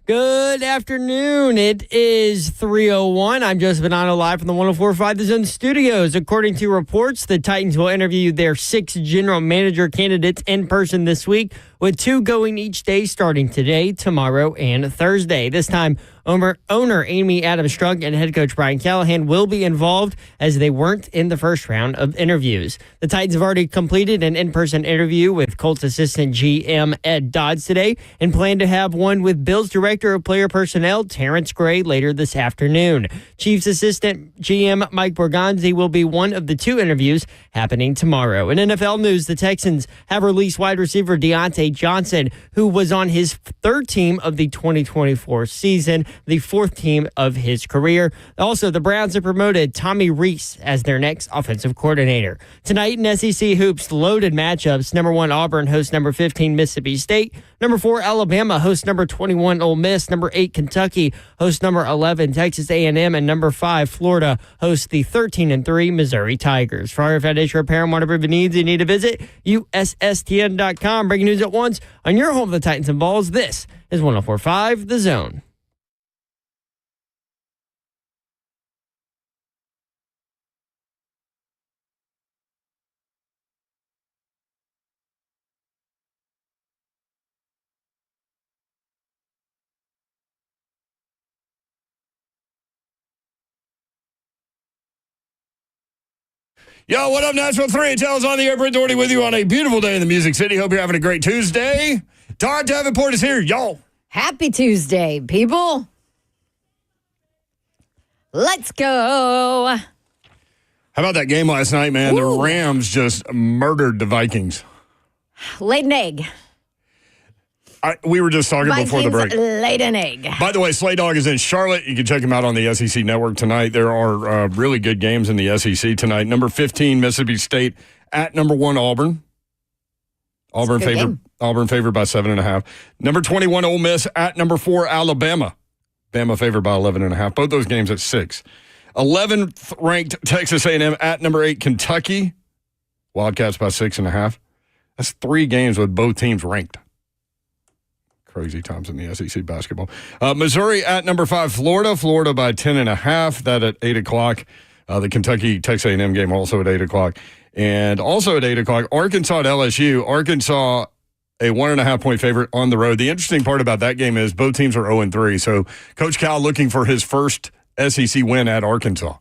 Good afternoon. It is 3:01. I'm Joseph Bonanno live from the 104.5 The Zone studios. According to reports, the Titans will interview their 6 general manager candidates in person this week, with 2 going each day starting today, tomorrow, and Thursday. This time, owner Amy Adams-Strunk and head coach Brian Callahan will be involved, as they weren't in the first round of interviews. The Titans have already completed an in-person interview with Colts assistant GM Ed Dodds today and plan to have one with Bills director of player personnel Terrence Gray later this afternoon. Chiefs assistant GM Mike Borgonzi will be one of the 2 interviews happening tomorrow. In NFL news, the Texans have released wide receiver Deontay Johnson, who was on his 3rd team of the 2024 season, the 4th team of his career. Also, the Browns have promoted Tommy Rees as their next offensive coordinator. Tonight in SEC Hoops, loaded matchups. Number 1 Auburn hosts number 15 Mississippi State. Number 4 Alabama hosts number 21 Ole Miss. Number 8 Kentucky hosts number 11 Texas A&M. And number 5 Florida hosts the 13-3 Missouri Tigers. For our Foundation Repair and whatever needs you need to visit, USSTN.com. Breaking news at once on your home of the Titans and Balls. This is 104.5 The Zone. Yo, what up, Nashville 3? Tell's on the air. Brent Doherty with you on a beautiful day in the Music City. Hope you're having a great Tuesday. Todd Davenport is here, y'all. Happy Tuesday, people. Let's go. How about that game last night, man? Ooh. The Rams just murdered the Vikings. Laid an egg. We were just talking before the break. Laid an egg. By the way, Slay Dog is in Charlotte. You can check him out on the SEC Network tonight. There are really good games in the SEC tonight. Number 15, Mississippi State at number 1, Auburn. Auburn favored by 7.5. Number 21, Ole Miss at number 4, Alabama. Bama favored by 11.5. Both those games at 6. 11th ranked Texas A&M at number 8, Kentucky. Wildcats by 6.5. That's 3 games with both teams ranked. Crazy times in the SEC basketball. Missouri at number 5, Florida. Florida by 10.5. That at 8 o'clock. The Kentucky-Texas A&M game also at 8 o'clock. And also at 8 o'clock, Arkansas at LSU. Arkansas, a 1.5-point favorite on the road. The interesting part about that game is both teams are 0-3. So Coach Cal looking for his first SEC win at Arkansas.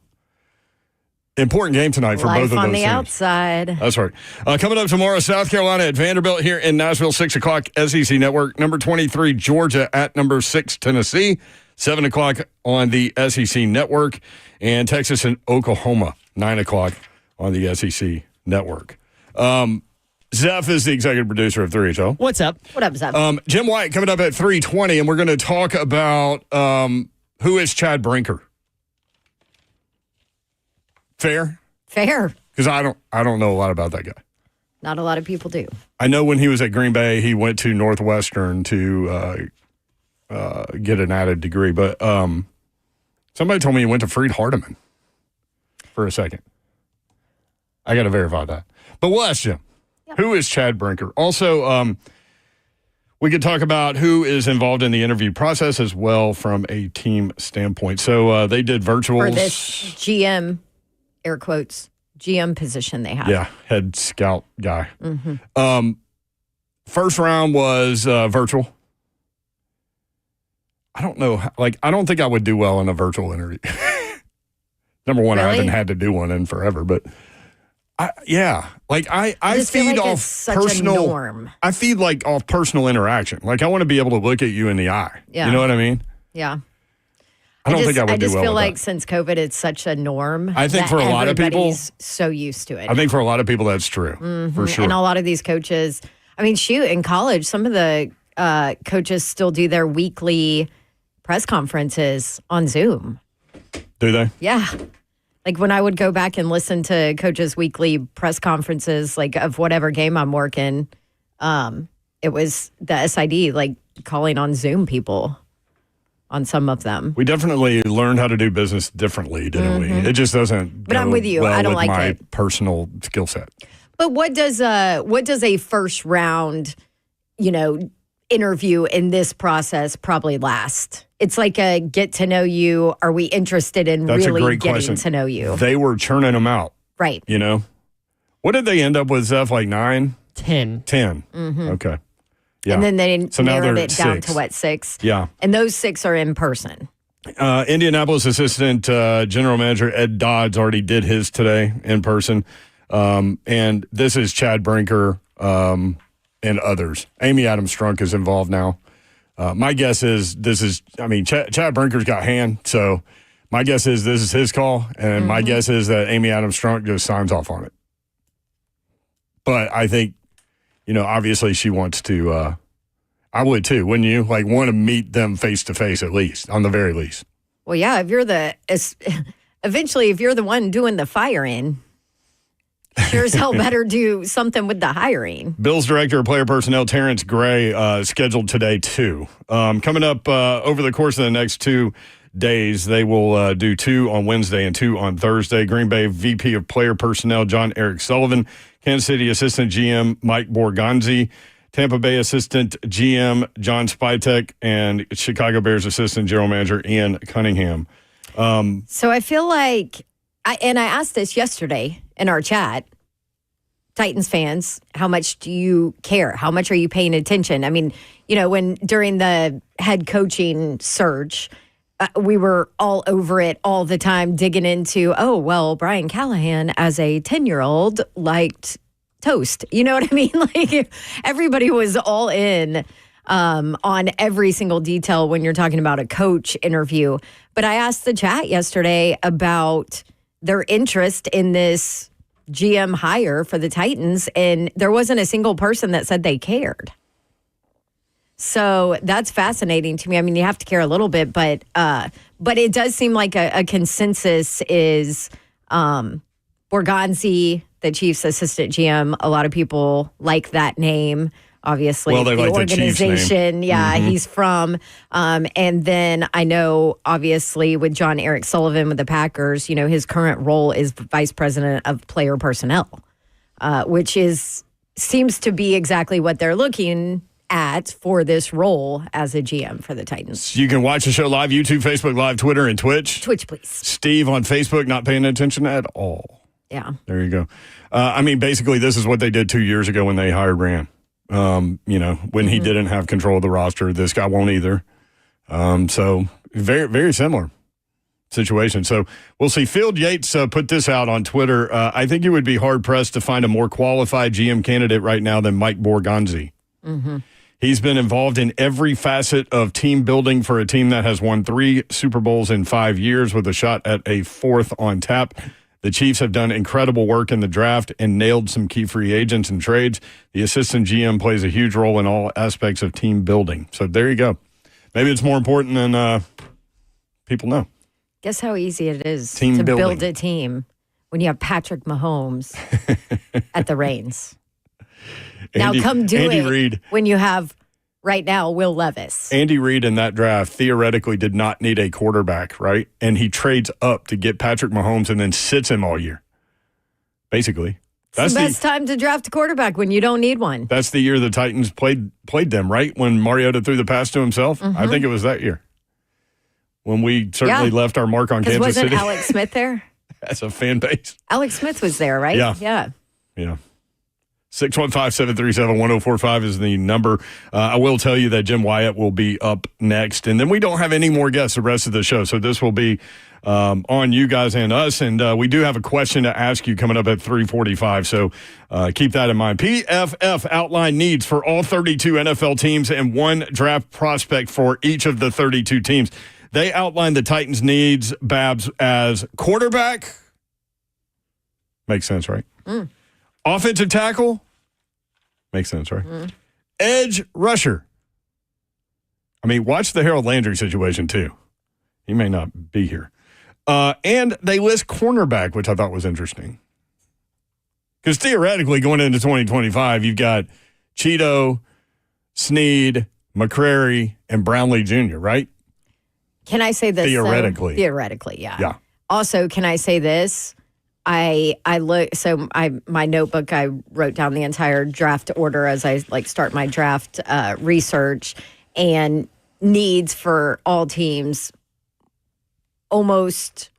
Important game tonight for both of those Life on the teams. outside. That's right. Coming up tomorrow, South Carolina at Vanderbilt here in Nashville, 6 o'clock, SEC Network. Number 23, Georgia at number 6, Tennessee. 7 o'clock on the SEC Network. And Texas and Oklahoma, 9 o'clock on the SEC Network. Zeph is the executive producer of 3HL. What's up? What up, Zeb? Jim Wyatt coming up at 3:20, and we're going to talk about who is Chad Brinker. Fair? Fair. Because I don't know a lot about that guy. Not a lot of people do. I know when he was at Green Bay, he went to Northwestern to get an added degree. But somebody told me he went to Freed Hardeman for a second. I got to verify that. But we'll ask Jim. Yep. Who is Chad Brinker? Also, we could talk about who is involved in the interview process as well from a team standpoint. So they did virtuals. For this GM, air quotes, GM position they have. Yeah, head scout guy. Mm-hmm. First round was virtual. I don't know. I don't think I would do well in a virtual interview. Number one, really? I haven't had to do one in forever, but I feed off personal norm. I feed off personal interaction. I want to be able to look at you in the eye. Yeah. You know what I mean? Yeah. I don't think I would do well. I just feel with like that. since COVID, it's such a norm. I think for a lot of people, everybody's so used to it. I think for a lot of people, that's true. Mm-hmm. For sure. And a lot of these coaches, I mean, shoot, in college, some of the coaches still do their weekly press conferences on Zoom. Do they? Yeah. When I would go back and listen to coaches' weekly press conferences, of whatever game I'm working, it was the SID, calling on Zoom people on some of them. We definitely learned how to do business differently, didn't we? It just doesn't. But I'm with you. Well I don't with like my it. personal skill set. But what does a first round, interview in this process probably last? It's like a get to know you. Are we interested in That's a really great getting question. to know you? They were churning them out. Right. You know? What did they end up with, Zeph? Like 9? 10. 10. Okay. Yeah. And then they So now narrowed they're it at down 6. to what, 6? Yeah. And those 6 are in person. Indianapolis assistant general manager Ed Dodds already did his today in person. And this is Chad Brinker and others. Amy Adams Strunk is involved now. My guess is Chad Brinker's got hand, so my guess is this is his call, and my guess is that Amy Adams Strunk just signs off on it. But I think, obviously she wants to, I would too, wouldn't you? Like, want to meet them face to face at least, on the very least. Well, yeah, if you're eventually, if you're the one doing the firing, sure as hell better do something with the hiring. Bills Director of Player Personnel, Terrence Gray, scheduled today, too. Coming up over the course of the next 2 days, they will do 2 on Wednesday and 2 on Thursday. Green Bay VP of Player Personnel, John Eric Sullivan. Kansas City Assistant GM, Mike Borgonzi. Tampa Bay Assistant GM, John Spytek. And Chicago Bears Assistant General Manager, Ian Cunningham. So I feel like, I asked this yesterday in our chat, Titans fans, how much do you care? How much are you paying attention? I mean, when during the head coaching search, we were all over it all the time, digging into, Brian Callahan as a 10-year-old liked toast. You know what I mean? Like, everybody was all in on every single detail when you're talking about a coach interview. But I asked the chat yesterday about their interest in this GM hire for the Titans, and there wasn't a single person that said they cared. So that's fascinating to me. I mean, you have to care a little bit, but it does seem like a consensus is Borgonzi, the Chiefs assistant GM. A lot of people like that name. Obviously, well, they the like organization, the Chiefs name. He's from. And then I know, obviously, with John Eric Sullivan with the Packers, his current role is vice president of player personnel, which seems to be exactly what they're looking at for this role as a GM for the Titans. You can watch the show live, YouTube, Facebook Live, Twitter, and Twitch. Twitch, please. Steve on Facebook, not paying attention at all. Yeah. There you go. Basically, this is what they did 2 years ago when they hired Rand. When he didn't have control of the roster, this guy won't either. So very, very similar situation. So we'll see. Field Yates put this out on Twitter. I think you would be hard-pressed to find a more qualified GM candidate right now than Mike Borgonzi. Mm-hmm. He's been involved in every facet of team building for a team that has won 3 Super Bowls in 5 years with a shot at a 4th on tap. The Chiefs have done incredible work in the draft and nailed some key free agents and trades. The assistant GM plays a huge role in all aspects of team building. So there you go. Maybe it's more important than people know. Guess how easy it is Team to building. build a team when you have Patrick Mahomes at the reins. Now come do Andy it Reid. when you have, right now, Will Levis. Andy Reid in that draft theoretically did not need a quarterback, right? And he trades up to get Patrick Mahomes and then sits him all year. Basically. It's the best time to draft a quarterback when you don't need one. That's the year the Titans played them, right? When Mariota threw the pass to himself. I think it was that year. When we certainly left our mark on Kansas wasn't City. Alex Smith there? As a fan base. Alex Smith was there, right? Yeah. 615-737-1045 is the number. I will tell you that Jim Wyatt will be up next. And then we don't have any more guests the rest of the show. So this will be on you guys and us. And we do have a question to ask you coming up at 3:45. So keep that in mind. PFF outlined needs for all 32 NFL teams and 1 draft prospect for each of the 32 teams. They outlined the Titans' needs, Babs, as quarterback. Makes sense, right? Offensive tackle. Makes sense, right? Edge rusher. Watch the Harold Landry situation, too. He may not be here. And they list cornerback, which I thought was interesting. Because theoretically, going into 2025, you've got Cheeto, Snead, McCrary, and Brownlee Jr., right? Can I say this? Theoretically. Theoretically, yeah. Yeah. Also, can I say this? I look so my notebook, I wrote down the entire draft order as I start my draft research, and needs for all teams. Almost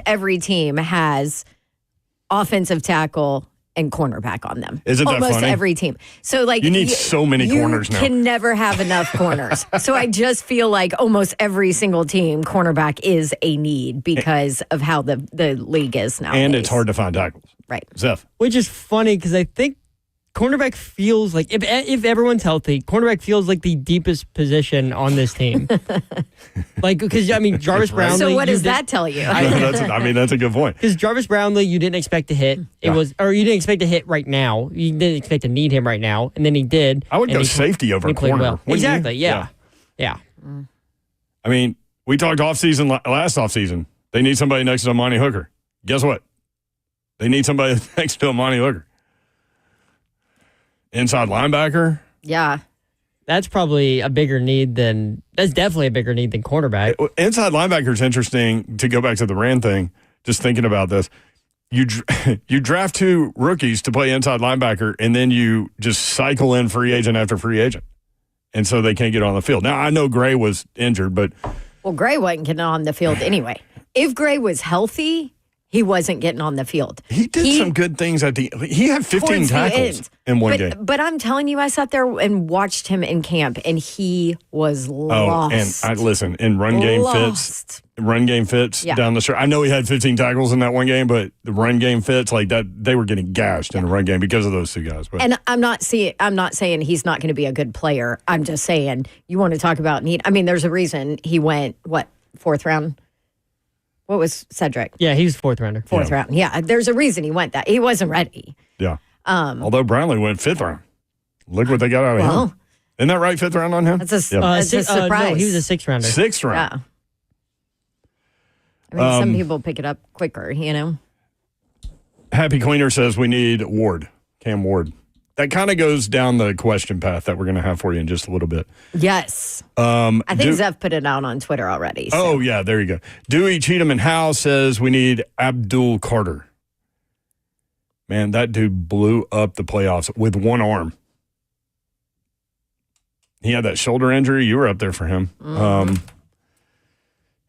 every team has offensive tackle and cornerback on them. Isn't that almost funny? every team. So you need so many corners now. You can never have enough corners. So I just feel like almost every single team, cornerback is a need because of how the league is now. And it's hard to find tackles. Right. Zeph. Which is funny because I think cornerback feels like, if everyone's healthy, cornerback feels like the deepest position on this team. Because, Jarvis Brownlee. So what does that tell you? That's a good point. Because Jarvis Brownlee, you didn't expect to hit. You didn't expect to hit right now. You didn't expect to need him right now, and then he did. I would go safety over corner. Well. Exactly, yeah. We talked last offseason. They need somebody next to Amani Hooker. Guess what? They need somebody next to Amani Hooker. Inside linebacker? Yeah. That's definitely a bigger need than cornerback. Inside linebacker is interesting, to go back to the Rand thing, just thinking about this. You draft 2 rookies to play inside linebacker, and then you just cycle in free agent after free agent. And so they can't get on the field. Now, I know Gray was injured, but... Well, Gray wasn't getting on the field anyway. If Gray was healthy, he wasn't getting on the field. He did some good things he had 15 tackles in one game. But I'm telling you, I sat there and watched him in camp, and he was lost. Oh, and in run game fits down the stretch. I know he had 15 tackles in that one game, but the run game fits like that, they were getting gashed in the run game because of those 2 guys. But. And I'm not saying he's not going to be a good player. I'm just saying, you want to talk about need. There's a reason he went 4th round. What was Cedric? Yeah, he was 4th rounder. 4th round. Yeah, there's a reason he went that. He wasn't ready. Yeah. Although Brownlee went 5th round. Look what they got out of him. Isn't that right, 5th round on him? That's a surprise. No, he was a 6th rounder. 6th round. Yeah. Some people pick it up quicker, Happy Cleaner says we need Cam Ward. That kind of goes down the question path that we're going to have for you in just a little bit. Yes. I think Zeph put it out on Twitter already. So. Oh, yeah, there you go. Dewey Cheatham and Howe says we need Abdul Carter. Man, that dude blew up the playoffs with one arm. He had that shoulder injury. You were up there for him. Mm-hmm.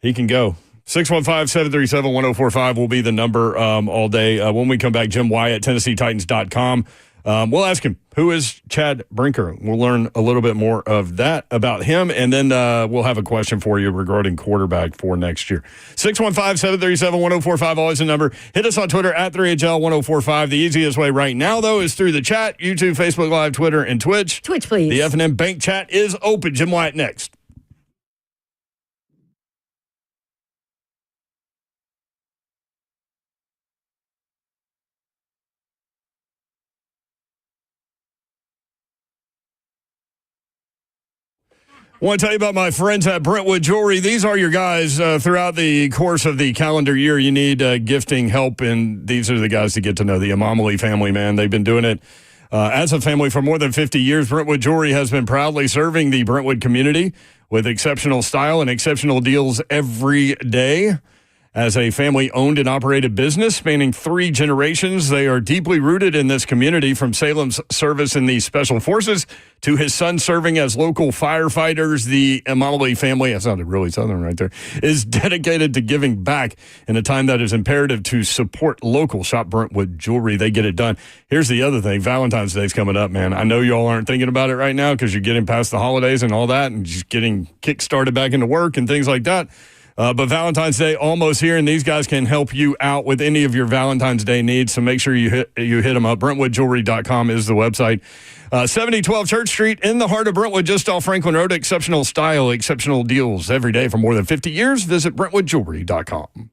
He can go. 615-737-1045 will be the number all day. When we come back, Jim Wyatt, TennesseeTitans.com. We'll ask him, who is Chad Brinker? We'll learn a little bit more of that about him, and then we'll have a question for you regarding quarterback for next year. 615-737-1045, always the number. Hit us on Twitter at 3HL1045. The easiest way right now, though, is through the chat, YouTube, Facebook Live, Twitter, and Twitch. Twitch, please. The F&M Bank chat is open. Jim Wyatt next. I want to tell you about my friends at Brentwood Jewelry. These are your guys throughout the course of the calendar year. You need gifting help, and these are the guys to get to know. The Amamali family, man. They've been doing it as a family for more than 50 years. Brentwood Jewelry has been proudly serving the Brentwood community with exceptional style and exceptional deals every day. As a family-owned and operated business spanning 3 generations, they are deeply rooted in this community, from Salem's service in the Special Forces to his son serving as local firefighters. The Amamali family, that sounded really Southern right there, is dedicated to giving back in a time that is imperative to support local. Shop Brentwood Jewelry. They get it done. Here's the other thing. Valentine's Day's coming up, man. I know y'all aren't thinking about it right now because you're getting past the holidays and all that and just getting kick-started back into work and things like that. But Valentine's Day almost here, and these guys can help you out with any of your Valentine's Day needs. So make sure you hit them up. BrentwoodJewelry.com is the website. 7012 Church Street in the heart of Brentwood, just off Franklin Road. Exceptional style, exceptional deals every day for more than 50 years. Visit BrentwoodJewelry.com.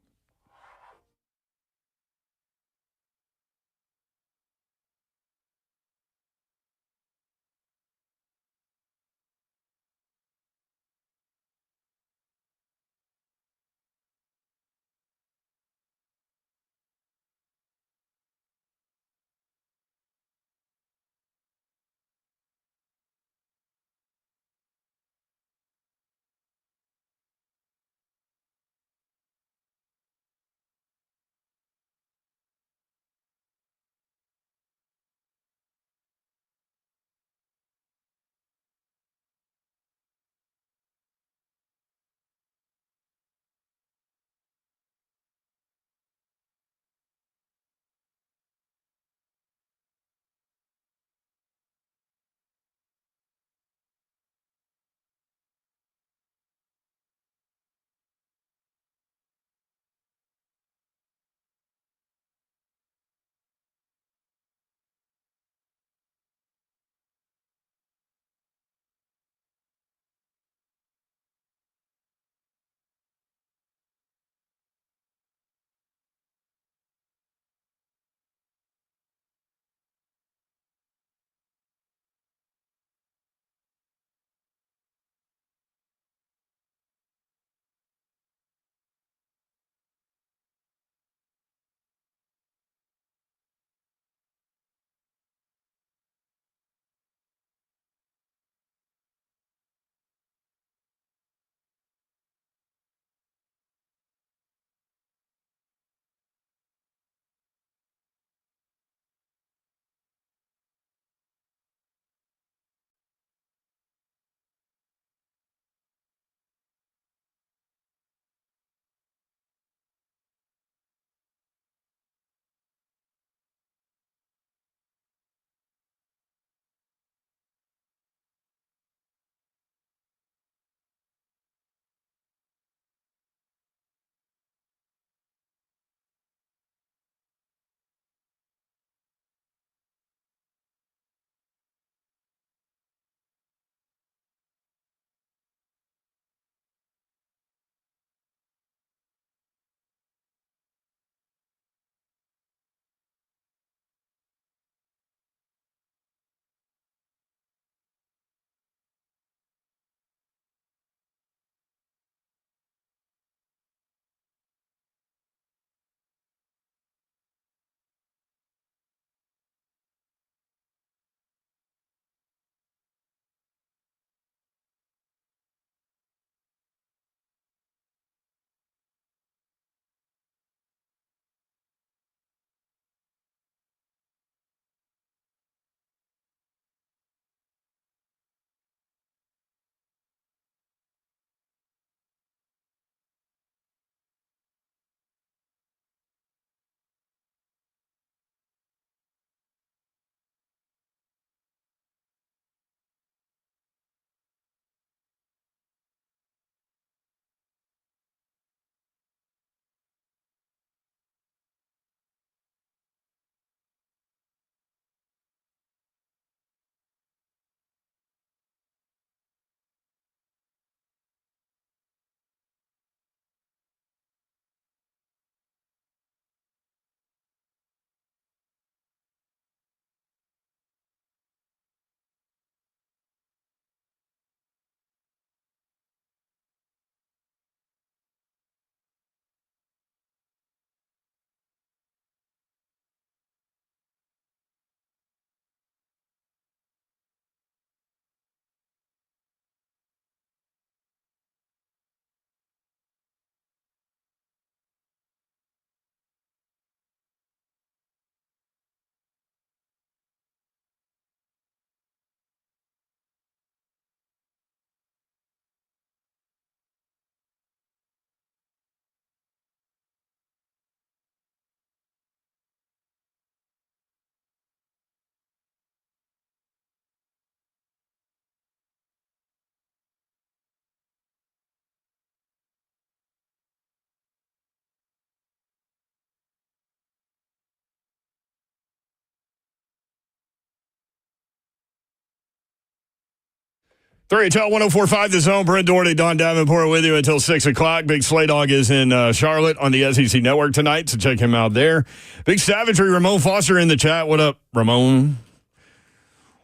3HL 104.5 The Zone. Brent Doherty, Don Davenport with you until 6 o'clock. Big Slay Dog is in Charlotte on the SEC Network tonight, so check him out there. Big Savagery, Ramon Foster in the chat. What up, Ramon?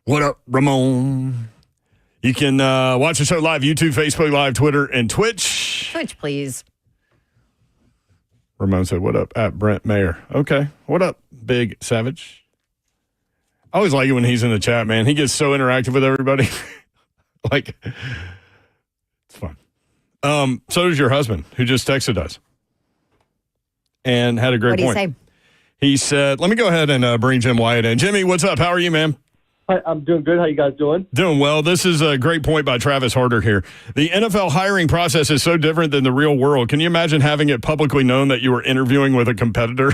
What up, Ramon? You can watch the show live, YouTube, Facebook Live, Twitter, and Twitch. Twitch, please. Ramon said, what up, at Brent Mayer. Okay. What up, Big Savage? I always like it when he's in the chat, man. He gets so interactive with everybody. Like, it's fun. So does your husband, who just texted us and had a great point. What did he said, let me go ahead and bring Jim Wyatt in. Jimmy, what's up? How are you, man? Hi, I'm doing good. How you guys doing? Doing well. This is a great point by Travis Harder here. The NFL hiring process is so different than the real world. Can you imagine having it publicly known that you were interviewing with a competitor?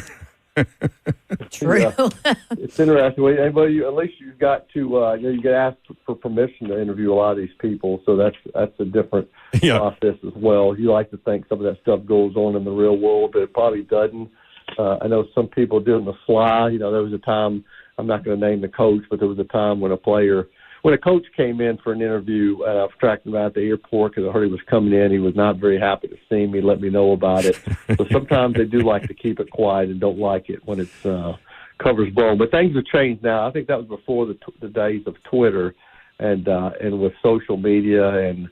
True. Yeah. It's interesting. Anybody, at least you've got to, you get asked for permission to interview a lot of these people, so that's a different process as well. You like to think some of that stuff goes on in the real world, but it probably doesn't. I know some people do it on the fly. There was a time, I'm not going to name the coach, but there was a time when a coach came in for an interview, and I was tracking him out at the airport because I heard he was coming in. He was not very happy to see me, let me know about it. So sometimes they do like to keep it quiet and don't like it when it's covers blown. But things have changed now. I think that was before the days of Twitter and with social media and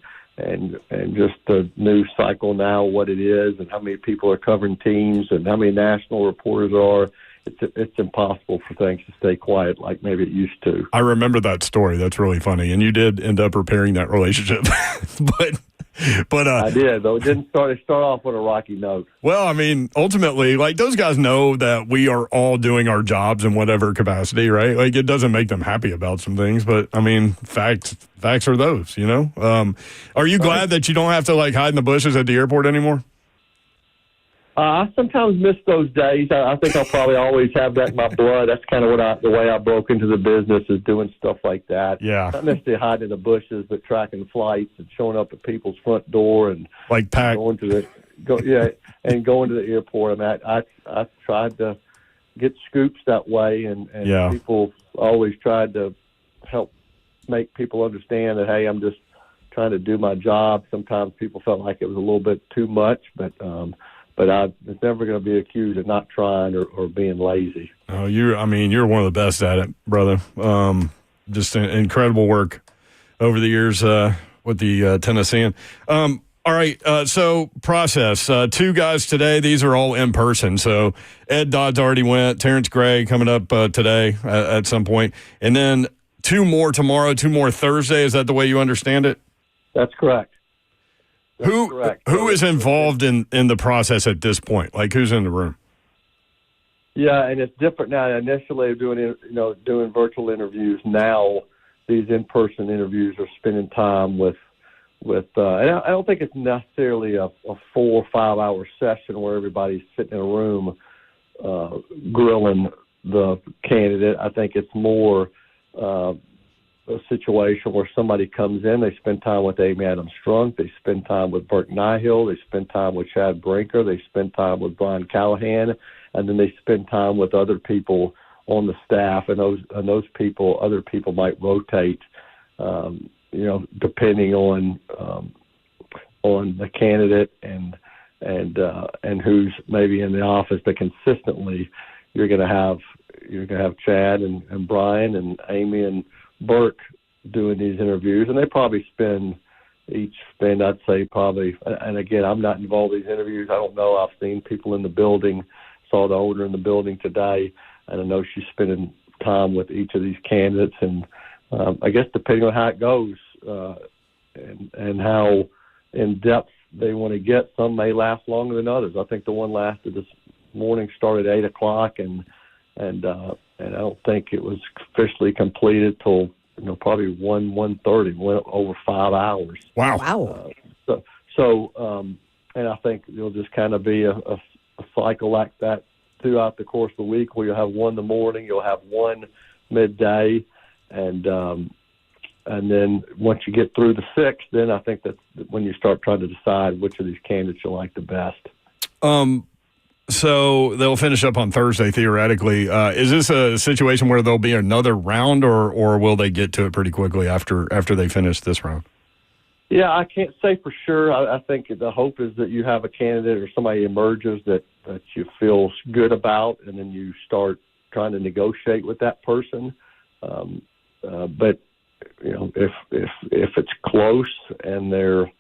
just the news cycle now, what it is and how many people are covering teams and how many national reporters there are. It's impossible for things to stay quiet like maybe it used to. I remember that story. That's really funny. And you did end up repairing that relationship. but I did, though. It start off with a rocky note. Well, I mean, ultimately, like, those guys know that we are all doing our jobs in whatever capacity, right? Like, it doesn't make them happy about some things, but I mean, facts are those, Are you glad that you don't have to like hide in the bushes at the airport anymore? I sometimes miss those days. I think I'll probably always have that in my blood. That's kind of the way I broke into the business, is doing stuff like that. Yeah. Not necessarily hiding in the bushes, but tracking flights and showing up at people's front door and like going to the airport. I mean, I tried to get scoops that way, and people always tried to help make people understand that, hey, I'm just trying to do my job. Sometimes people felt like it was a little bit too much, but I was never going to be accused of not trying or being lazy. Oh, you're one of the best at it, brother. Just incredible work over the years with the Tennessean. All right, so process. 2 guys today. These are all in person. So Ed Dodd's already went. Terrence Gray coming up today at some point. And then 2 more tomorrow, 2 more Thursday. Is that the way you understand it? That's correct. Who is involved in the process at this point? Like, who's in the room? Yeah, and it's different now. Initially, doing virtual interviews. Now, these in-person interviews are spending time with. And I don't think it's necessarily a 4 or 5 hour session where everybody's sitting in a room grilling the candidate. I think it's more a situation where somebody comes in, they spend time with Amy Adams-Strunk, they spend time with Bert Nihill, they spend time with Chad Brinker, they spend time with Brian Callahan, and then they spend time with other people on the staff, and other people might rotate, depending on the candidate and who's maybe in the office. But consistently, you're going to have Chad and Brian and Amy and Burke doing these interviews, and they probably spend, I'd say probably, and again, I'm not involved in these interviews. I don't know. I've seen people in the building, saw the owner in the building today, and I know she's spending time with each of these candidates, and I guess depending on how it goes and how in depth they want to get, some may last longer than others. I think the one lasted this morning, started at 8 o'clock, and I don't think it was officially completed till probably 1:30. Went over 5 hours. Wow. And I think it'll just kind of be a cycle like that throughout the course of the week, where you'll have one in the morning, you'll have one midday, and then once you get through the 6th, then I think that's when you start trying to decide which of these candidates you like the best. So they'll finish up on Thursday, theoretically. Is this a situation where there'll be another round, or will they get to it pretty quickly after they finish this round? Yeah, I can't say for sure. I think the hope is that you have a candidate or somebody emerges that you feel good about, and then you start trying to negotiate with that person. But if it's close and they're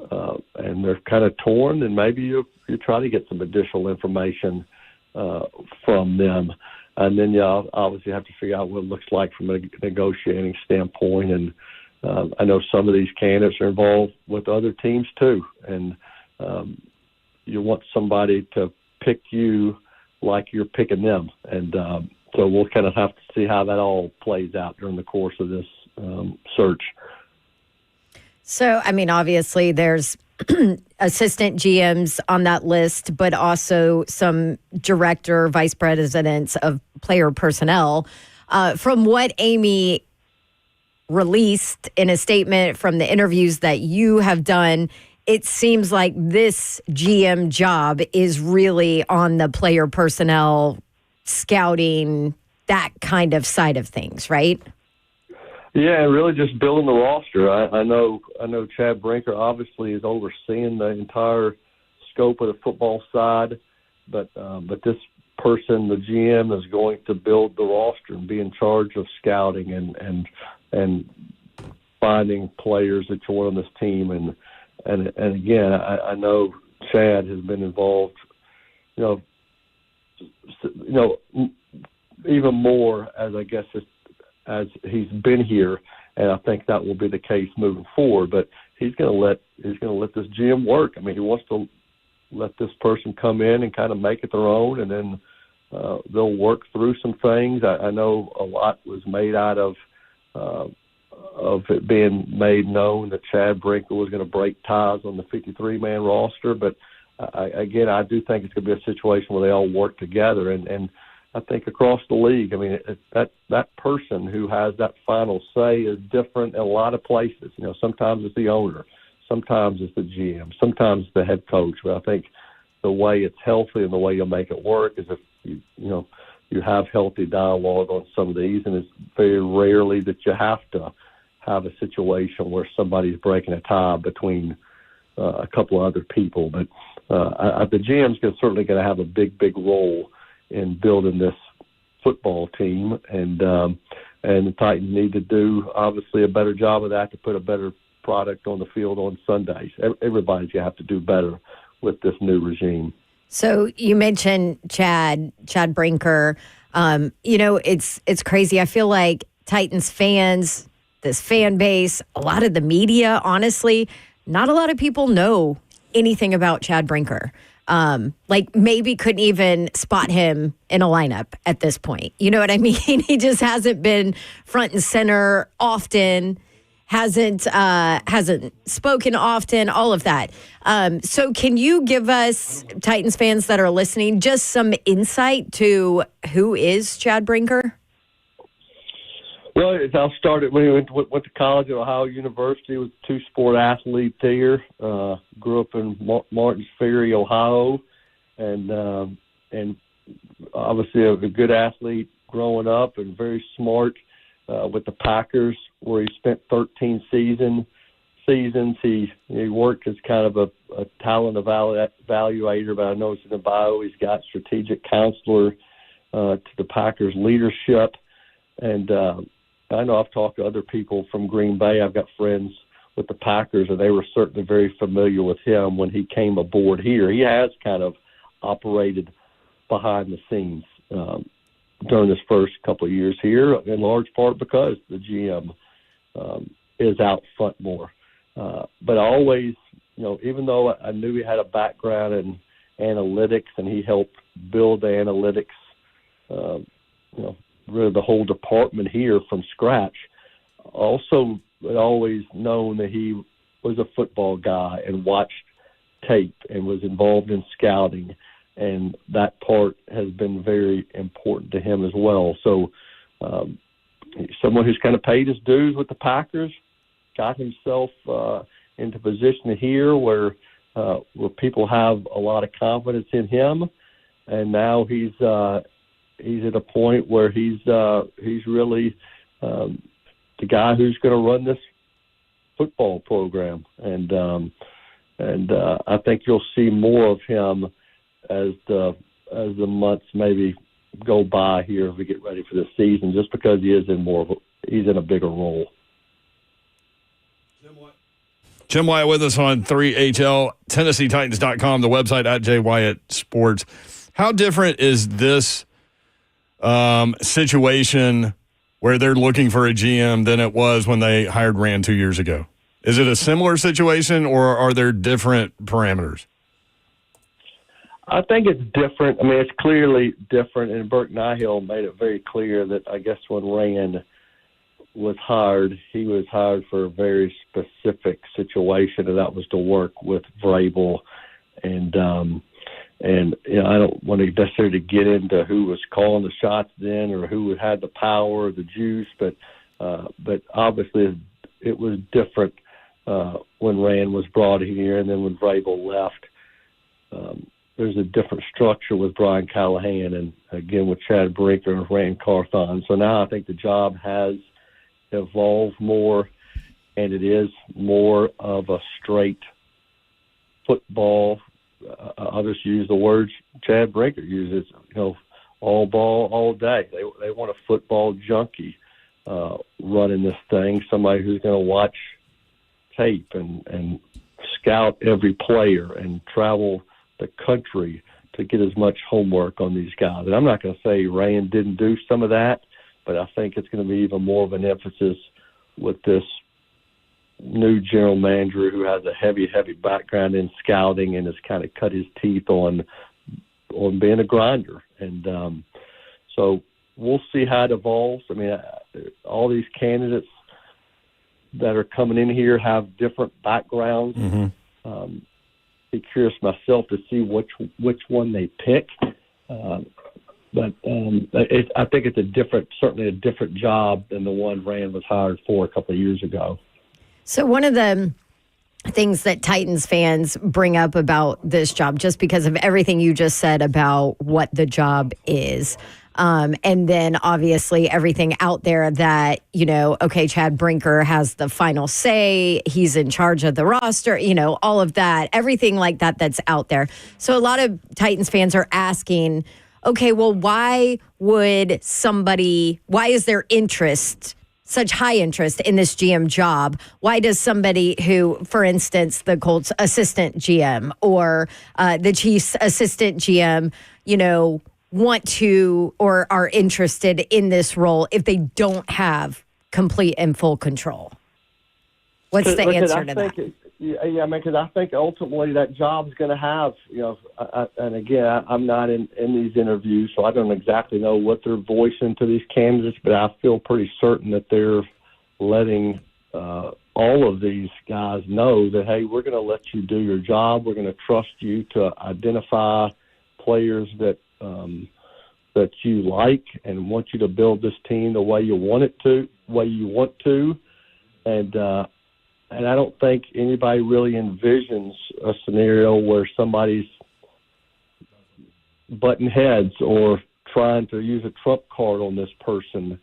kind of torn, then maybe you try to get some additional information from them, and then you obviously have to figure out what it looks like from a negotiating standpoint. And I know some of these candidates are involved with other teams too, and you want somebody to pick you like you're picking them, and so we'll kind of have to see how that all plays out during the course of this search. So, I mean, obviously there's assistant GMs on that list, but also some director, vice presidents of player personnel. From what Amy released in a statement from the interviews that you have done, it seems like this GM job is really on the player personnel, scouting, that kind of side of things, right? Yeah, really just building the roster. I know Chad Brinker obviously is overseeing the entire scope of the football side, but this person, the GM, is going to build the roster and be in charge of scouting and finding players that you want on this team. And again, I know Chad has been involved, even more as I guess as he's been here, and I think that will be the case moving forward. But he's going to let this GM work. I mean, he wants to let this person come in and kind of make it their own, and then they'll work through some things. I know a lot was made out of it being made known that Chad Brinker was going to break ties on the 53-man roster, but I do think it's going to be a situation where they all work together, and I think across the league, I mean, that person who has that final say is different in a lot of places. Sometimes it's the owner, sometimes it's the GM, sometimes it's the head coach. But I think the way it's healthy and the way you'll make it work is if you have healthy dialogue on some of these, and it's very rarely that you have to have a situation where somebody's breaking a tie between a couple of other people. But the GM's certainly going to have a big role in building this football team, and the Titans need to do obviously a better job of that to put a better product on the field on Sundays. Everybody's going to have to do better with this new regime. So you mentioned Chad Brinker. It's crazy. I feel like Titans fans, this fan base, a lot of the media, honestly, not a lot of people know anything about Chad Brinker. Maybe couldn't even spot him in a lineup at this point. You know what I mean? He just hasn't been front and center often, hasn't spoken often, all of that. So can you give us, Titans fans that are listening, just some insight to who is Chad Brinker? Well, I'll start it when he went to college at Ohio University. Was a two-sport athlete there. Grew up in Martins Ferry, Ohio, and obviously a good athlete growing up and very smart with the Packers, where he spent 13 seasons. He worked as kind of a talent evaluator, but I know it's in the bio. He's got strategic counselor to the Packers leadership, and I know I've talked to other people from Green Bay. I've got friends with the Packers, and they were certainly very familiar with him when he came aboard here. He has kind of operated behind the scenes during his first couple of years here, in large part because the GM is out front more. But I always, even though I knew he had a background in analytics and he helped build the analytics, really the whole department here from scratch. Also, had always known that he was a football guy and watched tape and was involved in scouting, and that part has been very important to him as well. So someone who's kind of paid his dues with the Packers, got himself into position here where people have a lot of confidence in him, and now he's at a point where he's really the guy who's going to run this football program, and I think you'll see more of him as the months maybe go by here as we get ready for this season, just because he's in a bigger role. Jim Wyatt with us on 3HL, TennesseeTitans.com, the website at Wyatt Sports. How different is this situation where they're looking for a GM than it was when they hired Rand 2 years ago? Is it a similar situation, or are there different parameters? I think it's different. I mean, it's clearly different, and Burke Nihill made it very clear that I guess when Rand was hired, he was hired for a very specific situation, and that was to work with Vrabel. And I don't want to necessarily get into who was calling the shots then or who had the power or the juice, but obviously it was different when Rand was brought in here, and then when Vrabel left. There's a different structure with Brian Callahan and, again, with Chad Brinker and Rand Carthon. So now I think the job has evolved more, and it is more of a straight football. I'll just use the words Chad Brinker uses, all ball, all day. They want a football junkie running this thing, somebody who's going to watch tape and scout every player and travel the country to get as much homework on these guys. And I'm not going to say Rand didn't do some of that, but I think it's going to be even more of an emphasis with this new general manager who has a heavy background in scouting and has kind of cut his teeth on being a grinder. And so we'll see how it evolves. I mean, all these candidates that are coming in here have different backgrounds. Mm-hmm. Be curious myself to see which one they pick. But I think it's certainly a different job than the one Rand was hired for a couple of years ago. So one of the things that Titans fans bring up about this job, just because of everything you just said about what the job is, and then obviously everything out there that, okay, Chad Brinker has the final say, he's in charge of the roster, all of that, everything like that that's out there. So a lot of Titans fans are asking, okay, well, why is there such high interest in this GM job? Why does somebody who, for instance, the Colts assistant GM or the Chiefs assistant GM, want to or are interested in this role if they don't have complete and full control? What's the answer to that? Because I think ultimately that job's going to have, and again, I'm not in these interviews, so I don't exactly know what they're voicing to these candidates, but I feel pretty certain that they're letting all of these guys know that, hey, we're going to let you do your job. We're going to trust you to identify players that you like and want you to build this team the way you want to. And I don't think anybody really envisions a scenario where somebody's butting heads or trying to use a trump card on this person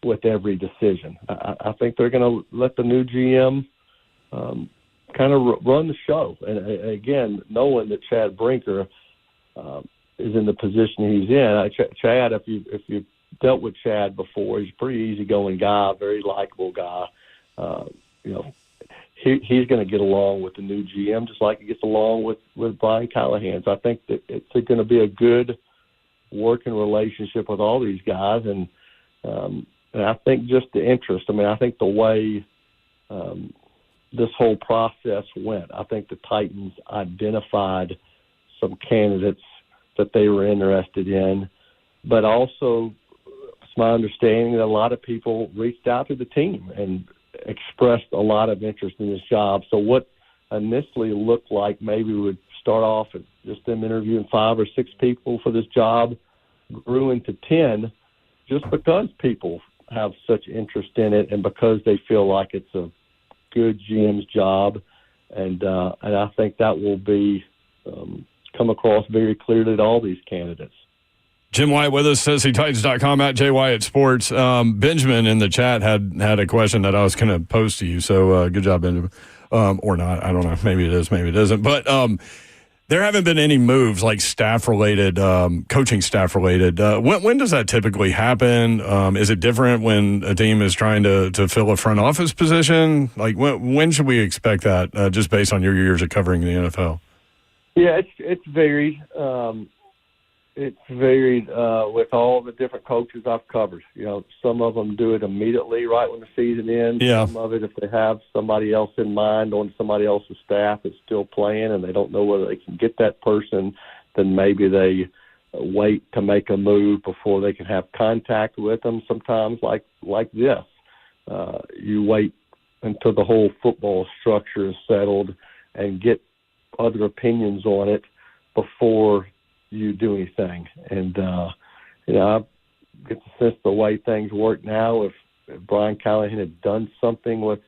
with every decision. I think they're going to let the new GM kind of run the show. And again, knowing that Chad Brinker is in the position he's in. Chad, if you've dealt with Chad before, he's a pretty easygoing guy, very likable guy. He's going to get along with the new GM just like he gets along with Brian Callahan. So I think that it's going to be a good working relationship with all these guys. And I think just the interest. I mean, I think the way this whole process went, I think the Titans identified some candidates that they were interested in, but also it's my understanding that a lot of people reached out to the team and expressed a lot of interest in this job. So what initially looked like maybe would start off at just them interviewing 5 or 6 people for this job grew into 10 just because people have such interest in it and because they feel like it's a good GM's job. And I think that will be come across very clearly to all these candidates. Jim Wyatt with us, SennesseeTitans.com at Wyatt Sports. Benjamin in the chat had a question that I was going to pose to you, so good job, Benjamin. Or not, I don't know. Maybe it is, maybe it isn't. But there haven't been any moves like staff-related, coaching staff-related. When does that typically happen? Is it different when a team is trying to fill a front office position? Like, when should we expect that, just based on your years of covering the NFL? Yeah, it's varied. It's varied with all the different coaches I've covered. You know, some of them do it immediately right when the season ends. Yeah. Some of it, if they have somebody else in mind on somebody else's staff that's still playing and they don't know whether they can get that person, then maybe they wait to make a move before they can have contact with them. Sometimes like this, you wait until the whole football structure is settled and get other opinions on it before you do anything. And, you know, I get the sense the way things work now, if Brian Callahan had done something with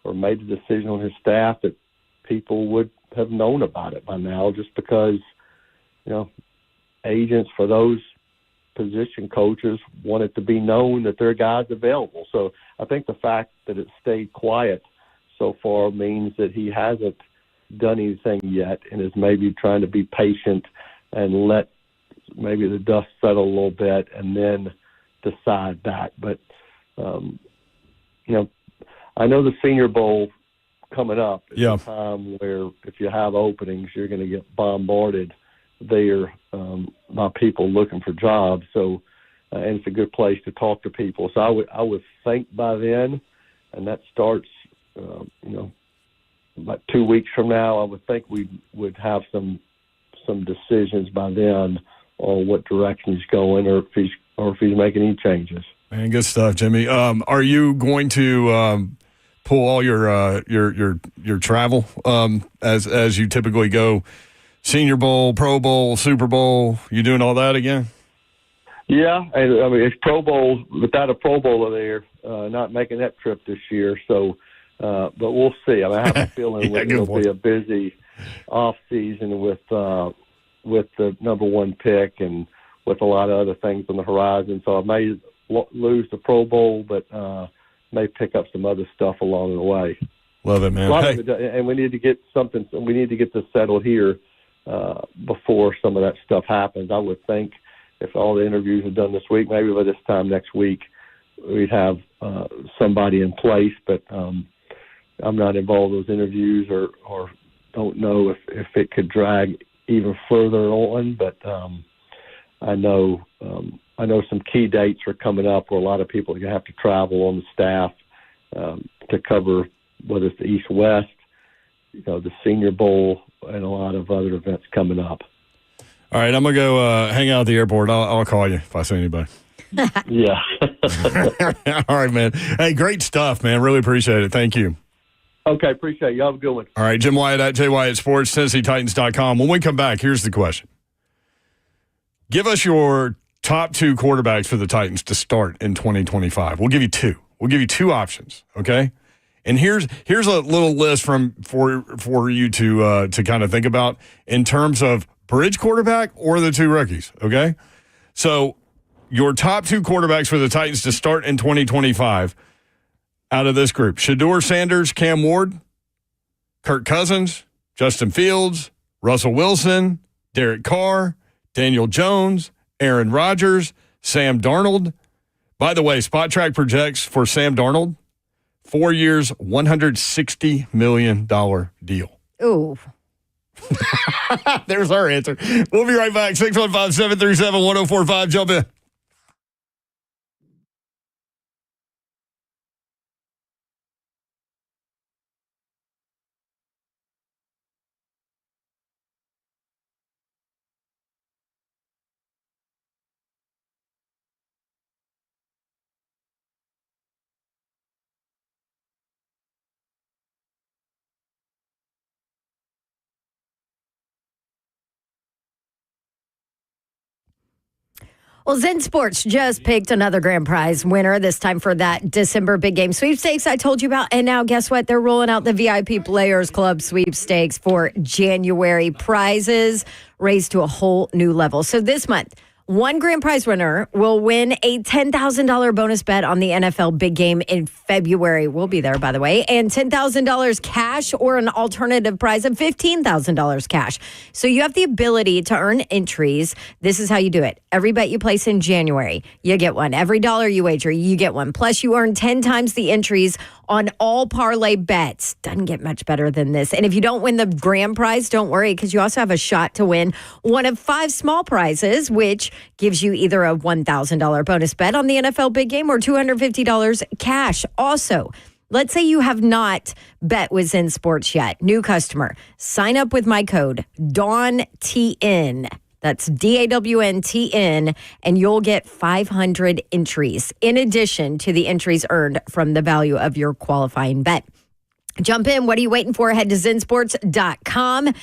or made a decision on his staff, that people would have known about it by now, just because, you know, agents for those position coaches want it to be known that there are guys available. So I think the fact that it stayed quiet so far means that he hasn't done anything yet and is maybe trying to be patient and let maybe the dust settle a little bit and then decide that. But, you know, I know the Senior Bowl coming up is a time where if you have openings, you're going to get bombarded there by people looking for jobs. So, and it's a good place to talk to people. So I would think by then, and that starts, you know, about 2 weeks from now, I would think we would have some decisions by then on what direction he's going, or if he's making any changes. Man, good stuff, Jimmy. Are you going to pull all your travel as you typically go? Senior Bowl, Pro Bowl, Super Bowl. You doing all that again? Yeah, and I mean it's Pro Bowl without a Pro Bowler there. Not making that trip this year, so but we'll see. I mean, I have a feeling it'll be a busy off season with the number one pick and with a lot of other things on the horizon. So I may lose the Pro Bowl, but may pick up some other stuff along the way. Love it, man. Of it, and we need to get something. We need to get this settled here before some of that stuff happens. I would think if all the interviews are done this week, maybe by this time next week, we'd have somebody in place. But I'm not involved in those interviews, or don't know if it could drag even further on. But I know some key dates are coming up where a lot of people are going to have to travel on the staff to cover whether it's the East-West, you know, the Senior Bowl, and a lot of other events coming up. All right, I'm going to go hang out at the airport. I'll call you if I see anybody. Yeah. All right, man. Hey, great stuff, man. Really appreciate it. Thank you. Okay, appreciate it. You have a good one. All right, Jim Wyatt at Wyatt Sports, TennesseeTitans.com. When we come back, here's the question. Give us your top two quarterbacks for the Titans to start in 2025. We'll give you two. We'll give you two options, okay? And here's a little list for you to kind of think about in terms of bridge quarterback or the two rookies, okay? So your top two quarterbacks for the Titans to start in 2025 out of this group: Shedeur Sanders, Cam Ward, Kirk Cousins, Justin Fields, Russell Wilson, Derek Carr, Daniel Jones, Aaron Rodgers, Sam Darnold. By the way, Spot Track projects for Sam Darnold 4 years, $160 million deal. Ooh. There's our answer. We'll be right back. 615-737-1045. Jump in. Well, Zen Sports just picked another grand prize winner, this time for that December big game sweepstakes I told you about. And now guess what? They're rolling out the VIP Players Club sweepstakes for January. Prizes raised to a whole new level. So this month, One grand prize winner will win a $10,000 bonus bet on the NFL big game in February. We'll be there, by the way. And $10,000 cash or an alternative prize of $15,000 cash. So you have the ability to earn entries. This is how you do it. Every bet you place in January, you get one. Every dollar you wager, you get one. Plus, you earn 10 times the entries on all parlay bets. Doesn't get much better than this. And if you don't win the grand prize, don't worry, because you also have a shot to win one of 5 small prizes, which gives you either a $1,000 bonus bet on the NFL big game or $250 cash. Also, let's say you have not bet with Zen Sports yet. New customer. Sign up with my code DAWNTN. That's DAWNTN, and you'll get 500 entries in addition to the entries earned from the value of your qualifying bet. Jump in. What are you waiting for? Head to zensports.com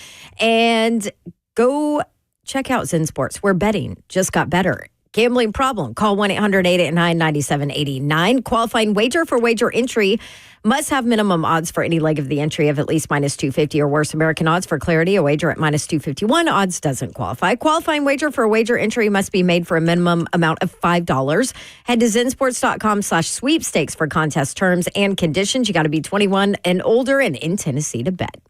and go check out Zen Sports, where betting just got better. Gambling problem? Call 1-800-889-9789. Qualifying wager for wager entry must have minimum odds for any leg of the entry of at least minus 250 or worse. American odds for clarity. A wager at minus 251 odds doesn't qualify. Qualifying wager for a wager entry must be made for a minimum amount of $5. Head to zensports.com/sweepstakes for contest terms and conditions. You got to be 21 and older and in Tennessee to bet.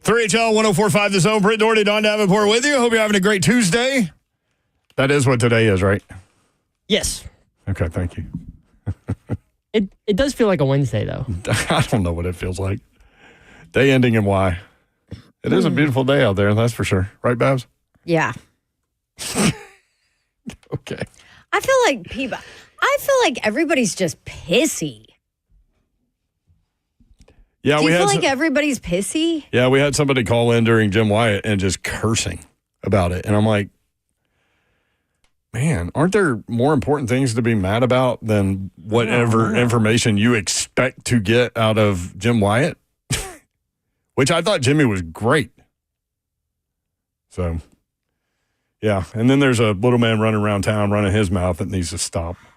3HL 104.5 The Zone. Britt Doherty, Don Davenport with you. Hope you're having a great Tuesday. That is what today is, right? Yes. Okay, thank you. It does feel like a Wednesday, though. I don't know what it feels like. Day ending in Y. It is a beautiful day out there, that's for sure. Right, Babs? Yeah. Okay. I feel like everybody's just pissy. Yeah, Do you feel like everybody's pissy? Yeah, we had somebody call in during Jim Wyatt and just cursing about it. And I'm like, man, aren't there more important things to be mad about than whatever information you expect to get out of Jim Wyatt? Which I thought Jimmy was great. So, yeah. And then there's a little man running around town running his mouth that needs to stop. I'll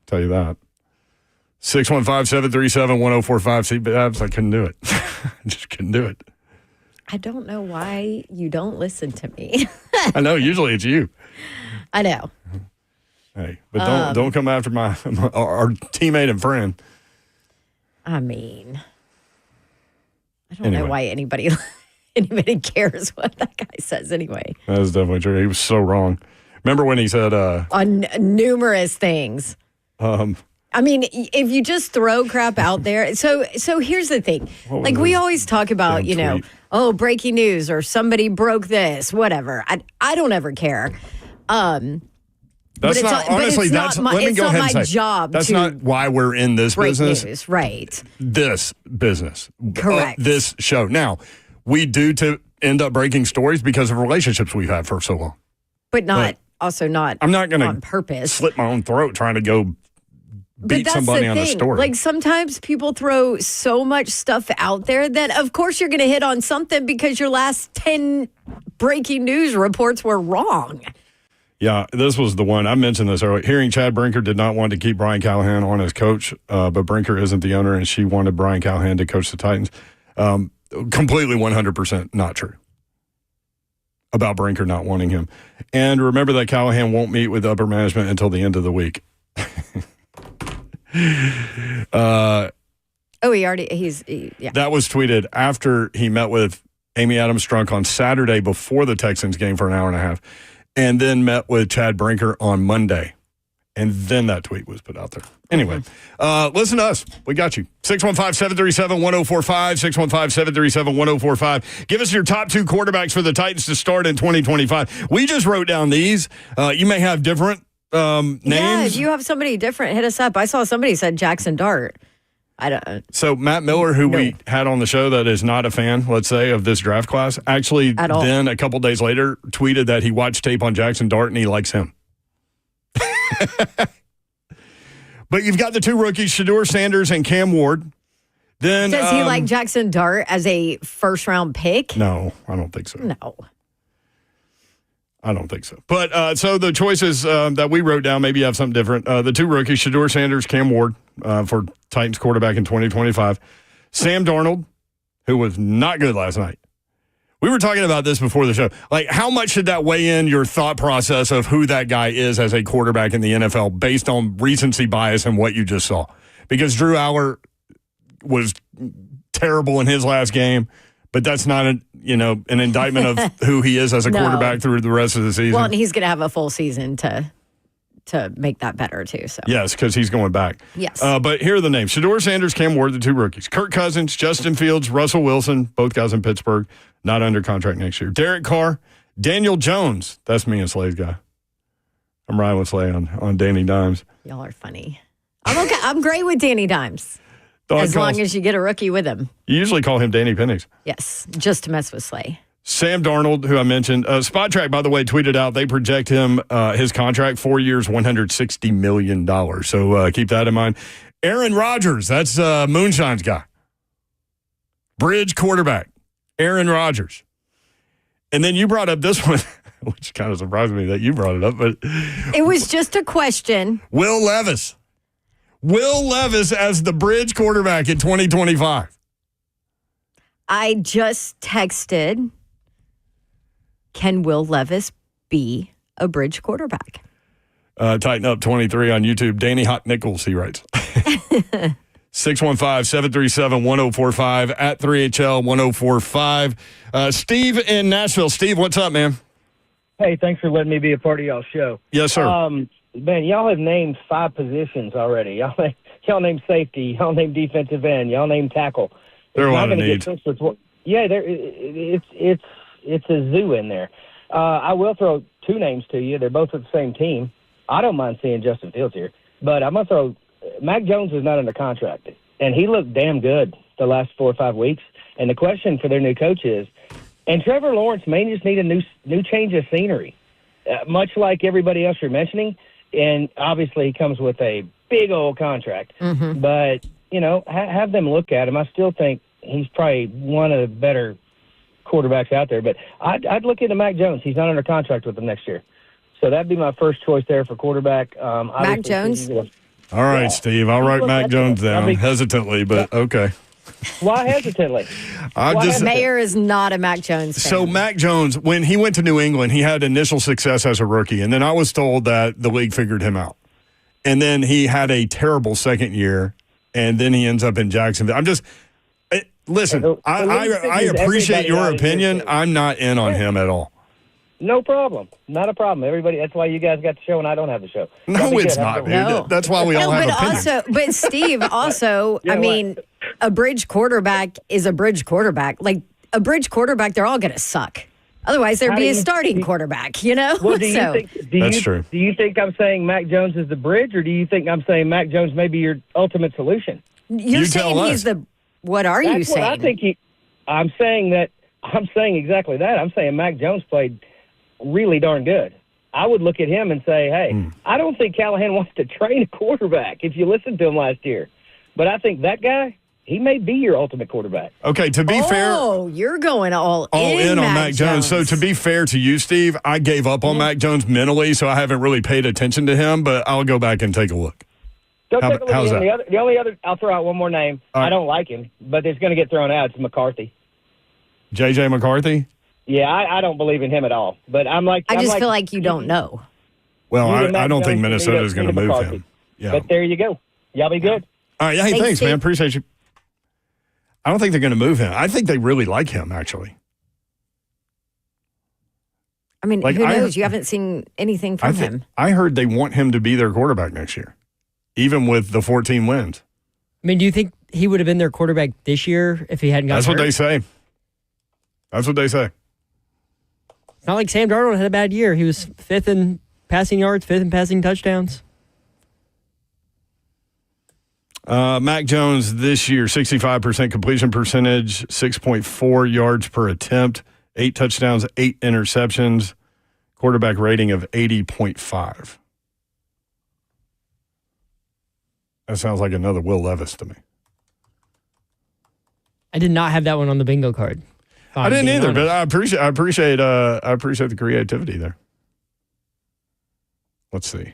tell you that. 615-737-1045. See, Babs, I couldn't do it. I just couldn't do it. I don't know why you don't listen to me. I know. Usually it's you. I know. Hey, but don't come after our teammate and friend. I mean, I don't know why anybody cares what that guy says anyway. That is definitely true. He was so wrong. Remember when he said on numerous things. I mean, if you just throw crap out there. So here's the thing. Like we always talk about, breaking news or somebody broke this, whatever. I don't ever care. That's not, honestly, let me go ahead and say, job. That's not why we're in this business. News, right. This business. Correct. This show. Now, we do to end up breaking stories because of relationships we've had for so long. But not I'm not going on purpose. Slit my own throat trying to go beat somebody on a story. Like sometimes people throw so much stuff out there that of course you're going to hit on something because your last 10 breaking news reports were wrong. Yeah, this was the one. I mentioned this earlier. Hearing Chad Brinker did not want to keep Brian Callahan on as coach, but Brinker isn't the owner, and she wanted Brian Callahan to coach the Titans. Completely 100% not true about Brinker not wanting him. And remember that Callahan won't meet with upper management until the end of the week. Yeah. That was tweeted after he met with Amy Adams Strunk on Saturday before the Texans game for an hour and a half. And then met with Chad Brinker on Monday. And then that tweet was put out there. Anyway, listen to us. We got you. 615-737-1045, 615-737-1045. Give us your top 2 quarterbacks for the Titans to start in 2025. We just wrote down these. You may have different names. Yeah, if you have somebody different, hit us up. I saw somebody said Jackson Dart. I don't. So Matt Miller, who we had on the show that is not a fan, let's say, of this draft class, actually then a couple days later tweeted that he watched tape on Jackson Dart and he likes him. But you've got the 2 rookies, Shedeur Sanders and Cam Ward. Then does he like Jackson Dart as a first-round pick? No, I don't think so. No. I don't think so. But so the choices that we wrote down, maybe you have something different. The 2 rookies, Shedeur Sanders, Cam Ward for Titans quarterback in 2025. Sam Darnold, who was not good last night. We were talking about this before the show. Like, how much should that weigh in your thought process of who that guy is as a quarterback in the NFL based on recency bias and what you just saw? Because Drew Aller was terrible in his last game. But that's not an indictment of who he is as a quarterback through the rest of the season. Well, and he's going to have a full season to make that better too. So yes, because he's going back. Yes. But here are the names: Shedeur Sanders, Cam Ward, the 2 rookies. Kirk Cousins, Justin Fields, Russell Wilson, both guys in Pittsburgh, not under contract next year. Derek Carr, Daniel Jones. That's me and Slay's guy. I'm riding with Slay on Danny Dimes. Y'all are funny. I'm okay. I'm great with Danny Dimes. As long as you get a rookie with him. You usually call him Danny Penix. Yes, just to mess with Slay. Sam Darnold, who I mentioned. Spot Track, by the way, tweeted out they project him, his contract, 4 years, $160 million. So keep that in mind. Aaron Rodgers, that's Moonshine's guy. Bridge quarterback, Aaron Rodgers. And then you brought up this one, which kind of surprised me that you brought it up. But it was just a question. Will Levis. Will Levis as the bridge quarterback in 2025. I just texted, can Will Levis be a bridge quarterback? Tighten Up 23 on YouTube. Danny Hot Nichols, he writes. 615-737-1045 at 3HL1045. Steve in Nashville. Steve, what's up, man? Hey, thanks for letting me be a part of y'all's show. Yes, sir. Man, y'all have named 5 positions already. Y'all named safety. Y'all named defensive end. Y'all named tackle. There are a lot of needs. Yeah, it's a zoo in there. I will throw 2 names to you. They're both with the same team. I don't mind seeing Justin Fields here, but I'm going to throw Mac Jones is not under contract, and he looked damn good the last 4 or 5 weeks. And the question for their new coach is, and Trevor Lawrence may just need a new change of scenery, much like everybody else you're mentioning. And obviously, he comes with a big old contract. Mm-hmm. But, have them look at him. I still think he's probably one of the better quarterbacks out there. But I'd look into Mac Jones. He's not under contract with them next year. So that'd be my first choice there for quarterback. Mac Jones? All right, Steve. I'll write Mac Jones down hesitantly, but okay. Why hesitantly? Mayor is not a Mac Jones fan. So Mac Jones, when he went to New England, he had initial success as a rookie, and then I was told that the league figured him out. And then he had a terrible second year, and then he ends up in Jacksonville. Listen, I appreciate your opinion. I'm not in on him at all. No problem. Not a problem. Everybody, that's why you guys got the show and I don't have the show. No, it's not, dude. No. That's why we all have opinions. But Steve, also, a bridge quarterback is a bridge quarterback. Like, a bridge quarterback, they're all going to suck. Otherwise, there'd be a starting quarterback, Well, that's true. Do you think I'm saying Mac Jones is the bridge, or do you think I'm saying Mac Jones may be your ultimate solution? You're saying he's the... What are you saying? I think I'm saying exactly that. I'm saying Mac Jones played really darn good. I would look at him and say, hey, I don't think Callahan wants to train a quarterback if you listened to him last year. But I think that guy, he may be your ultimate quarterback. Okay, to be fair. Oh, you're going all in on Mac Jones. So to be fair to you, Steve, I gave up on Mac Jones mentally, so I haven't really paid attention to him, but I'll go back and take a look. How's that? The only other, I'll throw out one more name. I don't like him, but it's going to get thrown out. It's McCarthy. J.J. McCarthy? Yeah, I don't believe in him at all. But I just feel like you don't know. Well, I don't think Minnesota is going to move him. Yeah. But there you go. Y'all be good. All right. Hey, thanks, man. Appreciate you. I don't think they're going to move him. I think they really like him, actually. I mean, who knows? You haven't seen anything from him. I heard they want him to be their quarterback next year, even with the 14 wins. I mean, do you think he would have been their quarterback this year if he hadn't gotten hurt? What they say. That's what they say. It's not like Sam Darnold had a bad year. He was 5th in passing yards, 5th in passing touchdowns. Mac Jones this year, 65% completion percentage, 6.4 yards per attempt, 8 touchdowns, 8 interceptions, quarterback rating of 80.5. That sounds like another Will Levis to me. I did not have that one on the bingo card. I didn't either, but I appreciate the creativity there. Let's see.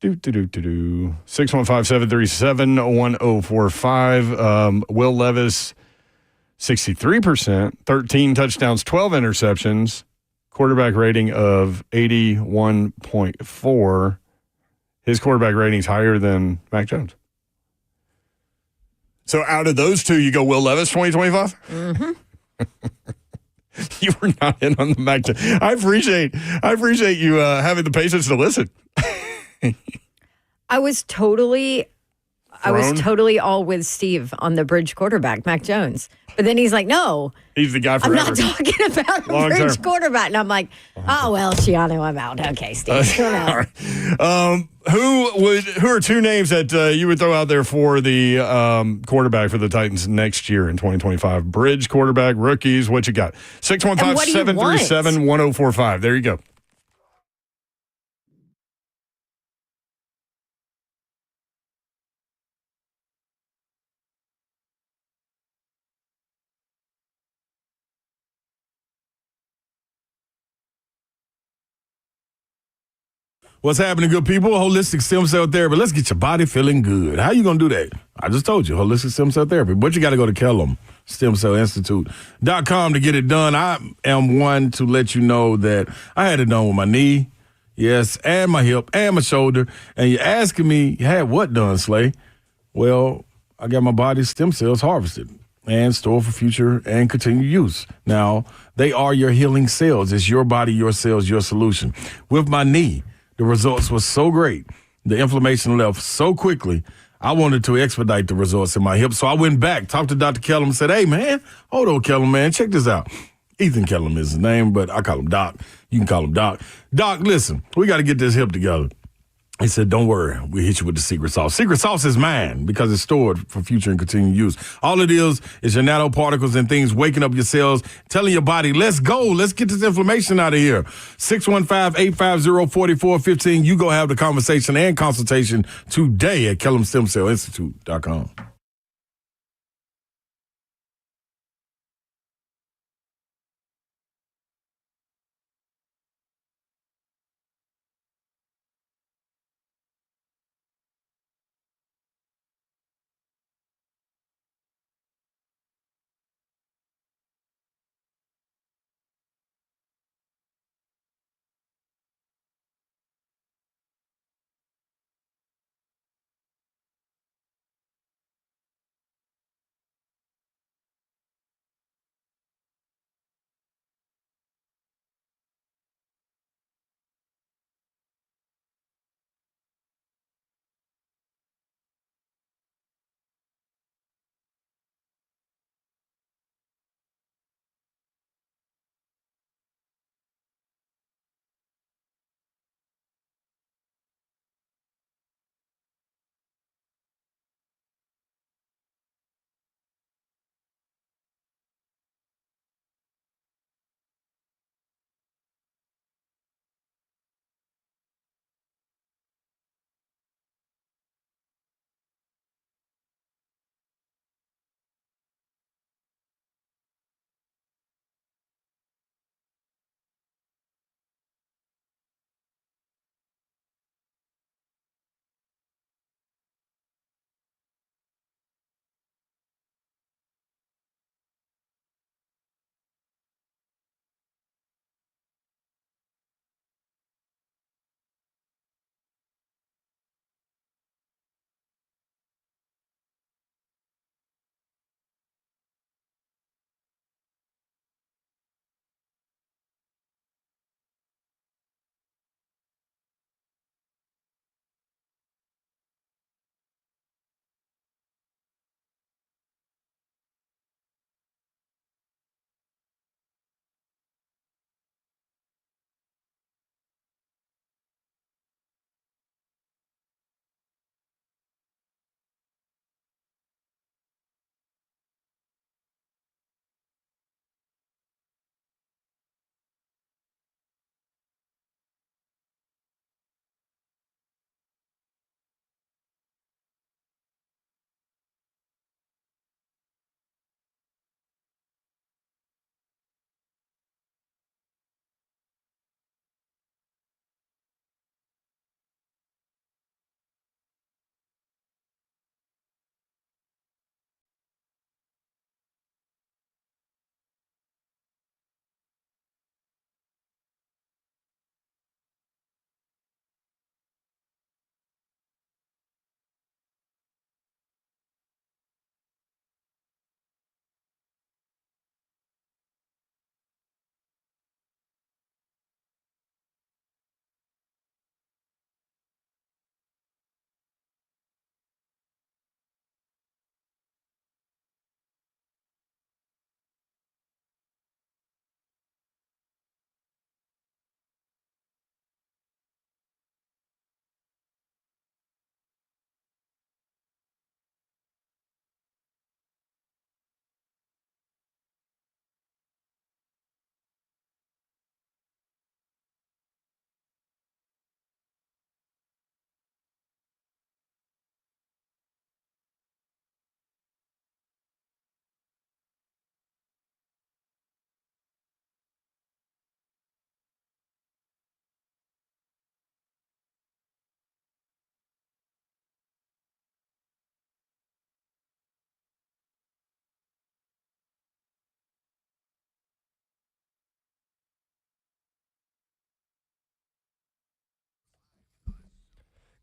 615-737-1045. Will Levis, 63%, 13 touchdowns, 12 interceptions, quarterback rating of 81.4. His quarterback rating is higher than Mac Jones. So out of those two, you go Will Levis 2025? Mm-hmm. You were not in on the Mac Jones. I appreciate you having the patience to listen. I was totally all with Steve on the bridge quarterback, Mac Jones. But then he's like, no. He's the guy forever. I'm not talking about a bridge quarterback. And I'm like, oh, well, Shiano, I'm out. Okay, Steve. All right. Who are 2 names that you would throw out there for the quarterback for the Titans next year in 2025? Bridge quarterback, rookies, what you got? 615-737-1045. There you go. What's happening, good people? Holistic Stem Cell Therapy. Let's get your body feeling good. How you going to do that? I just told you, Holistic Stem Cell Therapy. But you got to go to Kellum Stem Cell Institute.com to get it done. I am one to let you know that I had it done with my knee, yes, and my hip, and my shoulder. And you're asking me, you had what done, Slay? Well, I got my body's stem cells harvested and stored for future and continued use. Now, they are your healing cells. It's your body, your cells, your solution. With my knee, the results were so great. The inflammation left so quickly. I wanted to expedite the results in my hip. So I went back, talked to Dr. Kellum, said, hey, man, hold on, Kellum, man, check this out. Ethan Kellum is his name, but I call him Doc. You can call him Doc. Doc, listen, we got to get this hip together. He said, don't worry, we'll hit you with the secret sauce. Secret sauce is mine because it's stored for future and continued use. All it is your nanoparticles and things waking up your cells, telling your body, let's go, let's get this inflammation out of here. 615-850-4415. You go have the conversation and consultation today at KellumStemCellInstitute.com.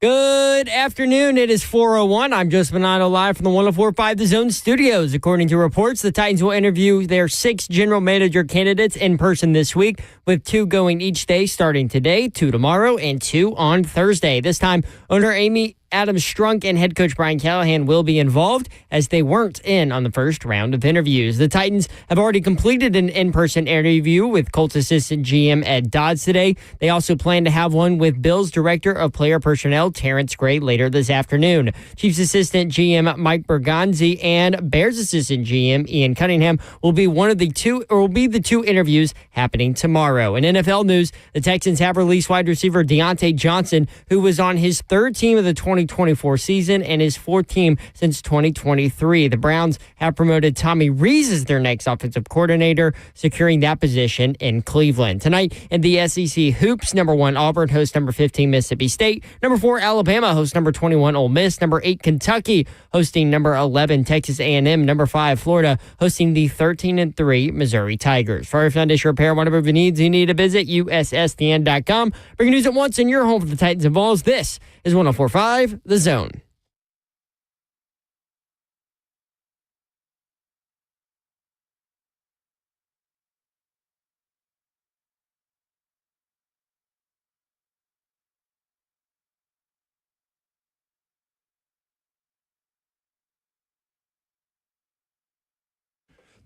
Good afternoon. It is 4:01. I'm Joseph Bonanno live from the 104.5 The Zone studios. According to reports, the Titans will interview their 6 general manager candidates in person this week, with 2 going each day starting today, 2 tomorrow, and 2 on Thursday. This time, owner Amy Adams Strunk and head coach Brian Callahan will be involved, as they weren't in on the first round of interviews. The Titans have already completed an in-person interview with Colts assistant GM Ed Dodds today. They also plan to have one with Bills director of player personnel Terrence Gray later this afternoon. Chiefs assistant GM Mike Berganzi and Bears assistant GM Ian Cunningham will be the 2 interviews happening tomorrow. In NFL news, the Texans have released wide receiver Deontay Johnson, who was on his 3rd team of the 2024 season and his 4th team since 2023. The Browns have promoted Tommy Rees as their next offensive coordinator, securing that position in Cleveland. Tonight in the SEC Hoops, number 1 Auburn hosts number 15 Mississippi State, number 4 Alabama hosts number 21 Ole Miss, number 8 Kentucky hosting number 11 Texas A&M, number 5 Florida hosting the 13-3 Missouri Tigers. For our foundation repair, whatever needs you need to visit USSTN.com. Bringing news at once in your home for the Titans and Vols. This is 104.5 The Zone.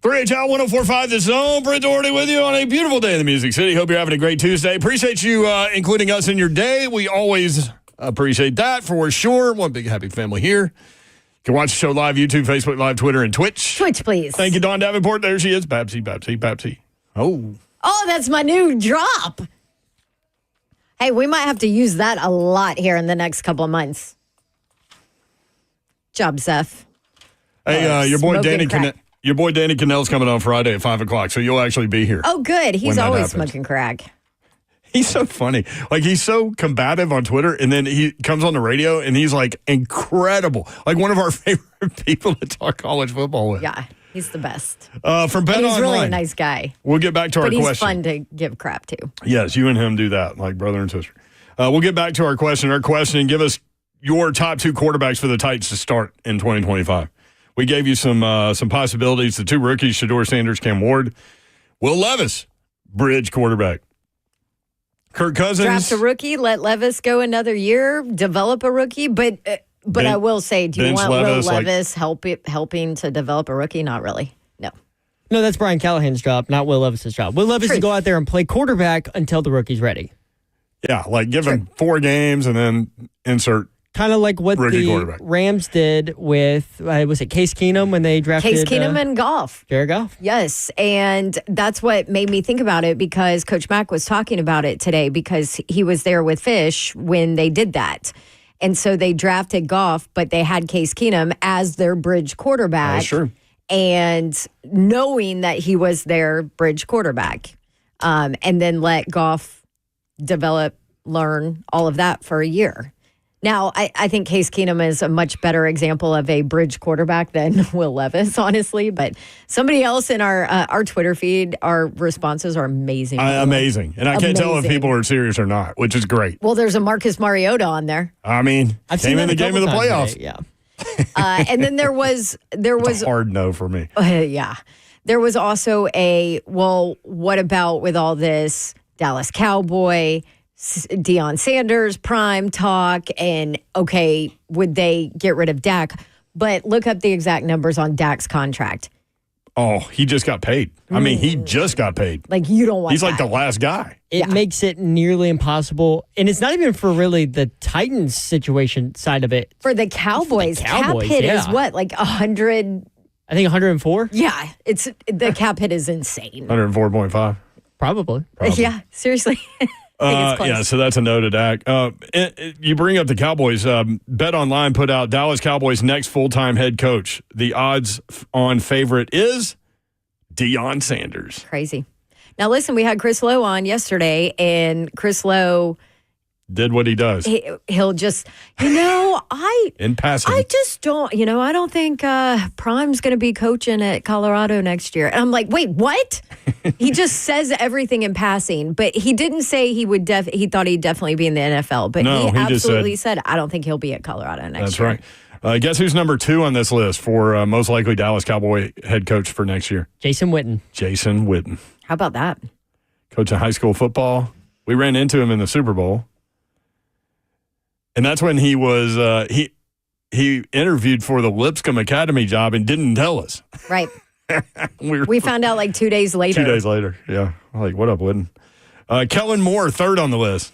HL 104.5 The Zone. Brent Doherty with you on a beautiful day in the Music City. Hope you're having a great Tuesday. Appreciate you including us in your day. We always appreciate that for sure. One big happy family here. You can watch the show live, YouTube, Facebook Live, Twitter, and Twitch. Twitch, please. Thank you, Dawn Davenport. There she is. Babsy. Oh, that's my new drop. Hey, we might have to use that a lot here in the next couple of months. Job, Zeph. Hey, your boy Danny Cannell's coming on Friday at 5 o'clock, so you'll actually be here. Oh, good. He's always smoking crack. He's so funny. Like, he's so combative on Twitter, and then he comes on the radio, and he's, like, incredible. Like, one of our favorite people to talk college football with. Yeah, he's the best. From Bet He's Online. really a nice guy. We'll get back to our question. But he's fun to give crap to. Yes, you and him do that, like brother and sister. We'll get back to our question. Our question, give us your top 2 quarterbacks for the Titans to start in 2025. We gave you some possibilities. The 2 rookies, Shedeur Sanders, Cam Ward. Will Levis, bridge quarterback. Kirk Cousins. Draft a rookie, let Levis go another year, develop a rookie. But I will say, do you want Will Levis helping to develop a rookie? Not really. No. No, that's Brian Callahan's job, not Will Levis's job. Will Levis to go out there and play quarterback until the rookie's ready. Yeah, like give him 4 games and then insert. Kind of like what the Rams did with, was it Case Keenum when they drafted? Case Keenum and Goff. Jared Goff. Yes, and that's what made me think about it, because Coach Mack was talking about it today, because he was there with Fish when they did that. And so they drafted Goff, but they had Case Keenum as their bridge quarterback. That's true. And knowing that he was their bridge quarterback, and then let Goff develop, learn all of that for a year. Now, I think Case Keenum is a much better example of a bridge quarterback than Will Levis, honestly. But somebody else in our Twitter feed, our responses are amazing. Amazing. And I can't tell if people are serious or not, which is great. Well, there's a Marcus Mariota on there. I mean, came in the game of the playoffs. Today, yeah. And then there was it's a hard no for me. Yeah. There was also what about with all this Dallas Cowboy, Deion Sanders, prime talk, and would they get rid of Dak? But look up the exact numbers on Dak's contract. Oh, he just got paid. I mean, he just got paid. Like, you don't want He's like the last guy. It makes it nearly impossible. And it's not even for really the Titans situation side of it. For the Cowboys, cap hit is what, like 100? I think 104? Yeah, the cap hit is insane. 104.5? Probably. Yeah, seriously. Yeah, so that's a no to Dak. You bring up the Cowboys. Bet Online put out Dallas Cowboys' next full-time head coach. The odds-on favorite is Deion Sanders. Crazy. Now, listen, we had Chris Lowe on yesterday, and Chris Lowe did what he does. He'll just, In passing. I just don't, I don't think Prime's going to be coaching at Colorado next year. And I'm like, wait, what? He just says everything in passing, but he didn't say he would. He thought he'd definitely be in the NFL, but No, he he just absolutely said, I don't think he'll be at Colorado next year. That's right. Guess who's number 2 on this list for most likely Dallas Cowboy head coach for next year? Jason Witten. Jason Witten. How about that? Coaching high school football. We ran into him in the Super Bowl. And that's when he was he interviewed for the Lipscomb Academy job and didn't tell us. Right. We found out like 2 days later. 2 days later, yeah. Like, what up, Witten? Kellen Moore, 3rd on the list.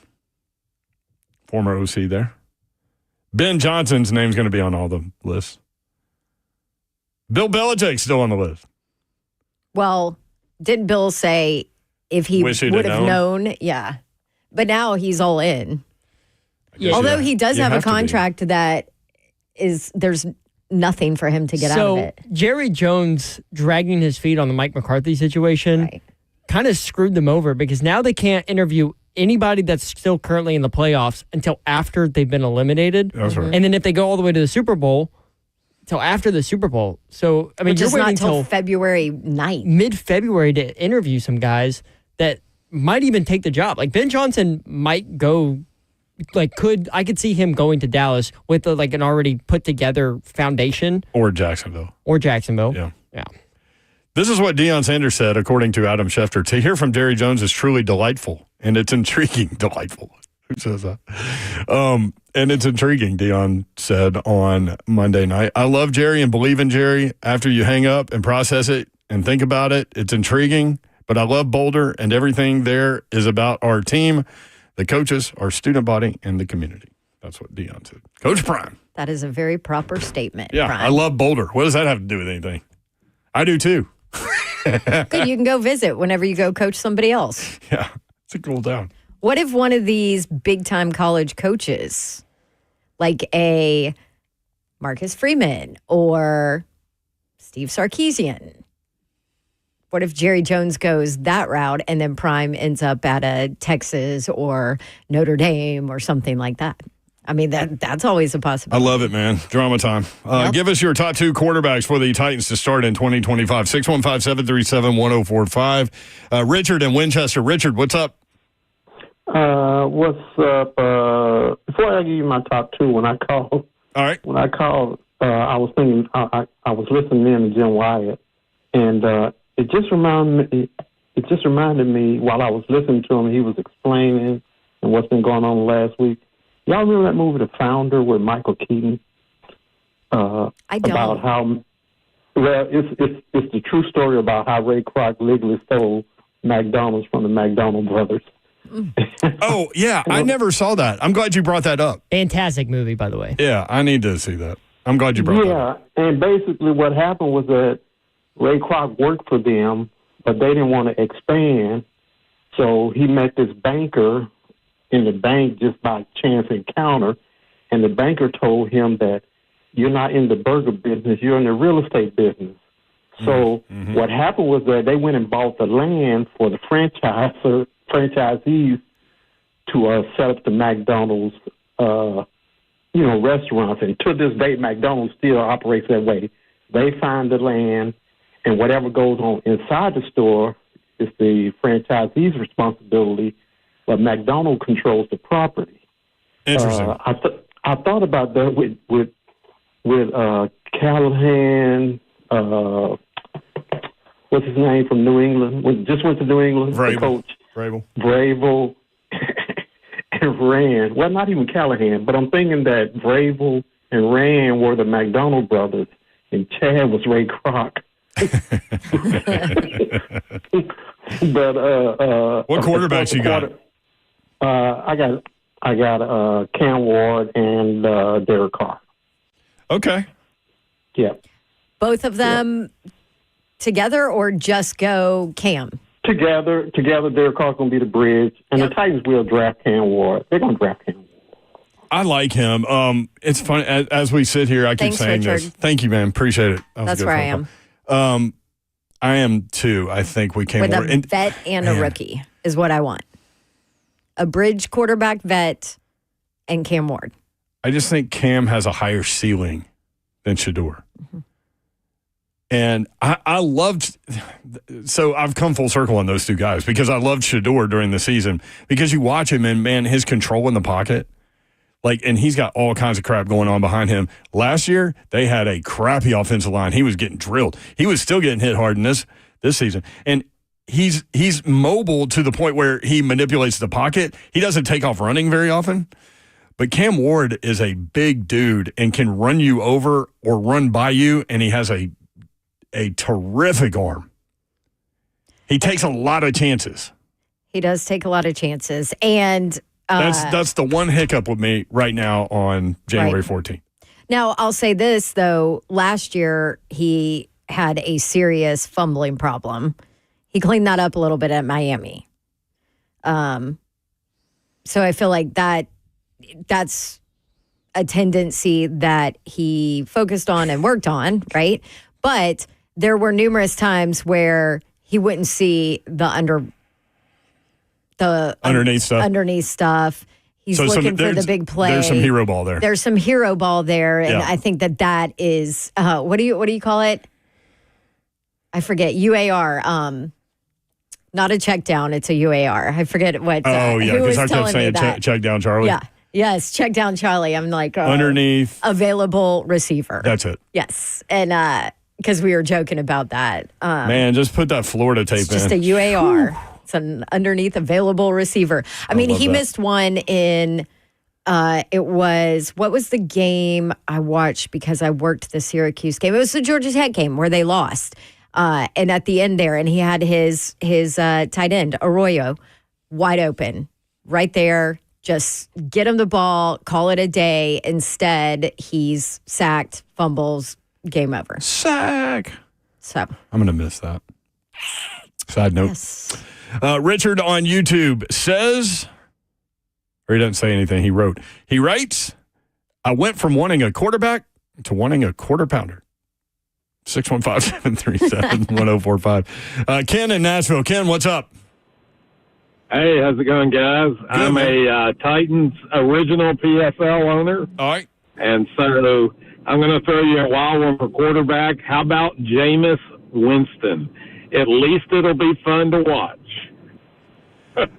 Former OC there. Ben Johnson's name's going to be on all the lists. Bill Belichick's still on the list. Well, didn't Bill say if he would have known? Yeah. But now he's all in. Yeah. Although he does have a contract that there's nothing for him to get out of it. Jerry Jones dragging his feet on the Mike McCarthy situation kind of screwed them over because now they can't interview anybody that's still currently in the playoffs until after they've been eliminated. That's right. And then if they go all the way to the Super Bowl, till after the Super Bowl. So, I mean, you're waiting until February 9th. Mid-February to interview some guys that might even take the job. Like Ben Johnson might go... I could see him going to Dallas with an already put together foundation. Or Jacksonville. Yeah. This is what Deion Sanders said, according to Adam Schefter. To hear from Jerry Jones is truly delightful, and it's intriguing. Delightful. Who says that? And it's intriguing, Deion said on Monday night. I love Jerry and believe in Jerry. After you hang up and process it and think about it, it's intriguing, but I love Boulder, and everything there is about our team, the coaches, our student body, and the community. That's what Deion said. Coach Prime. That is a very proper statement. Yeah, Prime. I love Boulder. What does that have to do with anything? I do too. Good, you can go visit whenever you go coach somebody else. Yeah, it's a cool town. What if one of these big-time college coaches, like a Marcus Freeman or Steve Sarkisian, what if Jerry Jones goes that route and then Prime ends up at a Texas or Notre Dame or something like that? I mean, that's always a possibility. I love it, man. Drama time. Give us your top 2 quarterbacks for the Titans to start in 2025. 615-737-1045. Richard in Winchester. Richard, what's up? What's up? Before I give you my top 2, when I called, All right. I was thinking, I was listening in to Jim Wyatt, and it just reminded me while I was listening to him, he was explaining and what's been going on last week. Y'all remember that movie, The Founder, with Michael Keaton? I don't. About how, it's the true story about how Ray Kroc legally stole McDonald's from the McDonald brothers. Oh, yeah. I never saw that. I'm glad you brought that up. Fantastic movie, by the way. Yeah, I need to see that. I'm glad you brought that up. Yeah, and basically what happened was that Ray Kroc worked for them, but they didn't want to expand. So he met this banker in the bank just by chance encounter, and the banker told him that you're not in the burger business, you're in the real estate business. So what happened was that they went and bought the land for the franchisees to set up the McDonald's, restaurants. And to this day, McDonald's still operates that way. They find the land, and whatever goes on inside the store is the franchisee's responsibility, but McDonald's controls the property. Interesting. I thought about that with Callahan. What's his name from New England? Just went to New England. Vrabel. The coach. Vrabel. And Rand. Well, not even Callahan, but I'm thinking that Vrabel and Rand were the McDonald brothers, and Chad was Ray Kroc. But what quarterbacks you got? I got Cam Ward and Derek Carr. Okay. Yeah. Both of them together, or just go Cam? Together, Derek Carr's going to be the bridge, and the Titans will draft Cam Ward. They're going to draft Cam Ward. I like him. It's funny, as we sit here, I keep saying Richard. this. Thank you, man. Appreciate it. That's where I am. I am too. I think we came with over. a vet and a rookie is what I want. A bridge quarterback vet and Cam Ward. I just think Cam has a higher ceiling than Shedeur. Mm-hmm. And I loved – so I've come full circle on those two guys because I loved Shedeur during the season because you watch him and, man, his control in the pocket. And he's got all kinds of crap going on behind him. Last year, they had a crappy offensive line. He was getting drilled. He was still getting hit hard in this season. And he's mobile to the point where he manipulates the pocket. He doesn't take off running very often. But Cam Ward is a big dude and can run you over or run by you, and he has a terrific arm. He takes a lot of chances. He does take a lot of chances. And that's the one hiccup with me right now on January 14th. Now, I'll say this, though. Last year, he had a serious fumbling problem. He cleaned that up a little bit at Miami. So I feel like that's a tendency that he focused on and worked on, right? But there were numerous times where he wouldn't see the underneath stuff. He's looking for the big play. There's some hero ball there. There's some hero ball there, and I think that is what do you call it? I forget. UAR. Not a check down. It's a UAR. I forget what. Because I kept saying check down, Charlie. Yeah. Yes, check down, Charlie. I'm like underneath available receiver. That's it. Yes, and because we were joking about that. Man, just put that Florida tape in. Just a UAR. It's an underneath available receiver. I mean, he missed one in. It was what was the game I watched because I worked the Syracuse game. It was the Georgia Tech game where they lost. And at the end there, and he had his tight end Arroyo wide open right there. Just get him the ball, call it a day. Instead, he's sacked, fumbles, game over. Sack. So I'm going to miss that. Side note. Yes. Richard on YouTube says, or he doesn't say anything, he writes, I went from wanting a quarterback to wanting a quarter pounder. 615-737-1045. Ken in Nashville. Ken, what's up? Hey, how's it going, guys? Good, I'm a Titans original PFL owner. All right. And so I'm going to throw you a wild one for quarterback. How about Jameis Winston? At least it'll be fun to watch. Let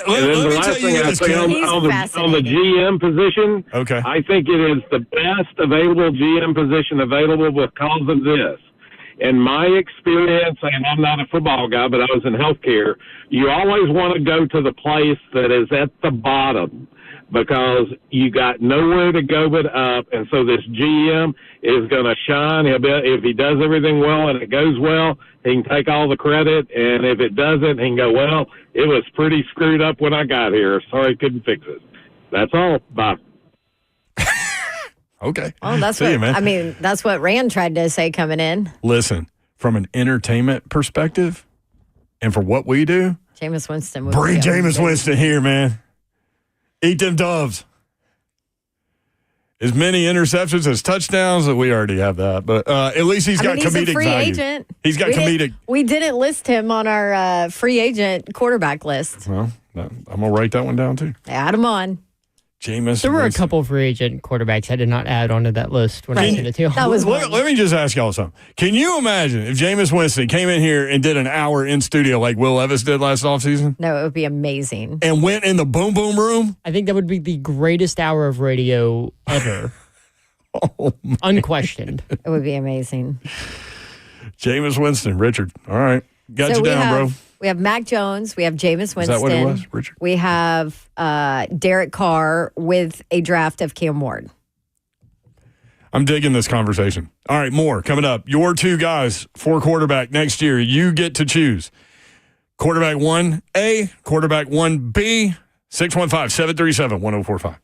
me tell you this, Ken. On the GM position, okay. I think it is the best available GM position available because of this. In my experience, and I'm not a football guy, but I was in healthcare, you always want to go to the place that is at the bottom because you got nowhere to go but up. And so this GM is going to shine. If he does everything well and it goes well, he can take all the credit. And if it doesn't, he can go, well, it was pretty screwed up when I got here. Sorry, couldn't fix it. That's all. Bye. Okay. Oh, that's what I mean. That's what Rand tried to say coming in. Listen, from an entertainment perspective, and for what we do, Jameis Winston. Bring Jameis Winston here, man. Eat them doves. As many interceptions as touchdowns, we already have that. But at least he's got comedic he's a free value. Agent. He's got comedic. We didn't list him on our free agent quarterback list. Well, I'm going to write that one down too. Add him on. Jameis. There were a couple free agent quarterbacks I did not add onto that list when I sent it to you. That was let me just ask y'all something. Can you imagine if Jameis Winston came in here and did an hour in studio like Will Levis did last offseason? No, it would be amazing. And went in the boom boom room? I think that would be the greatest hour of radio ever. Unquestioned. It would be amazing. Jameis Winston, Richard. All right. Got you down, bro. We have Mac Jones. We have Jameis Winston. Is that what it was, Richard? We have Derek Carr with a draft of Cam Ward. I'm digging this conversation. All right, more coming up. Your two guys for quarterback next year. You get to choose. Quarterback 1A, quarterback 1B, 615-737-1045.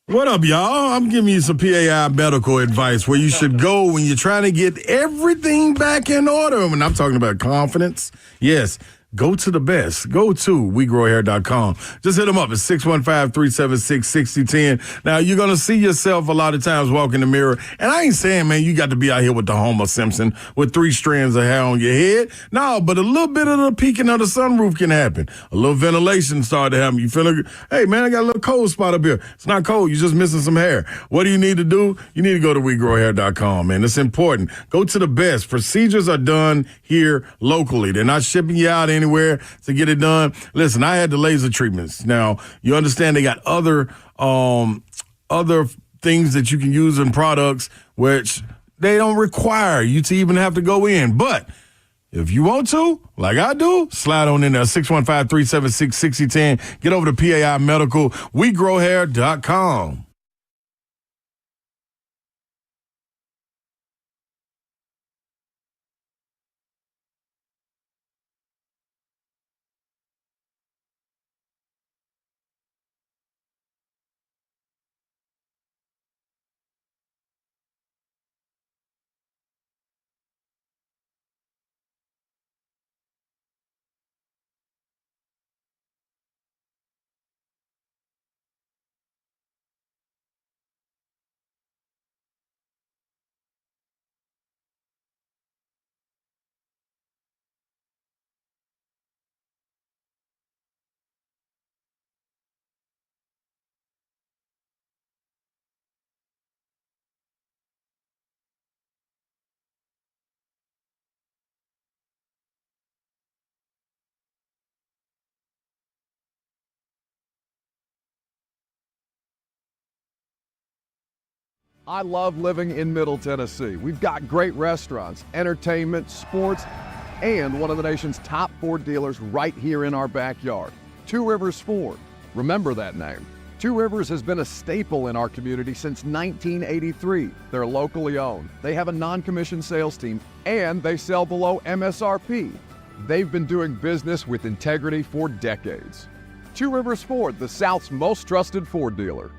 What up, y'all? I'm giving you some PII Medical advice where you should go when you're trying to get everything back in order. When I'm talking about confidence, yes. Go to the best. Go to WeGrowHair.com. Just hit them up at 615-376-6010. Now, you're going to see yourself a lot of times walk in the mirror. And I ain't saying, man, you got to be out here with the Homer Simpson with 3 strands of hair on your head. No, but a little bit of the peeking of the sunroof can happen. A little ventilation start to happen. You feel like, hey, man, I got a little cold spot up here. It's not cold. You're just missing some hair. What do you need to do? You need to go to WeGrowHair.com, man. It's important. Go to the best. Procedures are done here locally. They're not shipping you out anywhere to get it done. Listen, I had the laser treatments. Now, you understand they got other things that you can use in products which they don't require you to even have to go in. But if you want to, like I do, slide on in there, 615-376-6010. Get over to PII Medical, WeGrowHair.com. I love living in Middle Tennessee. We've got great restaurants, entertainment, sports, and one of the nation's top Ford dealers right here in our backyard. Two Rivers Ford. Remember that name. Two Rivers has been a staple in our community since 1983. They're locally owned. They have a non-commissioned sales team, and they sell below MSRP. They've been doing business with integrity for decades. Two Rivers Ford, the South's most trusted Ford dealer.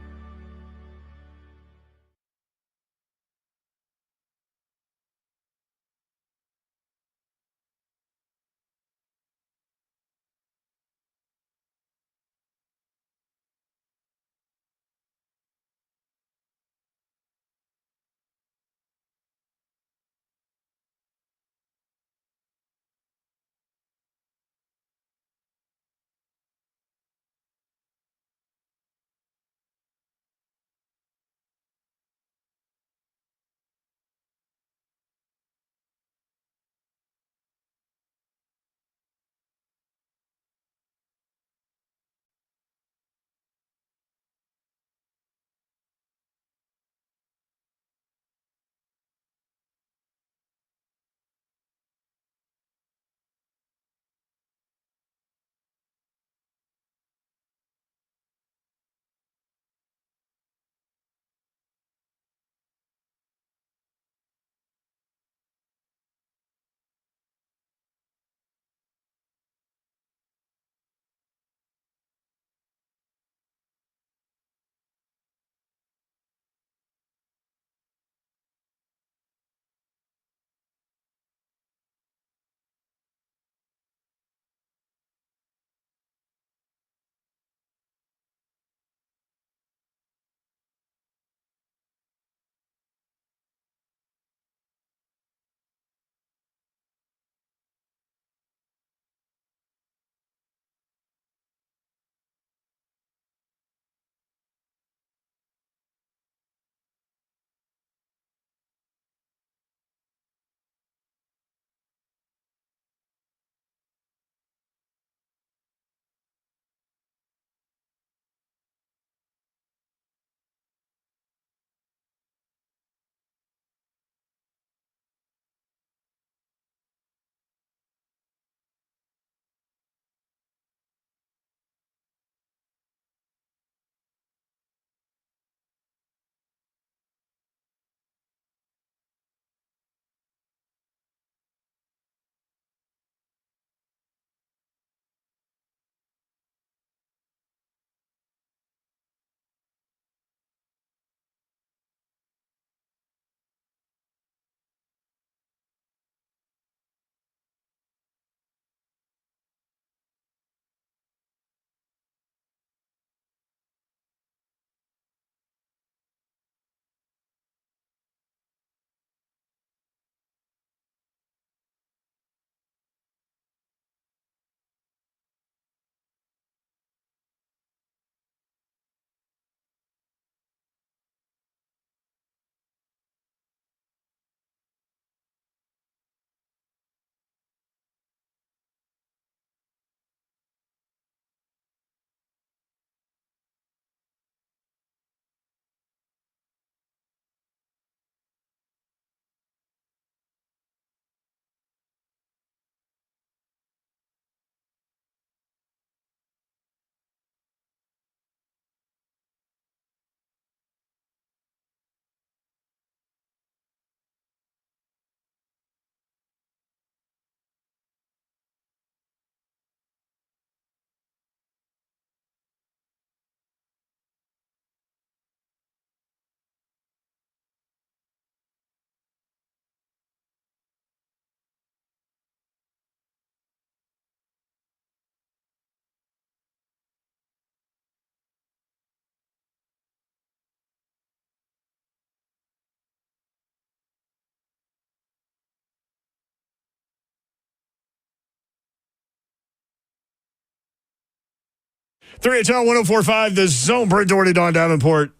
3HL 104.5, the Zone. Brent Doherty, Don Davenport.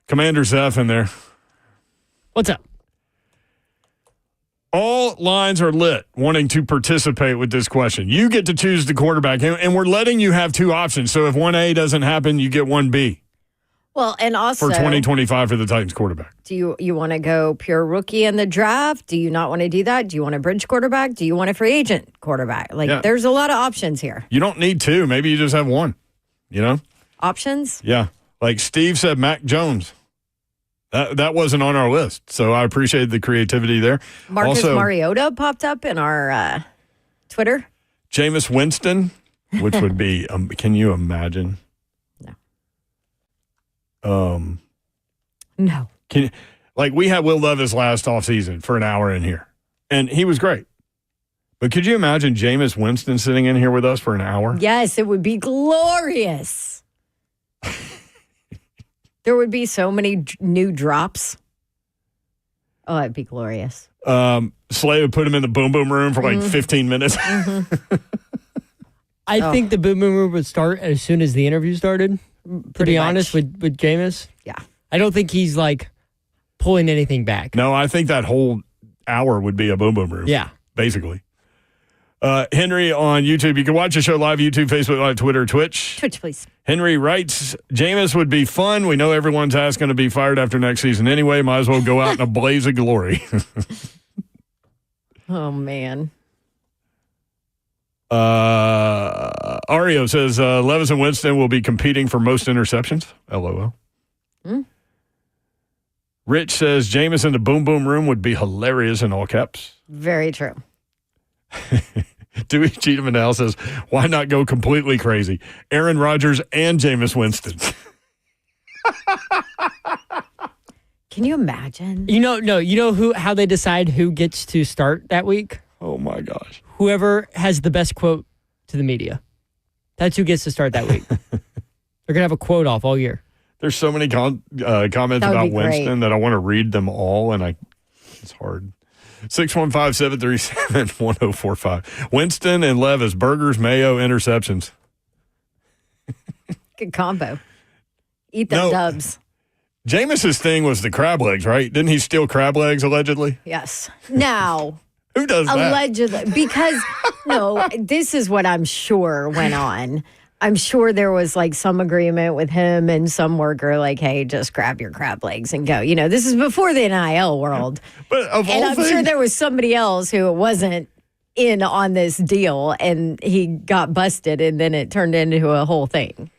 Commander Zeph in there. What's up? All lines are lit wanting to participate with this question. You get to choose the quarterback, and we're letting you have two options. So if 1A doesn't happen, you get 1B. Well, and also for 2025 for the Titans quarterback. Do you want to go pure rookie in the draft? Do you not want to do that? Do you want a bridge quarterback? Do you want a free agent quarterback? There's a lot of options here. You don't need two. Maybe you just have one, Options? Yeah. Like Steve said, Mac Jones. That wasn't on our list, so I appreciate the creativity there. Marcus Mariota popped up in our Twitter. Jameis Winston, which would be, can you imagine? No. We had Will Levis last offseason for an hour in here, and he was great. But could you imagine Jameis Winston sitting in here with us for an hour? Yes, it would be glorious. There would be so many new drops. Oh, it'd be glorious. Slay would put him in the boom boom room for 15 minutes. I think the boom boom room would start as soon as the interview started. To be honest with Jameis. Yeah. I don't think he's pulling anything back. No, I think that whole hour would be a boom boom room. Yeah. Basically. Henry on YouTube. You can watch the show live, YouTube, Facebook Live, Twitter, Twitch. Twitch, please. Henry writes, Jameis would be fun. We know everyone's ass going to be fired after next season anyway. Might as well go out in a blaze of glory. Oh, man. Ario says Levis and Winston will be competing for most interceptions. LOL. Rich says Jameis in the boom boom room would be hilarious in all caps. Very true. Dewey Cheatham and Al says, why not go completely crazy? Aaron Rodgers and Jameis Winston. Can you imagine? How they decide who gets to start that week? Oh, my gosh. Whoever has the best quote to the media. That's who gets to start that week. They're going to have a quote off all year. There's so many comments about Winston that I want to read them all, and it's hard. 615-737-1045. Winston and Levis, burgers, mayo, interceptions. Good combo. Eat them dubs. Jameis's thing was the crab legs, right? Didn't he steal crab legs, allegedly? Yes. Now... Who does that? Allegedly. Because, this is what I'm sure went on. I'm sure there was some agreement with him and some worker hey, just grab your crab legs and go. This is before the NIL world. But I'm sure there was somebody else who wasn't in on this deal and he got busted and then it turned into a whole thing.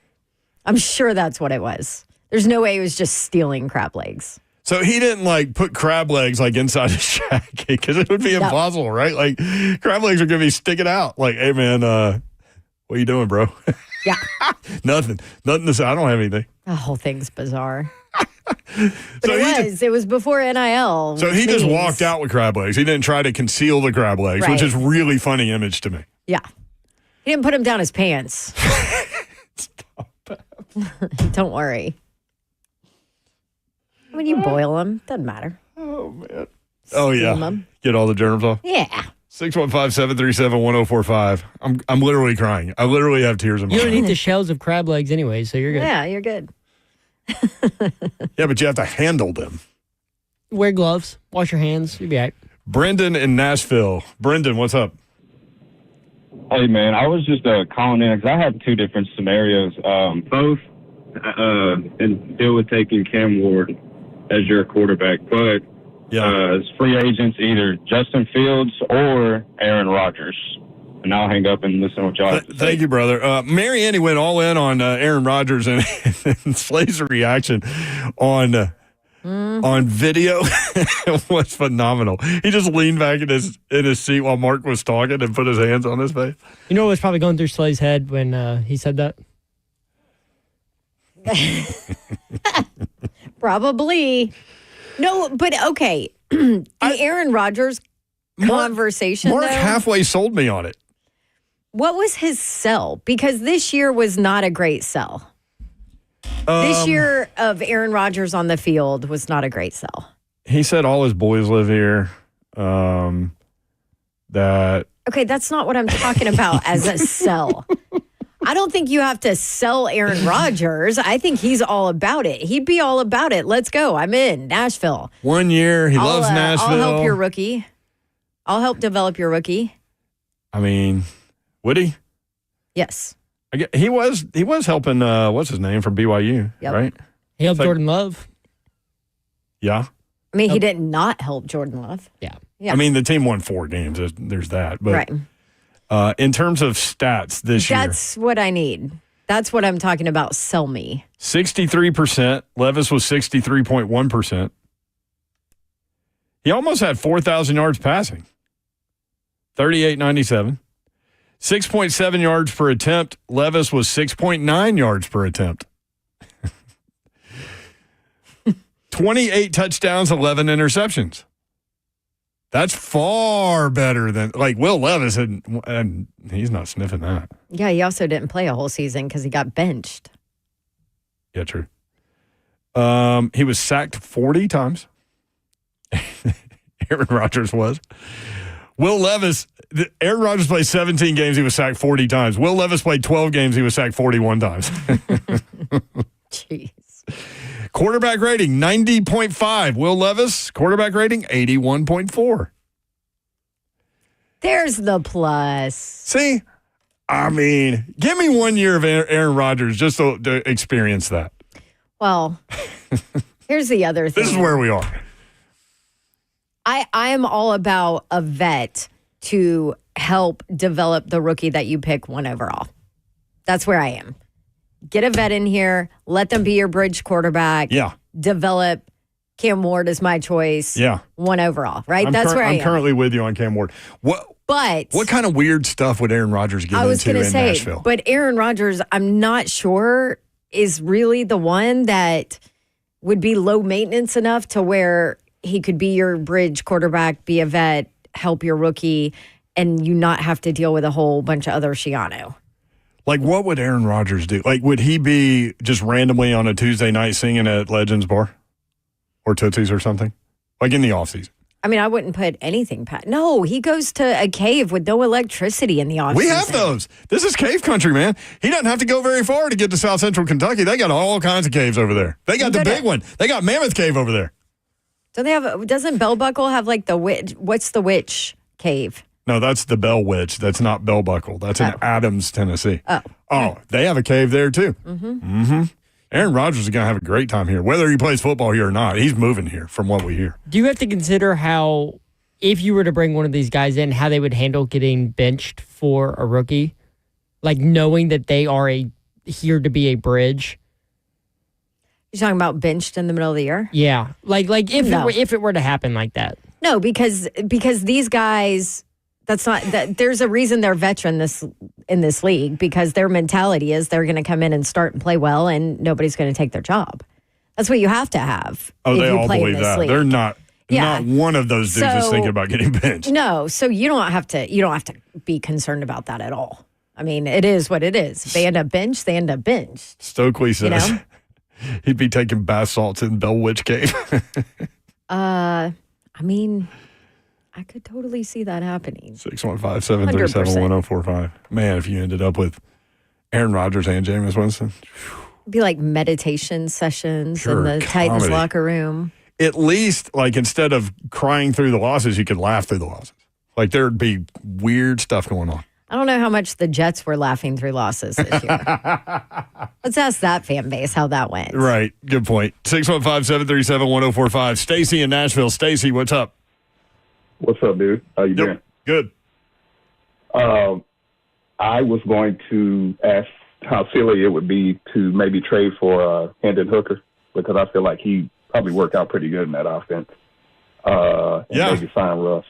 I'm sure that's what it was. There's no way he was just stealing crab legs. So he didn't put crab legs inside his shack because it would be impossible, right? Crab legs are going to be sticking out. Hey man, what you doing, bro? Yeah. Nothing to say. I don't have anything. The whole thing's bizarre. But it was before NIL. So he just walked out with crab legs. He didn't try to conceal the crab legs, which is really funny image to me. Yeah. He didn't put them down his pants. Stop. Don't worry. When you boil them, doesn't matter. Oh, man. Oh, yeah. Them. Get all the germs off? Yeah. 615-737-1045. I'm literally crying. I literally have tears in my eyes. You don't eat the shells of crab legs anyway, so you're good. Yeah, you're good. Yeah, but you have to handle them. Wear gloves. Wash your hands. You'll be all right. Brendan in Nashville. Brendan, what's up? Hey, man, I was just calling in because I have two different scenarios. Both and deal with taking Cam Ward as your quarterback, but as free agents, either Justin Fields or Aaron Rodgers. And I'll hang up and listen to what y'all have to say. Thank you, brother. Mary Annie went all in on Aaron Rodgers and Slay's reaction on video was phenomenal. He just leaned back in his seat while Mark was talking and put his hands on his face. You know what was probably going through Slay's head when he said that? Probably. No, but okay. The Aaron Rodgers conversation, Mark halfway sold me on it. What was his sell? Because this year was not a great sell. This year of Aaron Rodgers on the field was not a great sell. He said all his boys live here. That okay, that's not what I'm talking about as a sell. I don't think you have to sell Aaron Rodgers. I think he's all about it. He'd be all about it. Let's go. I'm in Nashville. 1 year. He loves Nashville. I'll help your rookie. I'll help develop your rookie. I mean, would he? Yes. He was helping, what's his name, from BYU, right? He helped Jordan Love. Yeah. I mean, he did not help Jordan Love. Yeah. I mean, the team won 4 games. There's that. But in terms of stats this year. That's what I need. That's what I'm talking about. Sell me. 63%. Levis was 63.1%. He almost had 4,000 yards passing. 38.97. 6.7 yards per attempt. Levis was 6.9 yards per attempt. 28 touchdowns, 11 interceptions. That's far better than, like, Will Levis, and he's not sniffing that. Yeah, he also didn't play a whole season because he got benched. Yeah, true. He was sacked 40 times. Aaron Rodgers was. Will Levis, Aaron Rodgers played 17 games. He was sacked 40 times. Will Levis played 12 games. He was sacked 41 times. Jeez. Quarterback rating, 90.5. Will Levis, quarterback rating, 81.4. There's the plus. See, I mean, give me 1 year of Aaron Rodgers just to experience that. Well, here's the other thing. This is where we are. I am all about a vet to help develop the rookie that you pick 1 overall. That's where I am. Get a vet in here. Let them be your bridge quarterback. Yeah. Develop. Cam Ward is my choice. Yeah. 1 overall, right? That's where I am. I'm currently with you on Cam Ward. What kind of weird stuff would Aaron Rodgers get into in Nashville? But Aaron Rodgers, I'm not sure, is really the one that would be low maintenance enough to where he could be your bridge quarterback, be a vet, help your rookie, and you not have to deal with a whole bunch of other Shiano. Like, what would Aaron Rodgers do? Like, would he be just randomly on a Tuesday night singing at Legends Bar or Tootsie's or something? Like in the offseason? I mean, I wouldn't put anything past. No, he goes to a cave with no electricity in the offseason. We have those. This is cave country, man. He doesn't have to go very far to get to South Central Kentucky. They got all kinds of caves over there. They got the big one. They got Mammoth Cave over there. Don't they have? Doesn't Bell Buckle have like the witch? What's the witch cave? No, that's the Bell Witch. That's not Bell Buckle. That's in Adams, Tennessee. Oh, they have a cave there too. Aaron Rodgers is going to have a great time here, whether he plays football here or not. He's moving here, from what we hear. Do you have to consider how, if you were to bring one of these guys in, how they would handle getting benched for a rookie, like knowing that they are here to be a bridge? You're talking about benched in the middle of the year? Yeah, like if it were to happen like that. No, because these guys, that's not that. There's a reason they're veteran in this league, because their mentality is they're going to come in and start and play well, and nobody's going to take their job. That's what you have to have. Oh, if they you all play believe in this that. league. They're not. Not one of those dudes is thinking about getting benched. No, so you don't have to be concerned about that at all. I mean, it is what it is. If they end up benched, they end up benched. Stokely says he'd be taking bath salts in Bell Witch Cave. I mean, I could totally see that happening. 615-737-1045. Man, if you ended up with Aaron Rodgers and Jameis Winston. It'd be like meditation sessions in the Titans locker room. At least, like, instead of crying through the losses, you could laugh through the losses. Like, there'd be weird stuff going on. I don't know how much the Jets were laughing through losses this year. Let's ask that fan base how that went. Right. Good point. 615-737-1045. Stacy in Nashville. Stacy, what's up? What's up, dude? How you doing? Good. I was going to ask how silly it would be to maybe trade for Hendon Hooker, because I feel like he probably worked out pretty good in that offense. And maybe sign Russ.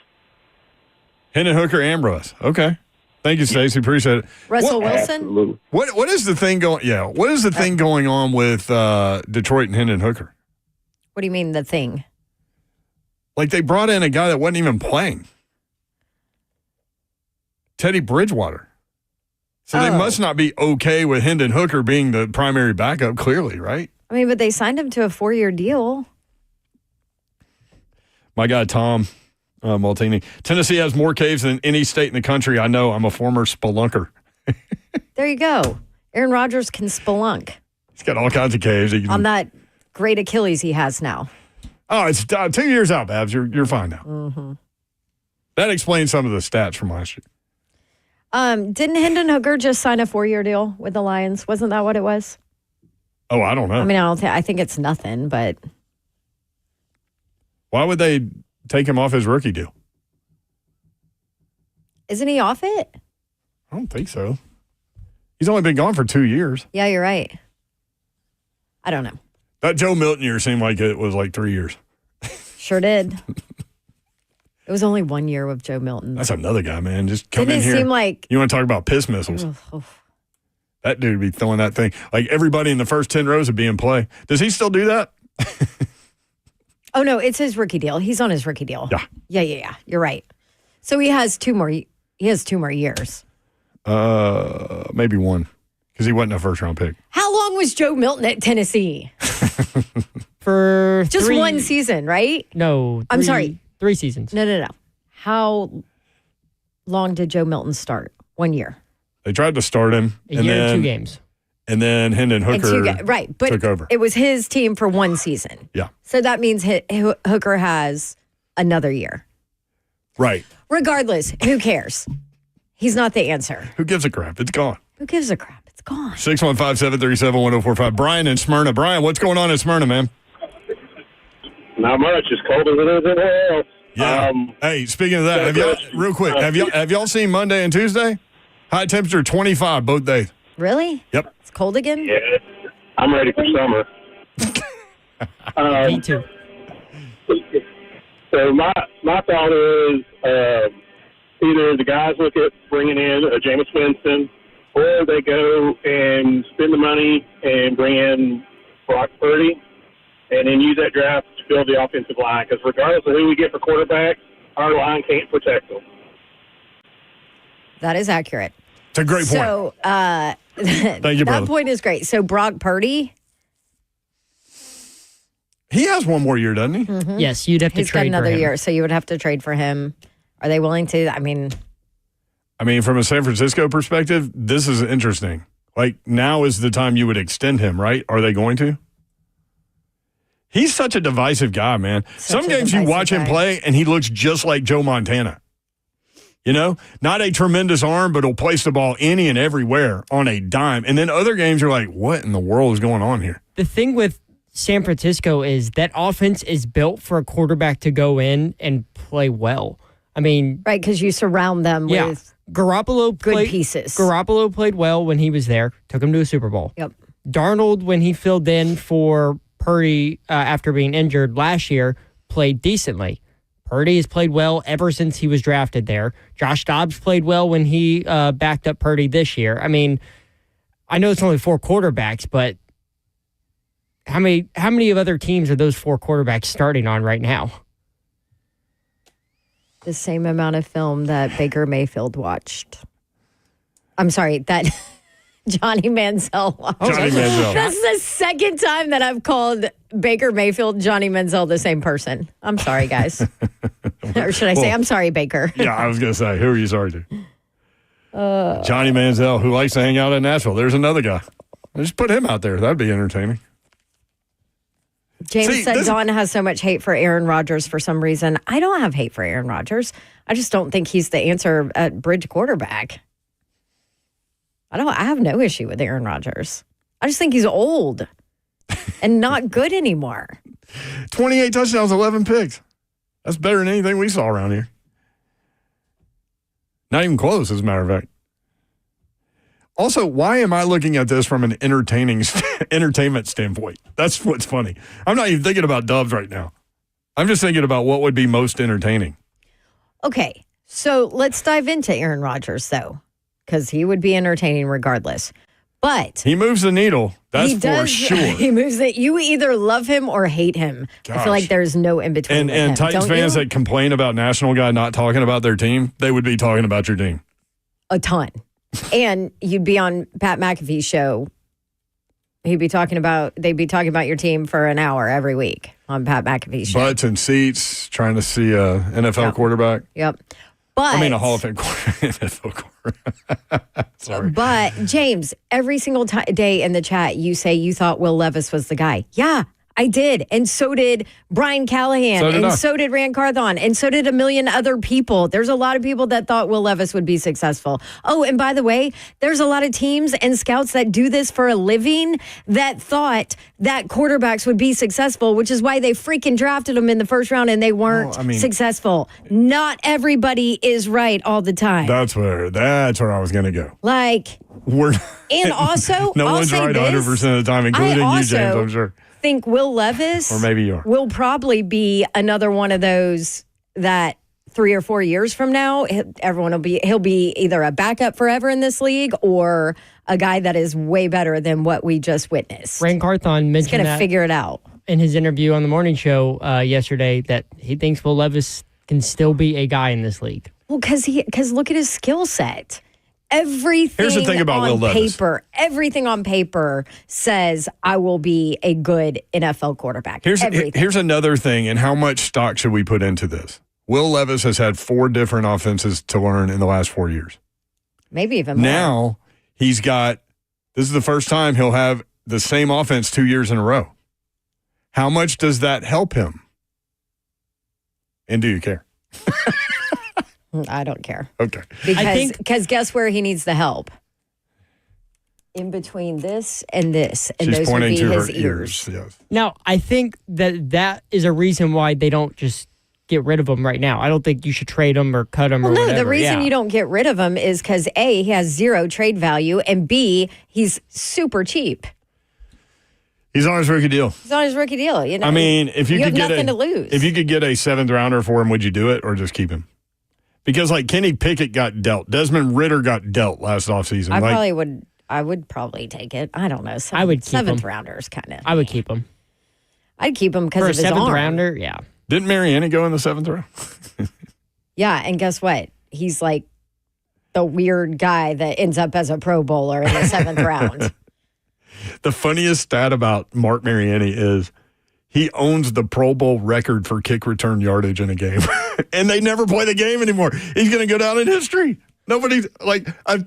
Hendon Hooker and Russ. Okay. Thank you, Stacey. Appreciate it. Russell Wilson? Absolutely. What is the thing going? Yeah. What is the thing going on with Detroit and Hendon Hooker? What do you mean the thing? Like, they brought in a guy that wasn't even playing. Teddy Bridgewater. So they must not be okay with Hendon Hooker being the primary backup, clearly, right? I mean, but they signed him to a 4-year deal. My guy, Tom Maltini. Tennessee has more caves than any state in the country. I know. I'm a former spelunker. There you go. Aaron Rodgers can spelunk He's got all kinds of caves. on that great Achilles he has now. Oh, it's 2 years out, Babs. You're fine now. Mm-hmm. That explains some of the stats from last year. Didn't Hendon Hooker just sign a 4-year deal with the Lions? Wasn't that what it was? Oh, I don't know. I mean, I think it's nothing, but Why would they take him off his rookie deal? isn't he off it? I don't think so. He's only been gone for 2 years. Yeah, you're right. I don't know. That Joe Milton year seemed like it was like 3 years. Sure did. It was only 1 year with Joe Milton. That's another guy, man. Just come Didn't in it here. seem like You want to talk about piss missiles? That dude would be throwing that thing. Like everybody in the first 10 rows would be in play. Does he still do that? Oh no, it's his rookie deal. He's on his rookie deal. Yeah. You're right. So he has 2 more. He has 2 more years. Maybe one, because he wasn't a first round pick. How long was Joe Milton at Tennessee? For Just 3 one season, right? No. I'm sorry. 3 seasons. No. How long did Joe Milton start? 1 year. They tried to start him. A year and 2 games. And then Hendon Hooker right, but took over. It was his team for 1 season. Yeah. So that means Hooker has another year. Right. Regardless, who cares? He's not the answer. Who gives a crap? It's gone. Who gives a crap? It's gone. 615-737-1045. Brian in Smyrna. Brian, what's going on in Smyrna, man? Not much. It's cold as it is everywhere else. Yeah. Hey, speaking of that, have y'all seen Monday and Tuesday? High temperature 25 both days. Really? Yep. It's cold again? Yeah. I'm ready for summer. Me too. So my thought is either the guys look at bringing in a Jameis Winston, or they go and spend the money and bring in Brock Purdy, and then use that draft to build the offensive line. Because regardless of who we get for quarterback, our line can't protect them. That is accurate. It's a great point. So Thank you, brother. that point is great. So Brock Purdy, he has one more year, doesn't he? Mm-hmm. Yes, you'd have to he's got trade another for him. year, so you would have to trade for him. Are they willing to? I mean, from a San Francisco perspective, this is interesting. Like, now is the time you would extend him, right? Are they going to? He's such a divisive guy, man. Some games you watch him play, and he looks just like Joe Montana. You know, not a tremendous arm, but he'll place the ball any and everywhere on a dime. And then other games, you're like, what in the world is going on here? The thing with San Francisco is that offense is built for a quarterback to go in and play well. I mean, right, because you surround them with Garoppolo good pieces. Garoppolo played well when he was there, took him to a Super Bowl. Yep. Darnold, when he filled in for Purdy after being injured last year, played decently. Purdy has played well ever since he was drafted there. Josh Dobbs played well when he backed up Purdy this year. I mean, I know it's only 4 quarterbacks, but how many of other teams are those 4 quarterbacks starting on right now? The same amount of film that Baker Mayfield watched. I'm sorry, that Johnny Manziel watched. Johnny Manziel. That's the second time that I've called Baker Mayfield, Johnny Manziel the same person. I'm sorry, guys. Or should I say, I'm sorry, Baker. Yeah, I was going to say, who are you sorry to? Johnny Manziel, who likes to hang out in Nashville. There's another guy. Just put him out there. That'd be entertaining. James said Don has so much hate for Aaron Rodgers for some reason. I don't have hate for Aaron Rodgers. I just don't think he's the answer at bridge quarterback. I have no issue with Aaron Rodgers. I just think he's old and not good anymore. 28 touchdowns, 11 picks. That's better than anything we saw around here. Not even close, as a matter of fact. Also, why am I looking at this from an entertainment standpoint? That's what's funny. I'm not even thinking about Dubs right now. I'm just thinking about what would be most entertaining. Okay, so let's dive into Aaron Rodgers, though, because he would be entertaining regardless. But he moves the needle. That's for sure. He moves it. You either love him or hate him. Gosh. I feel like there's no in between. And Titans fans that complain about National Guy not talking about their team, they would be talking about your team. A ton. And you'd be on Pat McAfee's show. They'd be talking about your team for an hour every week on Pat McAfee's show. Butts and seats, trying to see a NFL quarterback. Yep. But I mean, a Hall of Fame quarterback. Sorry. But, James, every single day in the chat, you say you thought Will Levis was the guy. Yeah, I did. And so did Brian Callahan. So did Rand Carthon. And so did a million other people. There's a lot of people that thought Will Levis would be successful. Oh, and by the way, there's a lot of teams and scouts that do this for a living that thought that quarterbacks would be successful, which is why they freaking drafted them in the first round and they weren't successful. Not everybody is right all the time. That's where I was going to go. And also, no one's right 100% of the time, including you, James, I'm sure. Think Will Levis or maybe you are. Will probably be another one of those that 3 or 4 years from now, he'll be either a backup forever in this league or a guy that is way better than what we just witnessed. Rand Carthon mentioned He's going to figure it out in his interview on the morning show yesterday that he thinks Will Levis can still be a guy in this league. Well, because look at his skill set. Here's the thing about Will Levis. Everything on paper says I will be a good NFL quarterback. Here's another thing, and how much stock should we put into this? Will Levis has had 4 different offenses to learn in the last 4 years. Maybe even more. Now, this is the first time he'll have the same offense 2 years in a row. How much does that help him? And do you care? I don't care. Okay. Because guess where he needs the help? In between this and this. And She's those would be pointing to his her ears. Yes. Now, I think that is a reason why they don't just get rid of him right now. I don't think you should trade him or cut him or whatever. No, the reason you don't get rid of him is because A, he has 0 trade value, and B, he's super cheap. He's on his rookie deal. You know, I mean, if you could have nothing to lose. If you could get a 7th rounder for him, would you do it or just keep him? Because Kenny Pickett got dealt. Desmond Ridder got dealt last offseason. I would probably take it. I don't know. I would keep 7th him. rounders kind of. I would keep him. I'd keep him because of his For a 7th arm. rounder, yeah. Didn't Mariani go in the 7th round? Yeah, and guess what? He's like the weird guy that ends up as a Pro Bowler in the 7th round. The funniest stat about Mark Mariani is he owns the Pro Bowl record for kick return yardage in a game. And they never play the game anymore. He's going to go down in history. Nobody's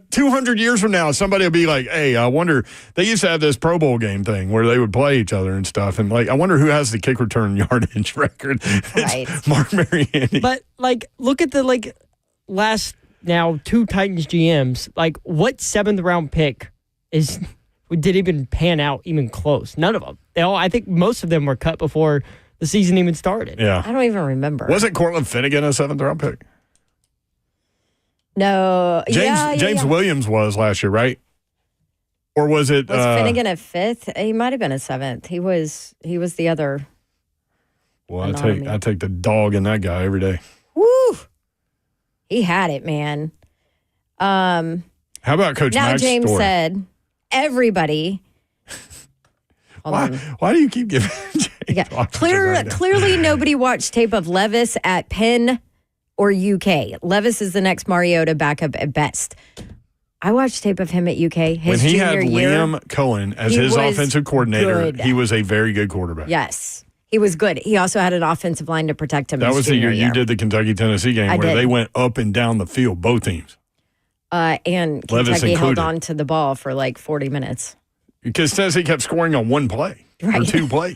200 years from now, somebody will be like, hey, I wonder, they used to have this Pro Bowl game thing where they would play each other and stuff. And I wonder who has the kick return yardage record. Right. It's Mark Mariani. But look at the last now 2 Titans GMs. What 7th round pick did even pan out even close? None of them. I think most of them were cut before the season even started. Yeah. I don't even remember. Wasn't Cortland Finnegan a 7th round pick? No. James Williams was last year, right? Or was it? Was Finnegan a 5th? He might have been a 7th. He was the other. Well, I take the dog in that guy every day. Woo! He had it, man. How about Coach now Mack's James story? said, everybody. Why do you keep giving James Clearly, nobody watched tape of Levis at Penn or UK. Levis is the next Mariota backup at best. I watched tape of him at UK. When he had Liam Cohen as his offensive coordinator, he was a very good quarterback. Yes, he was good. He also had an offensive line to protect him. That was the year you did the Kentucky-Tennessee game where they went up and down the field, both teams. And Kentucky held on to the ball for 40 minutes. Because Tennessee kept scoring on one play or 2 plays.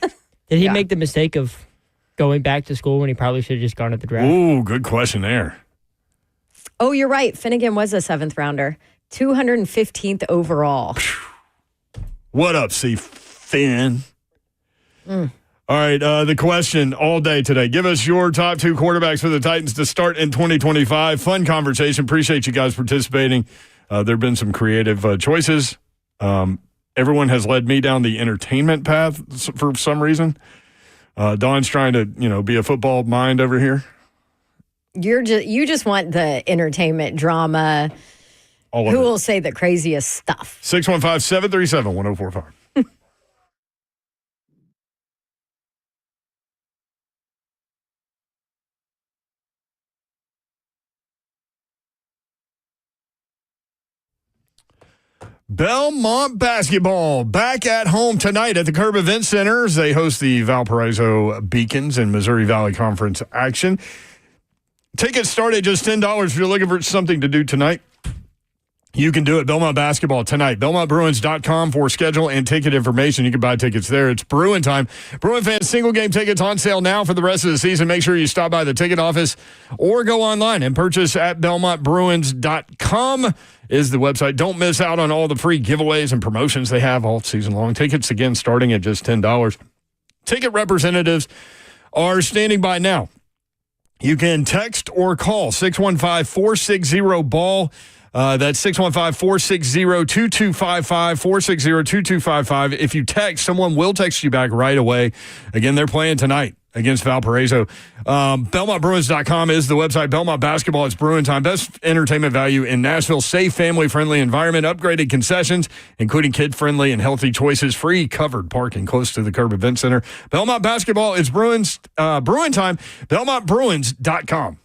Did he make the mistake of going back to school when he probably should have just gone at the draft? Ooh, good question there. Oh, you're right. Finnegan was a 7th rounder. 215th overall. What up, C. Finn? All right, the question all day today. Give us your top 2 quarterbacks for the Titans to start in 2025. Fun conversation. Appreciate you guys participating. There have been some creative choices. Everyone has led me down the entertainment path for some reason. Dawn's trying to, be a football mind over here. You just want the entertainment drama. Who will say the craziest stuff? 615-737-1045. Belmont Basketball back at home tonight at the Curb Event Center as they host the Valparaiso Beacons in Missouri Valley Conference action. Tickets start at just $10 if you're looking for something to do tonight. You can do it. Belmont Basketball tonight. BelmontBruins.com for schedule and ticket information. You can buy tickets there. It's Bruin time. Bruin fans, single game tickets on sale now for the rest of the season. Make sure you stop by the ticket office or go online and purchase at BelmontBruins.com is the website. Don't miss out on all the free giveaways and promotions they have all season long. Tickets, again, starting at just $10. Ticket representatives are standing by now. You can text or call 615-460-BALL. That's 615-460-2255, 460-2255. If you text, someone will text you back right away. Again, they're playing tonight against Valparaiso. BelmontBruins.com is the website. Belmont Basketball, it's Bruin time. Best entertainment value in Nashville. Safe, family-friendly environment. Upgraded concessions, including kid-friendly and healthy choices. Free covered parking close to the Curb Event Center. Belmont Basketball, it's Bruin time. BelmontBruins.com.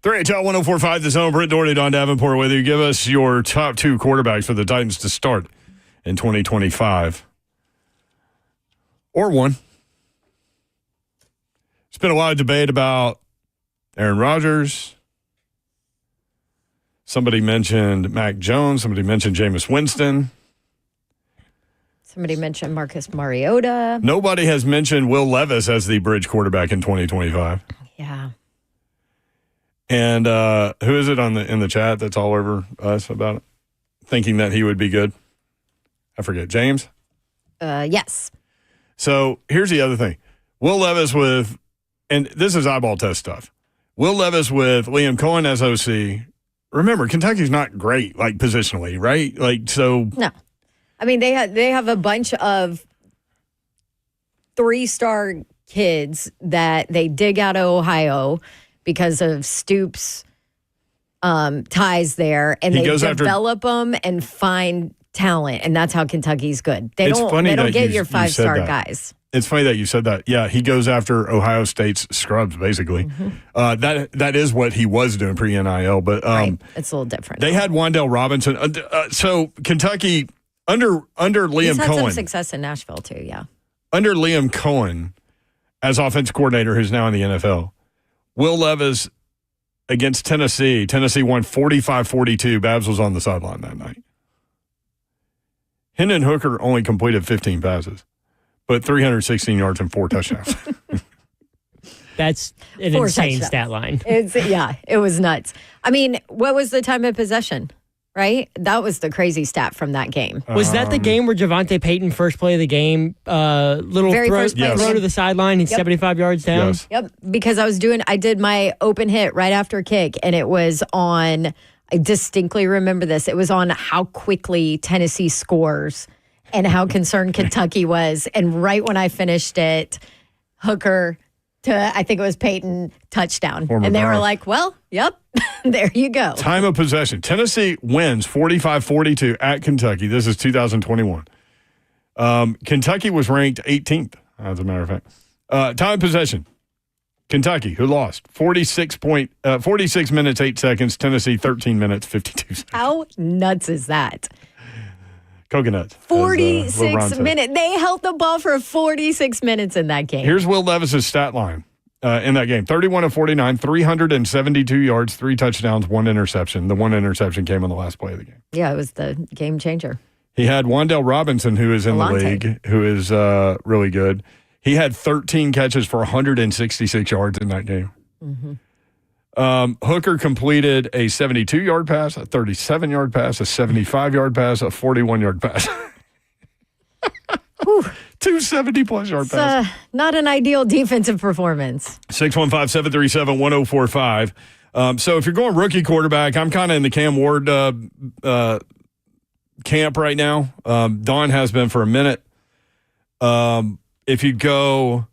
3HL 104.5, The Zone. Brent Doherty, Don Davenport with you. Give us your top 2 quarterbacks for the Titans to start in 2025. Or one. It's been a lot of debate about Aaron Rodgers. Somebody mentioned Mac Jones. Somebody mentioned Jameis Winston. Somebody mentioned Marcus Mariota. Nobody has mentioned Will Levis as the bridge quarterback in 2025. Yeah. And who is it in the chat that's all over us about it? Thinking that he would be good? I forget. James? Yes. So here's the other thing. Will Levis with, and this is eyeball test stuff. Will Levis with Liam Cohen as OC. Remember, Kentucky's not great, like positionally, right? Like, so. No. I mean, they have a bunch of 3-star kids that they dig out of Ohio because of Stoops' ties there, and they develop them and find talent, and that's how Kentucky's good. They don't get your 5-star guys. It's funny that you said that. Yeah, he goes after Ohio State's scrubs, basically. Mm-hmm. That is what he was doing pre-NIL, but right. It's a little different. They had Wan'Dale Robinson. So Kentucky under Liam He's had Cohen, some success in Nashville too. Yeah, under Liam Cohen as offensive coordinator, who's now in the NFL. Will Levis against Tennessee. Tennessee won 45-42. Babs was on the sideline that night. Hendon Hooker only completed 15 passes, but 316 yards and 4 touchdowns. That's an insane stat line. It was nuts. I mean, what was the time of possession? Right? That was the crazy stat from that game. Was that the game where Javonte Payton, first play of the game, little throw to the sideline and 75 yards down? Yes. Yep. Because I did my open hit right after kick, and it was on, I distinctly remember this, it was on how quickly Tennessee scores and how concerned Kentucky was. And right when I finished it, Hooker to, I think it was Peyton, touchdown. And they were like, well, yep, there you go. Time of possession. Tennessee wins 45-42 at Kentucky. This is 2021. Kentucky was ranked 18th, as a matter of fact. Time of possession. Kentucky, who lost, 46 minutes, 8 seconds. Tennessee, 13 minutes, 52 seconds. How nuts is that? Coconuts. 46 minutes. They held the ball for 46 minutes in that game. Here's Will Levis's stat line in that game. 31-49, 372 yards, 3 touchdowns, 1 interception. The 1 interception came on the last play of the game. Yeah, it was the game changer. He had Wan'Dale Robinson, who is in the league, who is really good. He had 13 catches for 166 yards in that game. Mm-hmm. Hooker completed a 72-yard pass, a 37-yard pass, a 75-yard pass, a 41-yard pass. 2 70-plus yard passes. Not an ideal defensive performance. 615-737-1045. So if you're going rookie quarterback, I'm kind of in the Cam Ward camp right now. Don has been for a minute. If you go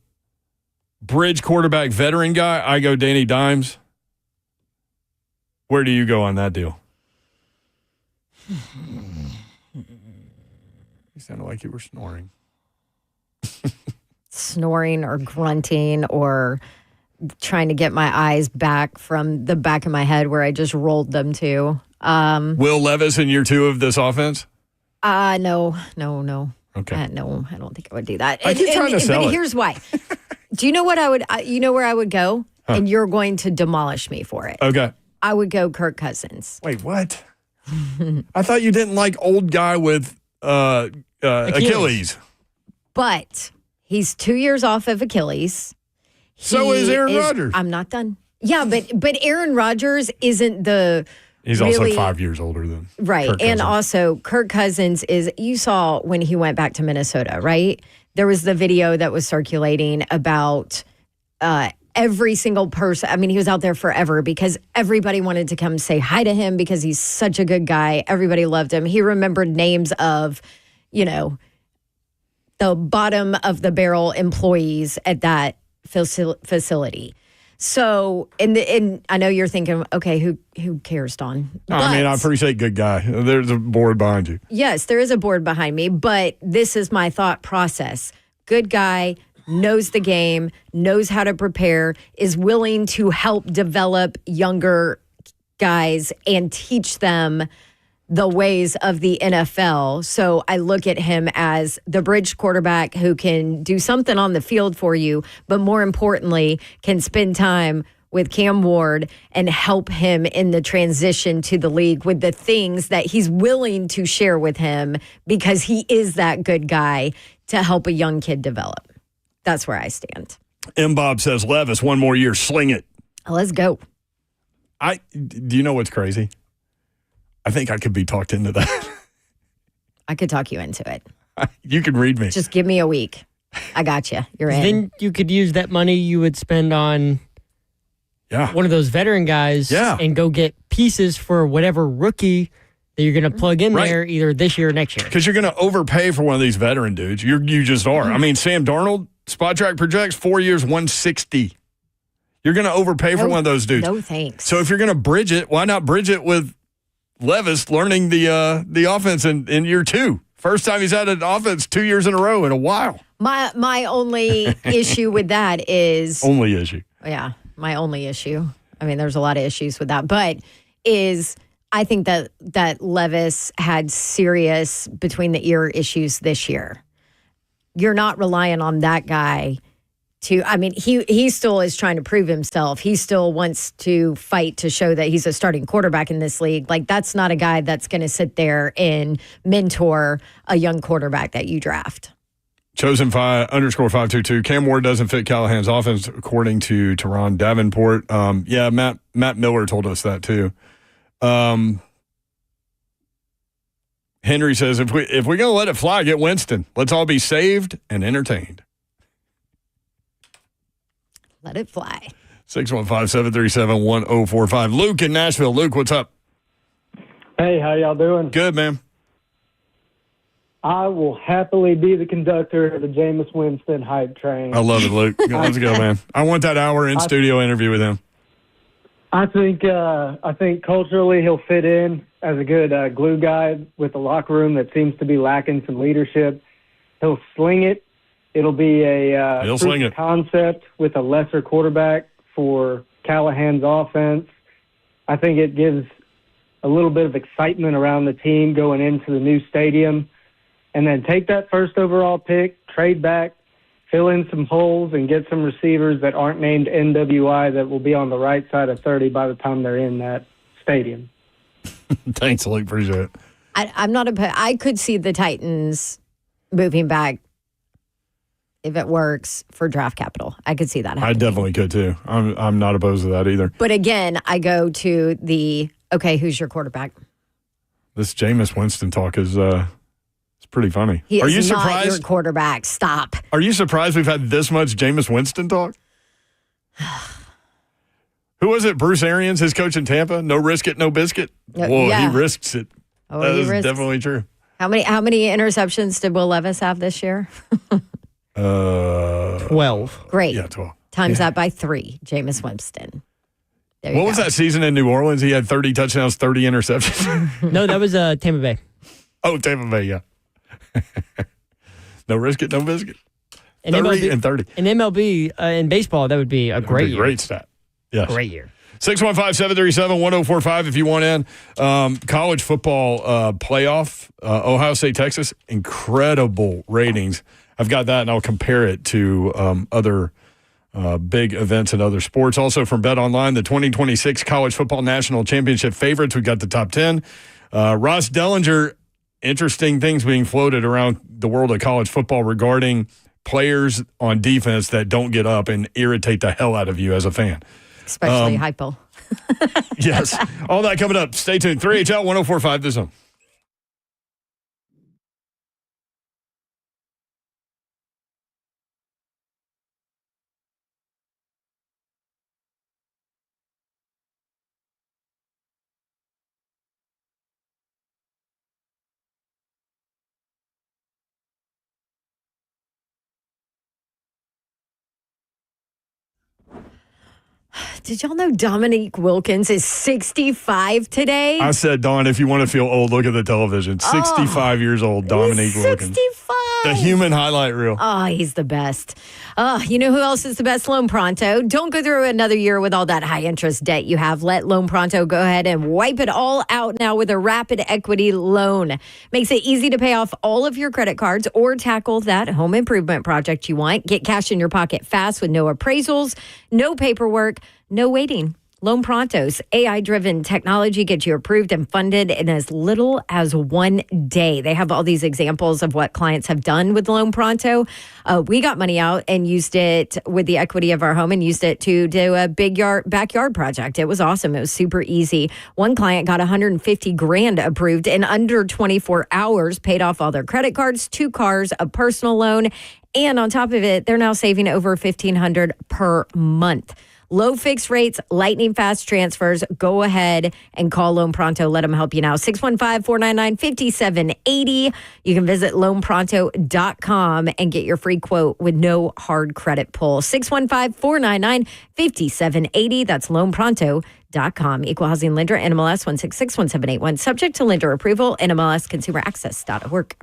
bridge quarterback veteran guy, I go Danny Dimes. Where do you go on that deal? You sounded like you were snoring. Snoring or grunting or trying to get my eyes back from the back of my head where I just rolled them to. Will Levis in year 2 of this offense? No. Okay. No, I don't think I would do that. I keep trying to sell it. Here's why. Do you know what I would? You know where I would go, and you're going to demolish me for it. Okay. I would go Kirk Cousins. Wait, what? I thought you didn't like old guy with Achilles. But he's 2 years off of Achilles. So is Aaron Rodgers. I'm not done. Yeah, but Aaron Rodgers isn't the. He's also 5 years older than right, Kirk and Cousins. also Kirk Cousins is. You saw when he went back to Minnesota, right? There was the video that was circulating about every single person. I mean, he was out there forever because everybody wanted to come say hi to him because he's such a good guy. Everybody loved him. He remembered names of, the bottom of the barrel employees at that facility. So, and I know you're thinking, okay, who cares, Don? I mean, I appreciate good guy. There's a board behind you. Yes, there is a board behind me, but this is my thought process. Good guy, knows the game, knows how to prepare, is willing to help develop younger guys and teach them the ways of the NFL. So I look at him as the bridge quarterback who can do something on the field for you, but more importantly, can spend time with Cam Ward and help him in the transition to the league with the things that he's willing to share with him because he is that good guy to help a young kid develop. That's where I stand. M. Bob says, Levis, one more year, sling it. Let's go. Do you know what's crazy? I think I could be talked into that. I could talk you into it. You can read me. Just give me a week. I got you. You're in. Then you could use that money you would spend on one of those veteran guys and go get pieces for whatever rookie that you're going to plug in there either this year or next year. Because you're going to overpay for one of these veteran dudes. You just are. I mean, Sam Darnold, Spot Track projects 4 years, 160. You're going to overpay for one of those dudes. No thanks. So if you're going to bridge it, why not bridge it with Levis learning the offense in year 2? First time he's had an offense 2 years in a row in a while. My only issue with that is... Only issue. Yeah, my only issue. I mean, there's a lot of issues with that. But is I think that Levis had serious between-the-ear issues this year. You're not relying on that guy he still is trying to prove himself. He still wants to fight to show that he's a starting quarterback in this league. Like, that's not a guy that's going to sit there and mentor a young quarterback that you draft. Chosen _522. Cam Ward doesn't fit Callahan's offense, according to Teron Davenport. Matt Miller told us that too. Henry says, if we're going to let it fly, get Winston. Let's all be saved and entertained. Let it fly. 615-737-1045. Luke in Nashville. Luke, what's up? Hey, how y'all doing? Good, man. I will happily be the conductor of the Jameis Winston hype train. I love it, Luke. Let's go, man. I want that hour in-studio interview with him. I think culturally he'll fit in as a good glue guy with a locker room that seems to be lacking some leadership. He'll sling it. It'll be a proof of concept with a lesser quarterback for Callahan's offense. I think it gives a little bit of excitement around the team going into the new stadium. And then take that first overall pick, trade back, fill in some holes, and get some receivers that aren't named NWI that will be on the right side of 30 by the time they're in that stadium. Thanks, Luke. Appreciate it. I'm not I could see the Titans moving back if it works for draft capital. I could see that happening. I definitely could too. I'm not opposed to that either. But again, I go to who's your quarterback? This Jameis Winston talk is it's pretty funny. He Are you is surprised? Not your quarterback. Stop. Are you surprised we've had this much Jameis Winston talk? Who was it? Bruce Arians, his coach in Tampa? No risk it, no biscuit. Whoa, he risks it. That is definitely true. How many interceptions did Will Levis have this year? 12. Great. Yeah, 12. Times that by 3. Jameis Winston. What was that season in New Orleans? He had 30 touchdowns, 30 interceptions. No, that was Tampa Bay. Oh, Tampa Bay, yeah. No risk it, no biscuit. 30 MLB, and 30. In MLB, in baseball, that would be a great year. Great stat. Yes. Great year. 615-737-1045 if you want in. College football playoff, Ohio State, Texas, incredible ratings. I've got that, and I'll compare it to other big events in other sports. Also from Bet Online, the 2026 College Football National Championship favorites. We've got the top 10. Ross Dellinger, interesting things being floated around the world of college football regarding players on defense that don't get up and irritate the hell out of you as a fan. Especially hypo. Yes. All that coming up. Stay tuned. 3HL 1045 The Zone. Did y'all know Dominique Wilkins is 65 today? I said, Dawn, if you want to feel old, look at the television. 65 years old, Dominique Wilkins. 65. The human highlight reel. Oh, he's the best. You know who else is the best? Loan Pronto. Don't go through another year with all that high interest debt you have. Let Loan Pronto go ahead and wipe it all out now with a rapid equity loan. Makes it easy to pay off all of your credit cards or tackle that home improvement project you want. Get cash in your pocket fast with no appraisals, no paperwork, no waiting. Loan Pronto's AI-driven technology gets you approved and funded in as little as 1 day. They have all these examples of what clients have done with Loan Pronto. We got money out and used it with the equity of our home and used it to do a backyard project. It was awesome. It was super easy. One client got $150,000 approved in under 24 hours, paid off all their credit cards, 2 cars, a personal loan, and on top of it, they're now saving over $1,500 per month. Low fixed rates, lightning fast transfers. Go ahead and call Loan Pronto. Let them help you now. 615-499-5780. You can visit loanpronto.com and get your free quote with no hard credit pull. 615-499-5780. That's loanpronto.com. Equal housing lender, NMLS 1661781. Subject to lender approval, NMLSconsumeraccess.org.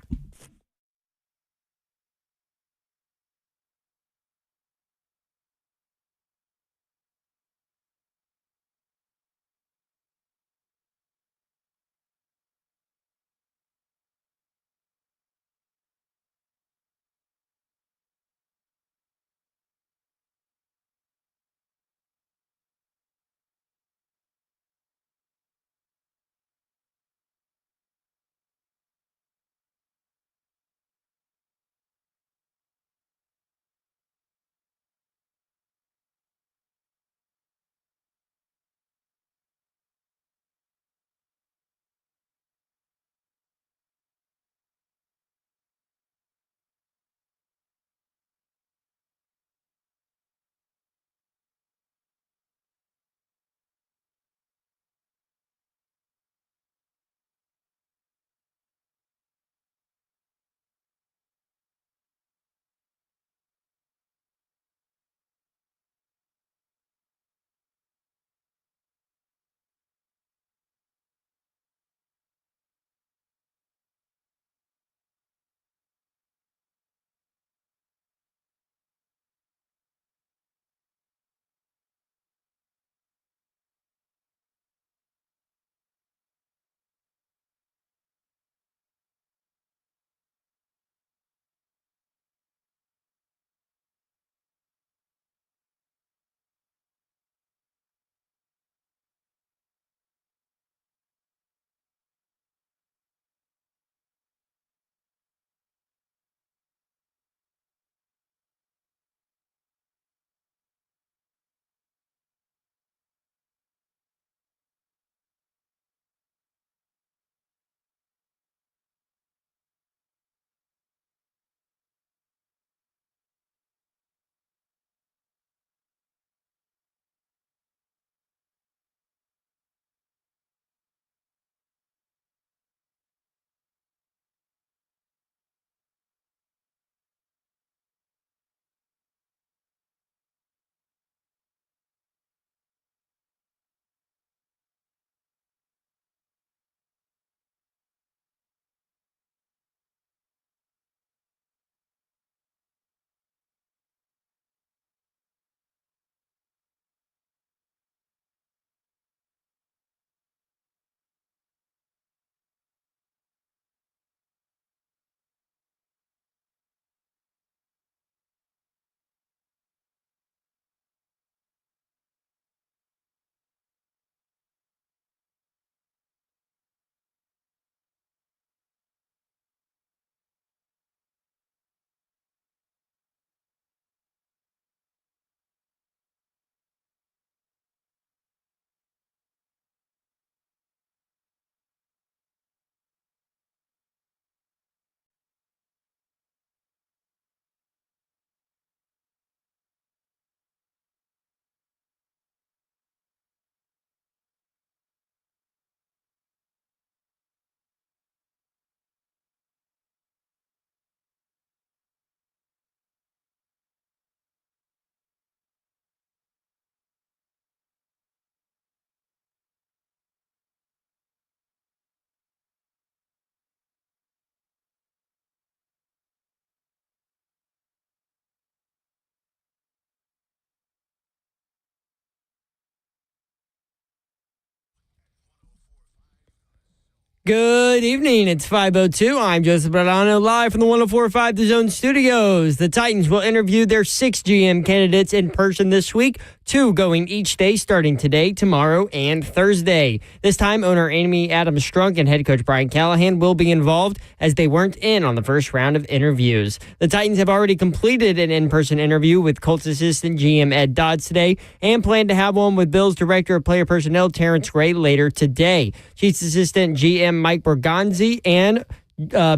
Good evening. It's 5:02. I'm Joseph Bradano, live from the 104.5 The Zone studios. The Titans will interview their 6 GM candidates in person this week, 2 going each day starting today, tomorrow, and Thursday. This time, owner Amy Adams Strunk and head coach Brian Callahan will be involved as they weren't in on the first round of interviews. The Titans have already completed an in-person interview with Colts assistant GM Ed Dodds today and plan to have one with Bills director of player personnel Terrence Gray later today. Chiefs assistant GM Mike Borgonzi and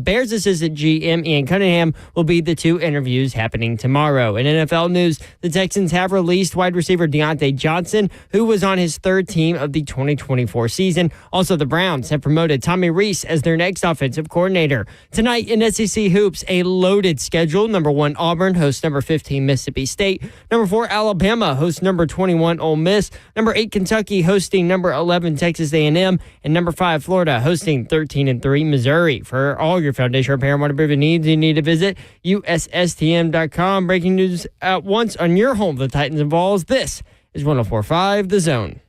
Bears assistant GM Ian Cunningham will be the 2 interviews happening tomorrow. In NFL news, the Texans have released wide receiver Deontay Johnson, who was on his 3rd team of the 2024 season. Also, the Browns have promoted Tommy Rees as their next offensive coordinator. Tonight in SEC Hoops, a loaded schedule. Number 1, Auburn hosts number 15, Mississippi State. Number 4, Alabama hosts number 21, Ole Miss. Number 8, Kentucky hosting number 11, Texas A&M. And number 5, Florida hosting 13-3, Missouri. For all your foundation repair and waterproofing needs, you need to visit USSTM.com. Breaking news at once on your home, the Titans and Vols. This is 104.5 The Zone.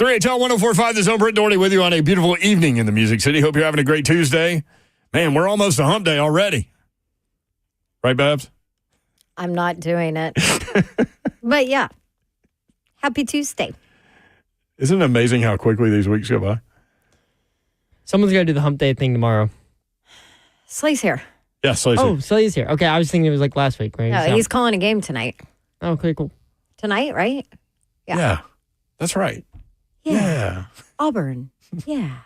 HL 104.5 The Zone. Brent Doherty with you on a beautiful evening in the Music City. Hope you're having a great Tuesday. Man, we're almost to hump day already. Right, Babs? I'm not doing it. But yeah, happy Tuesday. Isn't it amazing how quickly these weeks go by? Someone's got to do the hump day thing tomorrow. Slay's here. Yeah, Slay's here. Slay's here. Okay, I was thinking it was like last week, right? No, he's calling a game tonight. Oh, okay, cool. Tonight, right? Yeah, that's right. Yeah. Auburn. Yeah.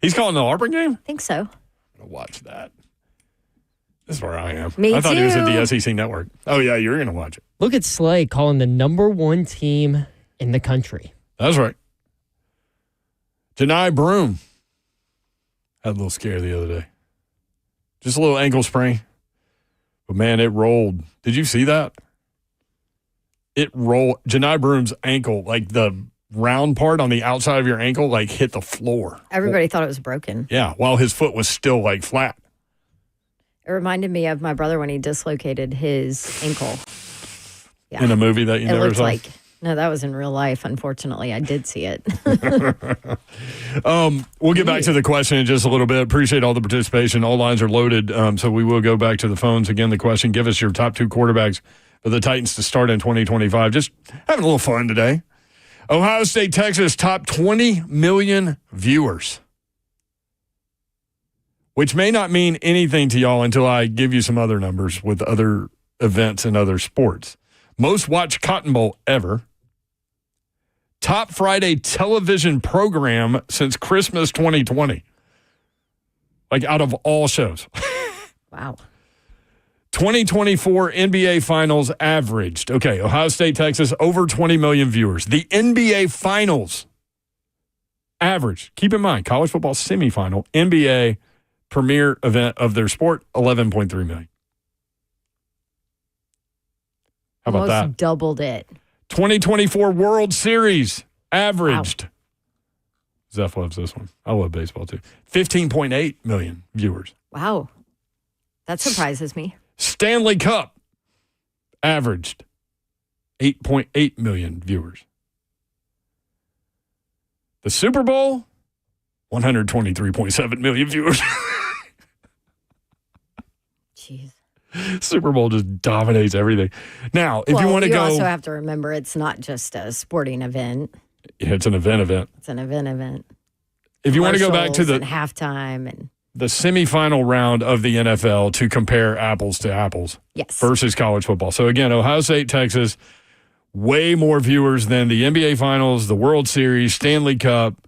He's calling the Auburn game? I think so. I'm going to watch that. This is where I am. Me I thought too. he was at the SEC Network. Oh, yeah, you're going to watch it. Look at Slay calling the number 1 team in the country. That's right. Janai Broom had a little scare the other day. Just a little ankle sprain. But, man, it rolled. Did you see that? It rolled. Janai Broom's ankle, like the round part on the outside of your ankle, like hit the floor. Everybody thought it was broken. Yeah, while his foot was still like flat. It reminded me of my brother when he dislocated his ankle. Yeah. In a movie that you never looked saw? like, no, that was in real life. Unfortunately, I did see it. We'll get back to the question in just a little bit. Appreciate all the participation. All lines are loaded, so we will go back to the phones. Again, the question, give us your top 2 quarterbacks for the Titans to start in 2025. Just having a little fun today. Ohio State, Texas, top 20 million viewers, which may not mean anything to y'all until I give you some other numbers with other events and other sports. Most watched Cotton Bowl ever. Top Friday television program since Christmas 2020. Like out of all shows. Wow. 2024 NBA Finals averaged, okay, Ohio State, Texas, over 20 million viewers. The NBA Finals average, keep in mind, college football semifinal, NBA premier event of their sport, 11.3 million. How about Almost that? Doubled it. 2024 World Series averaged. Wow. Zeph loves this one. I love baseball too. 15.8 million viewers. Wow. That surprises me. Stanley Cup averaged 8.8 million viewers. The Super Bowl, 123.7 million viewers. Jeez. Super Bowl just dominates everything. Now, if you want to go... You also have to remember it's not just a sporting event. Yeah, it's an event. It's an event. If you want to go back to the halftime and the semifinal round of the NFL to compare apples to apples versus college football. So again, Ohio State, Texas, way more viewers than the NBA Finals, the World Series, Stanley Cup.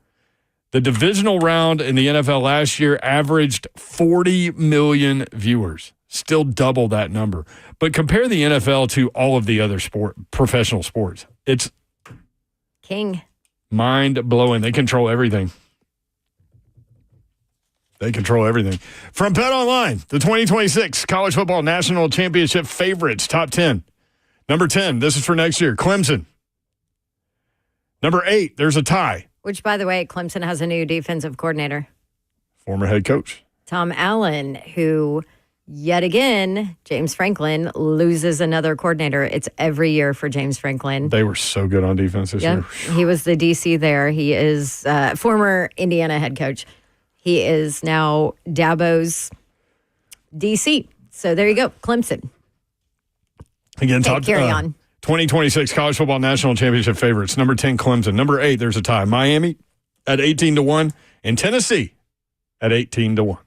The divisional round in the NFL last year averaged 40 million viewers. Still double that number. But compare the NFL to all of the other professional sports. It's king. Mind-blowing. They control everything. They control everything. From Bet Online, the 2026 College Football National Championship favorites, top 10. Number 10, this is for next year, Clemson. Number 8, there's a tie. Which, by the way, Clemson has a new defensive coordinator. Former head coach. Tom Allen, who, yet again, James Franklin loses another coordinator. It's every year for James Franklin. They were so good on defense this year. He was the DC there. He is former Indiana head coach. He is now Dabo's DC. So there you go, Clemson. Again, top carry on. 2026 College Football National Championship favorites. Number 10, Clemson. Number 8, there's a tie. Miami at 18-1, and Tennessee at 18-1.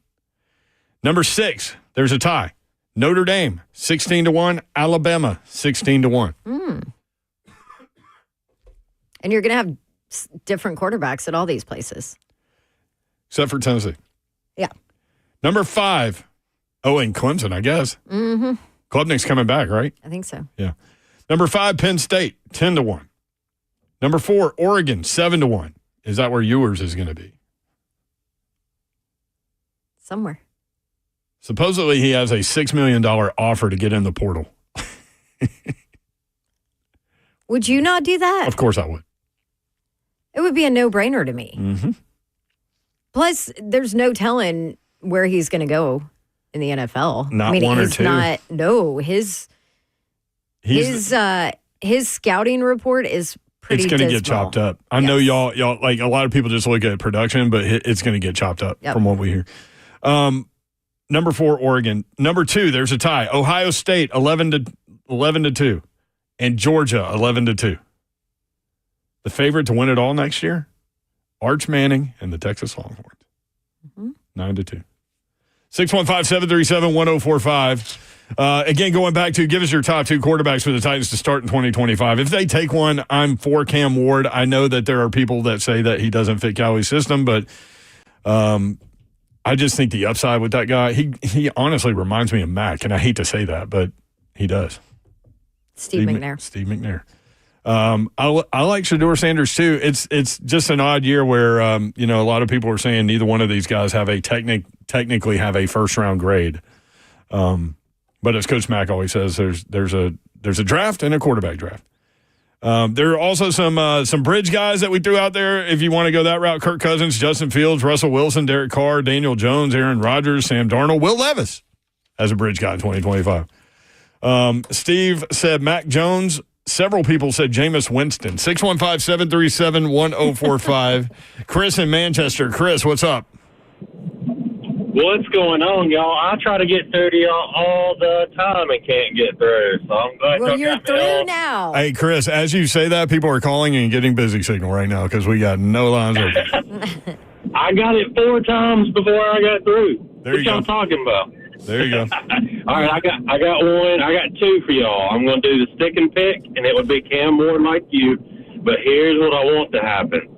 Number 6, there's a tie. Notre Dame 16-1, Alabama 16-1. And you're going to have different quarterbacks at all these places. Except for Tennessee. Yeah. Number 5, and Clemson, I guess. Mm-hmm. Klubnik's coming back, right? I think so. Yeah. Number 5, Penn State, 10-1. Number 4, Oregon, 7-1. Is that where yours is going to be? Somewhere. Supposedly he has a $6 million offer to get in the portal. Would you not do that? Of course I would. It would be a no-brainer to me. Mm-hmm. Plus, there's no telling where he's going to go in the NFL. Not one or two. His scouting report is pretty It's going to dismal. get chopped up. I know y'all like a lot of people just look at production, but it's going to get chopped up from what we hear. Number 4, Oregon. Number 2, there's a tie. Ohio State 11-2, and Georgia 11-2. The favorite to win it all next year, Arch Manning and the Texas Longhorns. 9-2. 615-737-1045. Again, going back to give us your top 2 quarterbacks for the Titans to start in 2025. If they take one, I'm for Cam Ward. I know that there are people that say that he doesn't fit Cowie's system, but I just think the upside with that guy, he honestly reminds me of Mac, and I hate to say that, but he does. Steve McNair. Steve McNair. I like Shedeur Sanders too. It's just an odd year where a lot of people are saying neither one of these guys have a technically have a first round grade. But as Coach Mack always says, there's a draft and a quarterback draft. There are also some bridge guys that we threw out there. If you want to go that route, Kirk Cousins, Justin Fields, Russell Wilson, Derek Carr, Daniel Jones, Aaron Rodgers, Sam Darnold, Will Levis as a bridge guy in 2025. Steve said Mac Jones. Several people said Jameis Winston. 615-737-1045. Chris in Manchester. Chris, what's up? What's going on, y'all? I try to get through to y'all all the time and can't get through. So I'm glad Well, y'all you're got me through on. now. Hey, Chris, as you say that, people are calling and getting busy signal right now because we got no lines open. I got it 4 times before I got through. There what you y'all go. talking about? There you go. All right, I got one. I got 2 for y'all. I'm going to do the stick and pick, and it would be Cam Ward like you. But here's what I want to happen.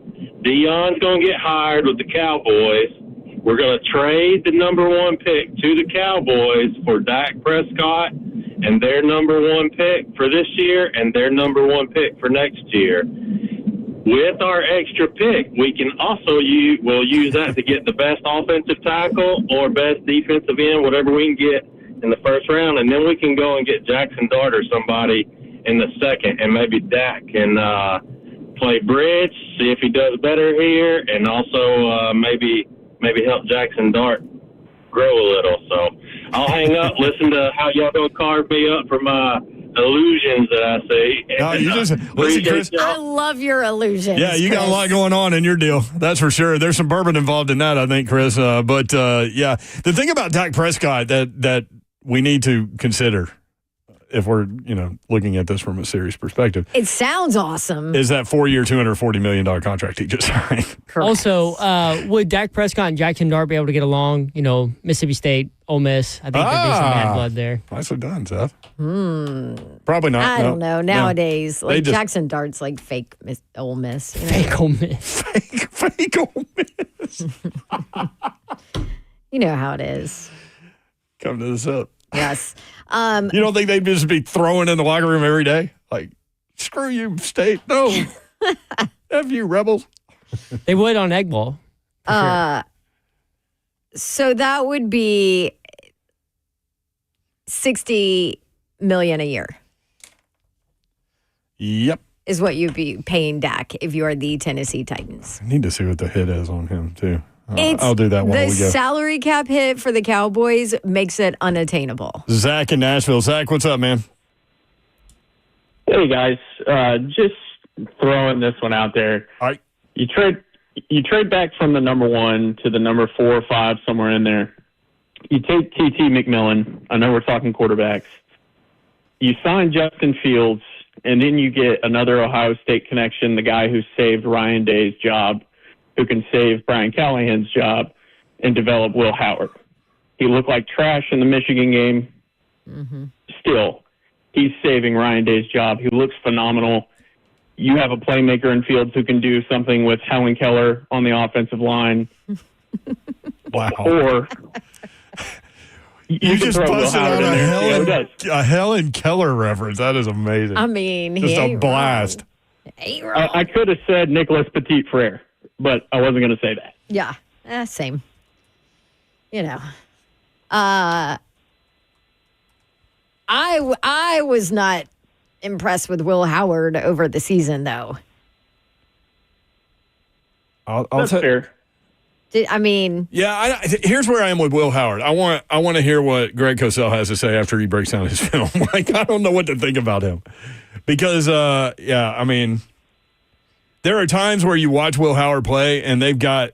Deion's going to get hired with the Cowboys. We're going to trade the number 1 pick to the Cowboys for Dak Prescott and their number 1 pick for this year and their number 1 pick for next year. With our extra pick, we can also use that to get the best offensive tackle or best defensive end, whatever we can get in the first round, and then we can go and get Jackson Dart or somebody in the second, and maybe Dak can play bridge, see if he does better here, and also maybe help Jackson Dart grow a little. So I'll hang up, listen to how y'all gonna carve me up for my illusions that I see. No, you just listen, Chris. I love your illusions. Yeah, you got a lot going on in your deal. That's for sure. There's some bourbon involved in that, I think, Chris. Yeah, the thing about Dak Prescott that we need to consider if we're looking at this from a serious perspective. It sounds awesome. Is that 4-year, $240 million contract he just signed? Correct. Also, would Dak Prescott and Jackson Dart be able to get along? Mississippi State, Ole Miss. I think there'd be some bad blood there. Nicely done, Seth. Probably not. I don't know. Nowadays, They just- Jackson Dart's like fake Ole Miss. Fake Ole Miss. Fake Ole Miss. You know how it is. Come to this up. Yes. You don't think they'd just be throwing in the locker room every day? Like, screw you, State. No. F you, Rebels. They would on Egg Bowl. I So that would be $60 million a year. Yep. Is what you'd be paying Dak if you are the Tennessee Titans. I need to see what the hit is on him, too. I'll do that while we go. The salary cap hit for the Cowboys makes it unattainable. Zach in Nashville. Zach, what's up, man? Hey, guys. Just throwing this one out there. All right. You trade back from the number 1 to the number 4 or 5, somewhere in there. You take T.T. McMillan. I know we're talking quarterbacks. You sign Justin Fields, and then you get another Ohio State connection, the guy who saved Ryan Day's job, who can save Brian Callahan's job and develop Will Howard. He looked like trash in the Michigan game. Mm-hmm. Still, he's saving Ryan Day's job. He looks phenomenal. You have a playmaker in Fields who can do something with Helen Keller on the offensive line. Wow. Or you just busted out a Helen Keller reference. That is amazing. I mean, just a blast. I could have said Nicholas Petit Frere, but I wasn't going to say that. Yeah, same. You know, I was not impressed with Will Howard over the season, though. That's fair. Here's where I am with Will Howard. I want to hear what Greg Cosell has to say after he breaks down his film. I don't know what to think about him because, there are times where you watch Will Howard play and they've got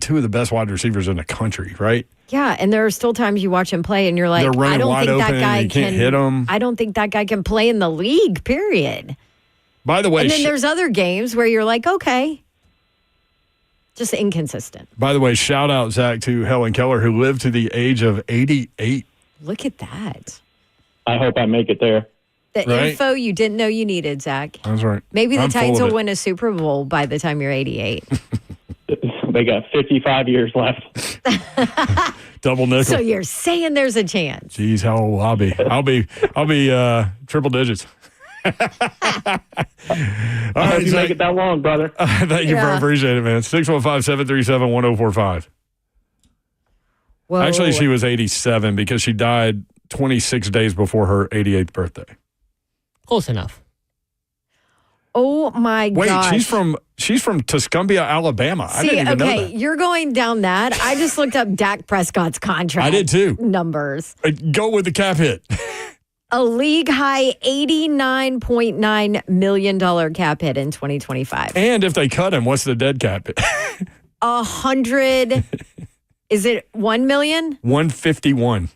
two of the best wide receivers in the country, right? Yeah, and there are still times you watch him play and you're like, they're running wide open and you can't hit him. I don't think that guy can play in the league, period. By the way, and then there's other games where you're like, okay. Just inconsistent. By the way, shout out, Zach, to Helen Keller, who lived to the age of 88. Look at that. I hope I make it there. The info you didn't know you needed, Zach. That's right. Maybe the Titans will win a Super Bowl by the time you're 88. They got 55 years left. Double nickel. So you're saying there's a chance. Jeez, how old will I be? I'll be triple digits. I hope you make it that long, brother. Thank you, bro. Appreciate it, man. 615-737-1045. Whoa. Actually, she was 87 because she died 26 days before her 88th birthday. Close enough. Oh my gosh. Wait, she's from Tuscumbia, Alabama. I didn't even know that. You're going down that. I just looked up Dak Prescott's contract. I did too. Numbers. Go with the cap hit. A league high $89.9 million cap hit in 2025. And if they cut him, what's the dead cap hit? 100. Is it 1 million? 151.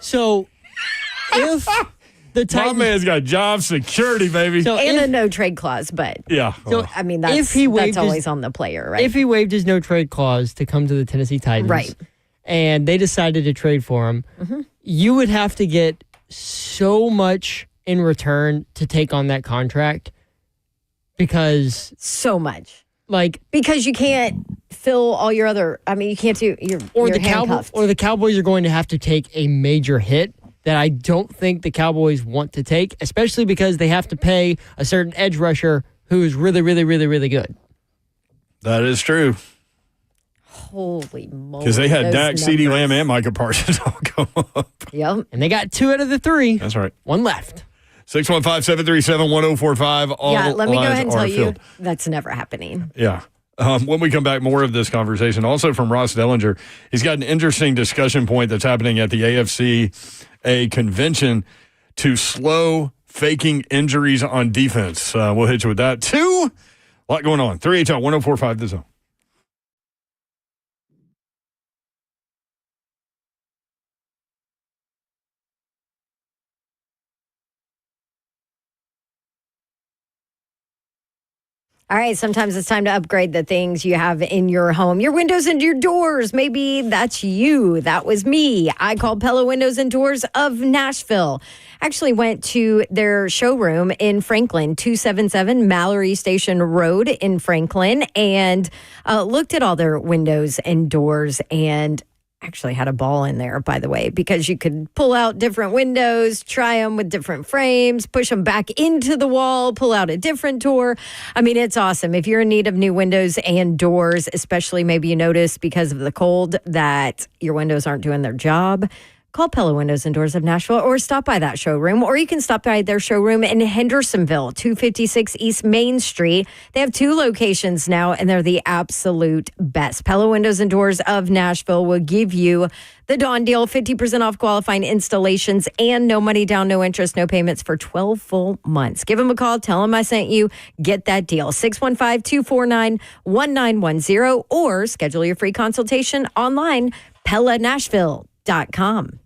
So if the Titans, my man's got job security, baby. So and a no trade clause, but yeah. So that's always on the player, right? If he waived his no trade clause to come to the Tennessee Titans, right, and they decided to trade for him, you would have to get so much in return to take on that contract because so much, because you can't fill all your other. I mean, you can't do your the Cowboys are going to have to take a major hit that I don't think the Cowboys want to take, especially because they have to pay a certain edge rusher who is really, really, really, really good. That is true. Holy moly. Because they had Dak, CeeDee Lamb, and Micah Parsons all go up. Yep. And they got 2 out of the 3. That's right. 1 left. 615-737-1045. Yeah, let me go ahead and tell you, that's never happening. Yeah. When we come back, more of this conversation. Also from Ross Dellinger, he's got an interesting discussion point that's happening at the AFC, a convention to slow faking injuries on defense. We'll hit you with that, too. A lot going on. 3HL 1045 The Zone. All right, sometimes it's time to upgrade the things you have in your home. Your windows and your doors. Maybe that's you. That was me. I called Pella Windows and Doors of Nashville. Actually went to their showroom in Franklin, 277 Mallory Station Road in Franklin, and looked at all their windows and doors and actually had a ball in there, by the way, because you could pull out different windows, try them with different frames, push them back into the wall, pull out a different door. I mean, it's awesome. If you're in need of new windows and doors, especially maybe you notice because of the cold that your windows aren't doing their job, call Pella Windows and Doors of Nashville or stop by that showroom, or you can stop by their showroom in Hendersonville, 256 East Main Street. They have 2 locations now, and they're the absolute best. Pella Windows and Doors of Nashville will give you the Dawn deal, 50% off qualifying installations and no money down, no interest, no payments for 12 full months. Give them a call. Tell them I sent you. Get that deal. 615-249-1910 or schedule your free consultation online, PellaNashville.com.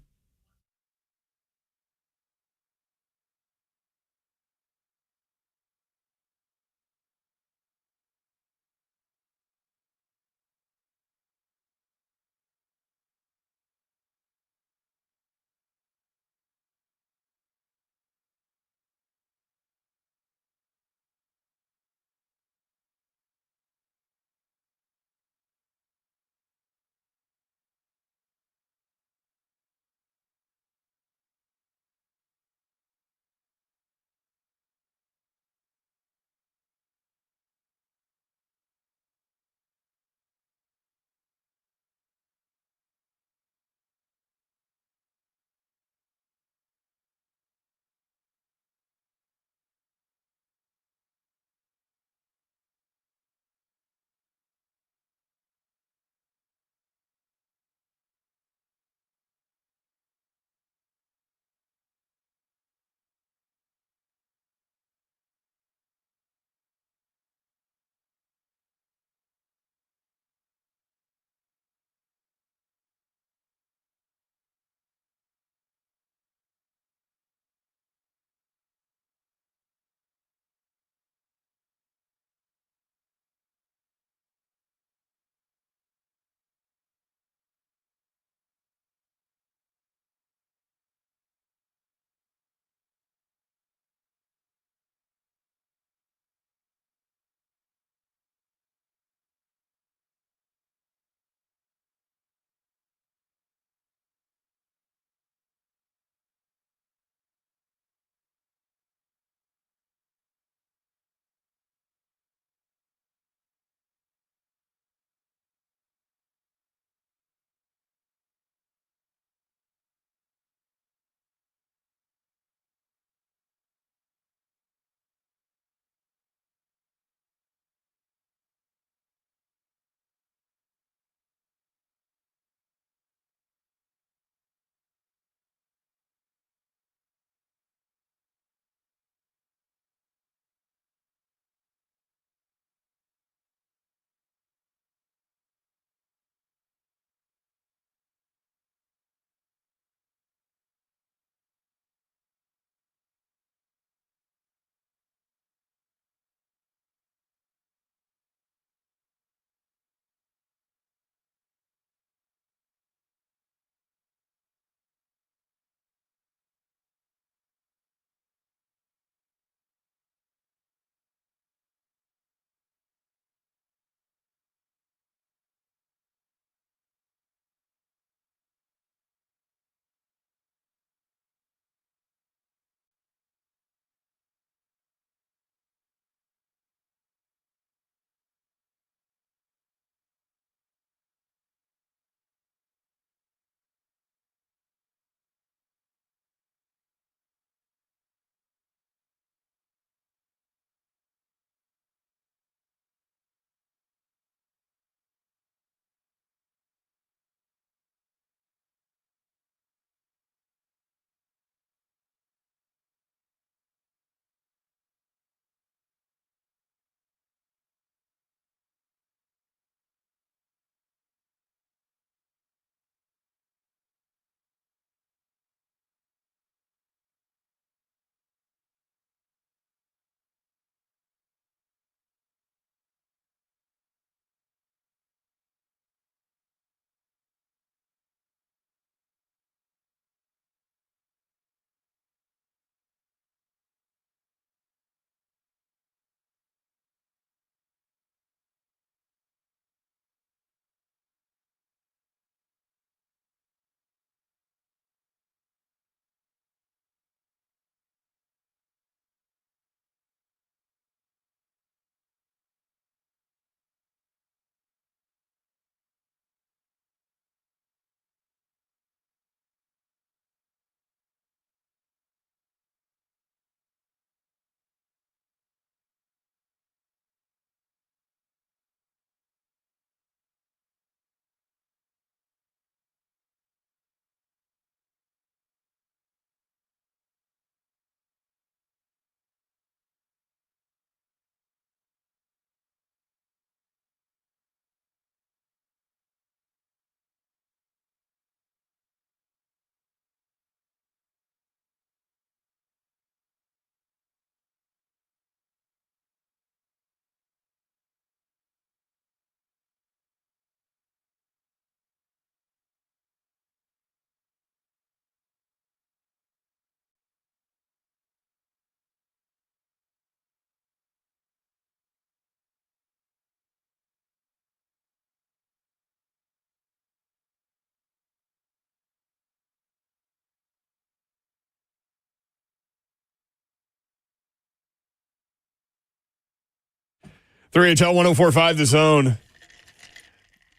3HL 104.5 The Zone.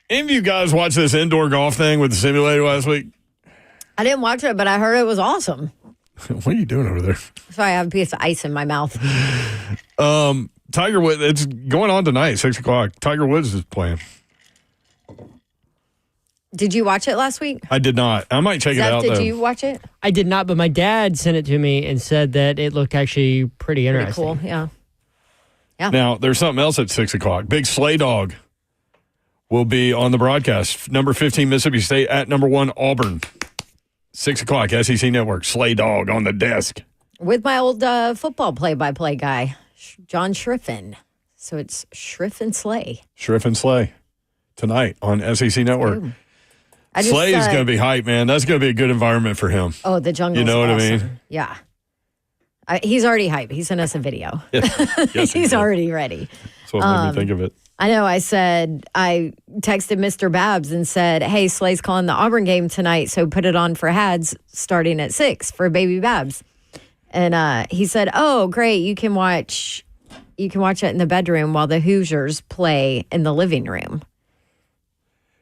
Any of you guys watch this indoor golf thing with the simulator last week? I didn't watch it, but I heard it was awesome. What are you doing over there? Sorry, I have a piece of ice in my mouth. Tiger Woods, it's going on tonight, 6 o'clock. Tiger Woods is playing. Did you watch it last week? I did not. I might check it out, though. Did you watch it? I did not, but my dad sent it to me and said that it looked actually pretty interesting. Pretty cool, yeah. Now, there's something else at 6 o'clock. Big Sleigh Dog will be on the broadcast. Number 15, Mississippi State at number 1, Auburn. 6 o'clock, SEC Network. Sleigh Dog on the desk. With my old football play-by-play guy, John Schriffen. So it's Schriff and Slay. Schriff and Slay tonight on SEC Network. Ooh. Slay is going to be hype, man. That's going to be a good environment for him. Oh, the jungle. You know what awesome. I mean? Yeah. He's already hype. He sent us a video. Yes, He's already ready. That's what made me think of it. I know. I texted Mr. Babs and said, hey, Slay's calling the Auburn game tonight, so put it on for Hads starting at 6 for baby Babs. And he said, oh, great. You can watch it in the bedroom while the Hoosiers play in the living room.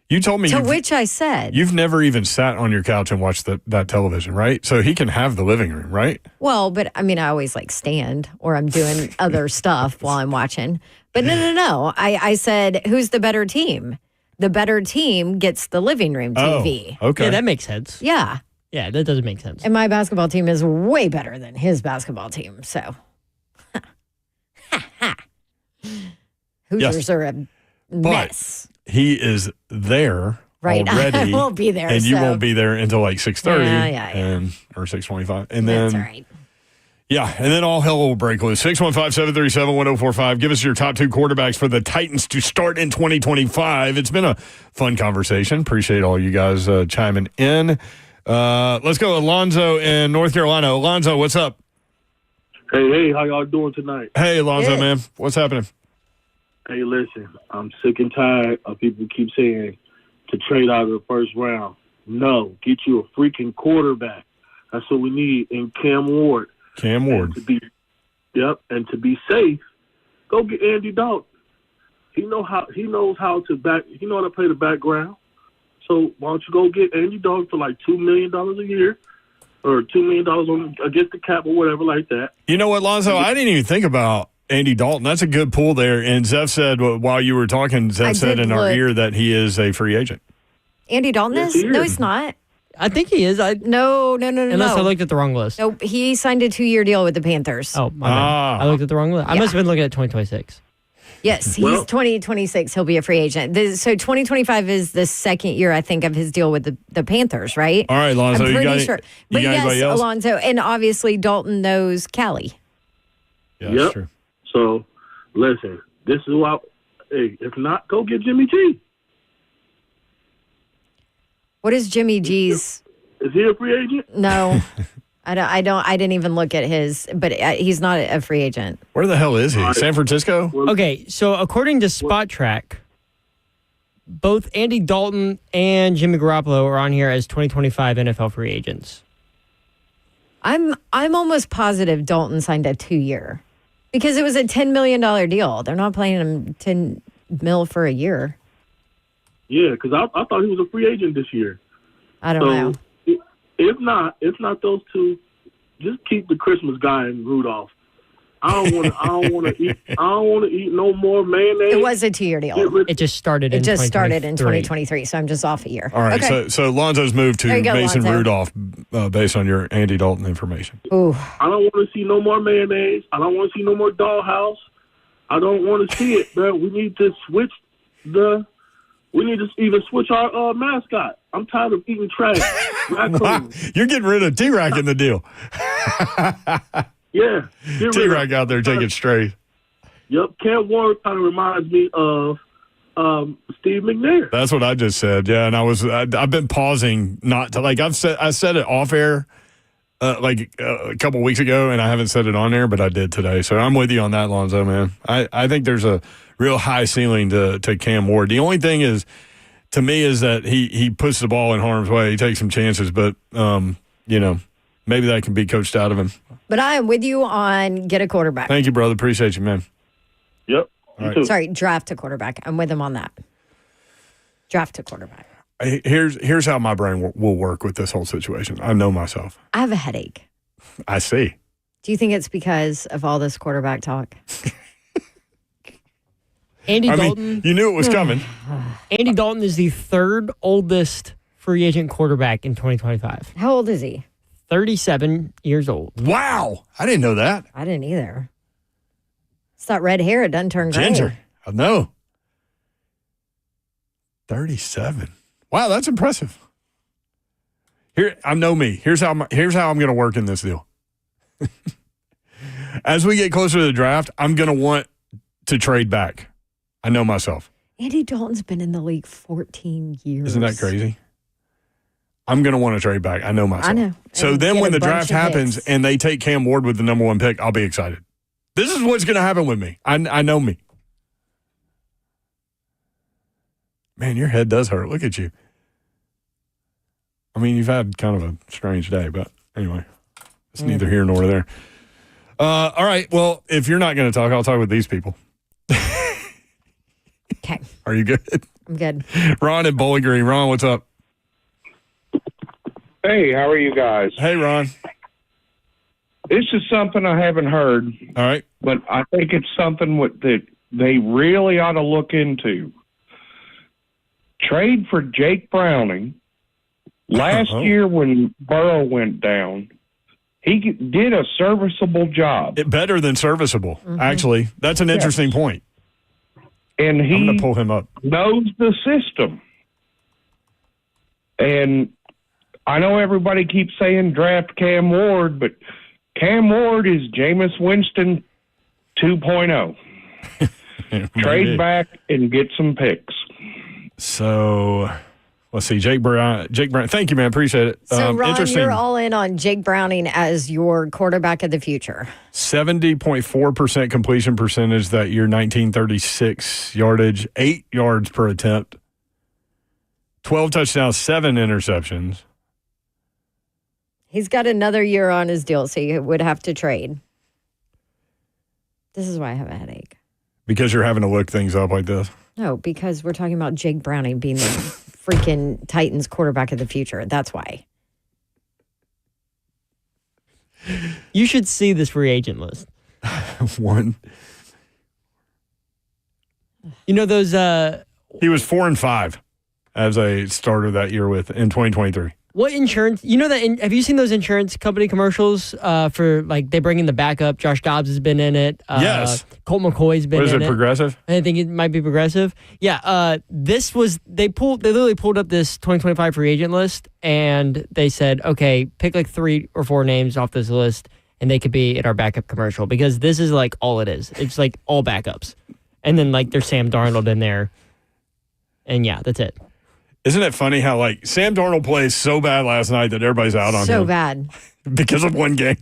You told me. To which I said, you've never even sat on your couch and watched that television, right? So he can have the living room, right? well, but I mean, I always stand or I'm doing other stuff while I'm watching. But no. I said, who's the better team? The better team gets the living room TV. Oh, okay. Yeah, that makes sense. Yeah. Yeah, that doesn't make sense. And my basketball team is way better than his basketball team. So, Hoosiers are a mess. But he is there Right. already. I won't be there. And you so- won't be there until like 6:30. Yeah. Or 6:25. And then, That's all right. yeah, and then all hell will break loose. 615-737-1045. Give us your top 2 quarterbacks for the Titans to start in 2025. It's been a fun conversation. Appreciate all you guys chiming in. Let's go Alonzo in North Carolina. Alonzo, what's up? Hey, how y'all doing tonight? Hey, Alonzo, man. What's happening? Hey, listen, I'm sick and tired of people keep saying to trade out of the first round. No, get you a freaking quarterback. That's what we need in Cam Ward. Cam Ward. And to be safe, go get Andy Dalton. He knows how to play the background. So why don't you go get Andy Dalton for like $2 million a year or $2 million against the cap or whatever like that. You know what, Lonzo? I didn't even think about Andy Dalton. That's a good pull there. And Zeph said, while you were talking, Zeph said in our ear that he is a free agent. Andy Dalton is? No, he's not. I think he is. No. Unless I looked at the wrong list. Nope, he signed a 2-year deal with the Panthers. Oh, my bad. I looked at the wrong list. I must have been looking at 2026. Yes, he's 2026. He'll be a free agent. So 2025 is the second year, I think, of his deal with the Panthers, right? All right, Alonzo. I'm pretty sure. But you got anybody else? Alonzo, and obviously Dalton knows Callie. Yeah, that's true. So, listen, this is why. Hey, if not, go get Jimmy G. What is Jimmy G's? Is he a free agent? No, I didn't even look at his, but he's not a free agent. Where the hell is he? San Francisco? Okay, so according to Spot Track, both Andy Dalton and Jimmy Garoppolo are on here as 2025 NFL free agents. I'm almost positive Dalton signed a 2-year because it was a $10 million deal. They're not paying him $10 million for a year. Yeah, because I thought he was a free agent this year. I don't know. If not those two, just keep the Christmas guy in Rudolph. I don't want to eat no more mayonnaise. It was a 2-year deal. It just started in 2023, so I'm just off a year. All right, okay. so Lonzo's moved to Mason Lonzo. Rudolph based on your Andy Dalton information. Ooh. I don't want to see no more mayonnaise. I don't want to see no more dollhouse. I don't want to see it, bro. We need to even switch our mascot. I'm tired of eating trash. Wow. You're getting rid of T-Rack in the deal. Yeah. T-Rack out there taking strays. Yep. Cam Ward kind of reminds me of Steve McNair. That's what I just said. Yeah, and I've been pausing not to I said it off air a couple weeks ago, and I haven't said it on air, but I did today. So I'm with you on that, Lonzo, man. I think there's a real high ceiling to Cam Ward. The only thing is, to me, is that he puts the ball in harm's way. He takes some chances, but maybe that can be coached out of him. But I am with you on get a quarterback. Thank you, brother. Appreciate you, man. Yep. right. Sorry, draft a quarterback. I'm with him on that. Draft a quarterback. Here's how my brain will work with this whole situation. I know myself. I have a headache. I see. Do you think it's because of all this quarterback talk? Andy Dalton. You knew it was coming. Andy Dalton is the third oldest free agent quarterback in 2025. How old is he? 37 years old. Wow. I didn't know that. I didn't either. It's that red hair. It doesn't turn gray. Ginger. I know. 37. Wow, that's impressive. I know me. Here's how I'm going to work in this deal. As we get closer to the draft, I'm going to want to trade back. I know myself. Andy Dalton's been in the league 14 years. Isn't that crazy? I'm going to want to trade back. I know myself. I know. So And then get when a the draft bunch of happens picks. and they take Cam Ward with the number 1 pick, I'll be excited. This is what's going to happen with me. I know me. Man, your head does hurt. Look at you. I mean, you've had kind of a strange day, but anyway, it's neither here nor there. All right. Well, if you're not going to talk, I'll talk with these people. Okay. Are you good? I'm good. Ron and Bowling Green. Ron, what's up? Hey, how are you guys? Hey, Ron. This is something I haven't heard. All right. But I think it's something that they really ought to look into. Trade for Jake Browning. Last year when Burrow went down, he did a serviceable job. Better than serviceable, actually. That's an interesting point. And I'm going to pull him up. Knows the system. And I know everybody keeps saying draft Cam Ward, but Cam Ward is Jameis Winston 2.0. Trade back and get some picks. So, let's see. Jake Brown. Thank you, man. Appreciate it. So, Ron, interesting. you're all in on Jake Browning as your quarterback of the future. 70.4% completion percentage that year, 1936 yardage, 8 yards per attempt, 12 touchdowns, 7 interceptions. He's got another year on his deal, so you would have to trade. This is why I have a headache. Because you're having to look things up like this? No, because we're talking about Jake Browning being the freaking Titans quarterback of the future. That's why. You should see this free agent list. One. You know those... He was 4-5 as a starter that year in 2023. What insurance? You know that? Have you seen those insurance company commercials for like they bring in the backup? Josh Dobbs has been in it. Yes. Colt McCoy's been in it. What is it, Progressive? I think it might be Progressive. Yeah. This was they literally pulled up this 2025 free agent list and they said, okay, pick like 3 or 4 names off this list and they could be in our backup commercial because this is like all it is. It's like all backups, and then like there's Sam Darnold in there, and yeah, that's it. Isn't it funny how, like, Sam Darnold plays so bad last night that everybody's out on him? So bad. Because of one game.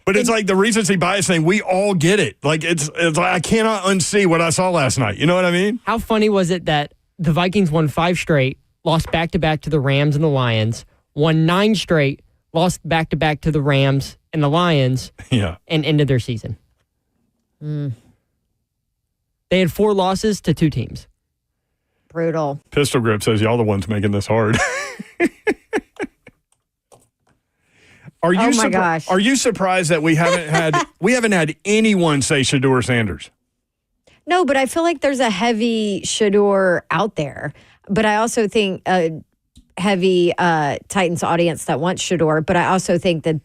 But it's like the recency bias thing. We all get it. Like, it's like I cannot unsee what I saw last night. You know what I mean? How funny was it that the Vikings won 5 straight, lost back-to-back to the Rams and the Lions, won 9 straight, lost back-to-back to the Rams and the Lions, and ended their season. They had 4 losses to 2 teams. Brutal. Pistol Grip says, y'all the ones making this hard. Gosh. Are you surprised that we haven't had anyone say Shedeur Sanders? No, but I feel like there's a heavy Shedeur out there. But I also think a heavy Titans audience that wants Shedeur. But I also think that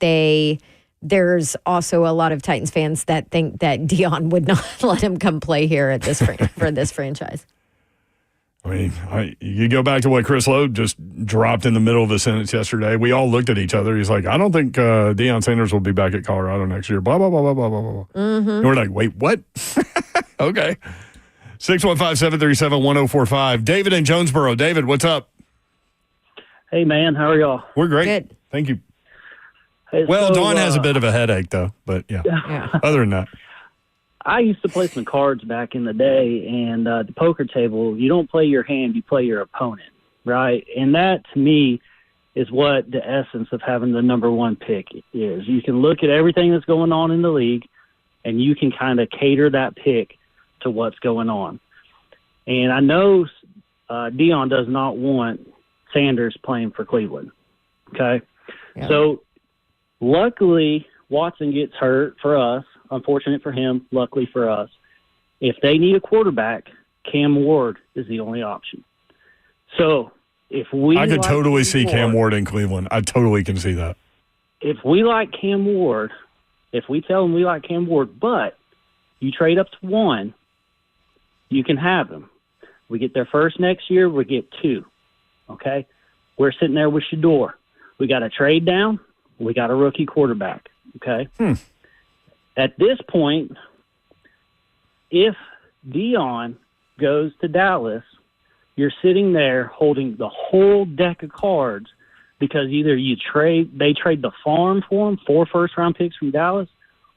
there's also a lot of Titans fans that think that Dion would not let him come play here at this for this franchise. I mean, you go back to what Chris Lowe just dropped in the middle of the sentence yesterday. We all looked at each other. He's like, I don't think Deion Sanders will be back at Colorado next year. Blah, blah, blah, blah, blah, blah, blah. And we're like, wait, what? Okay. 615-737-1045. David in Jonesboro. David, what's up? Hey, man. How are y'all? We're great. Good. Thank you. Hey, Well, so, Dawn has a bit of a headache, though. But, yeah. Other than that. I used to play some cards back in the day, and the poker table, you don't play your hand, you play your opponent, right? And that, to me, is what the essence of having the number 1 pick is. You can look at everything that's going on in the league, and you can kind of cater that pick to what's going on. And I know Dion does not want Sanders playing for Cleveland. Okay? Yeah. So, luckily, Watson gets hurt for us. Unfortunate for him, luckily for us. If they need a quarterback, Cam Ward is the only option. So, I could totally see Cam Ward in Cleveland. I totally can see that. If we like Cam Ward, if we tell them we like Cam Ward, but you trade up to 1, you can have him. We get their first next year, we get 2. Okay? We're sitting there with Shador. We got a trade down. We got a rookie quarterback. Okay? At this point, if Dion goes to Dallas, you're sitting there holding the whole deck of cards because either they trade the farm for him, 4 first-round picks from Dallas,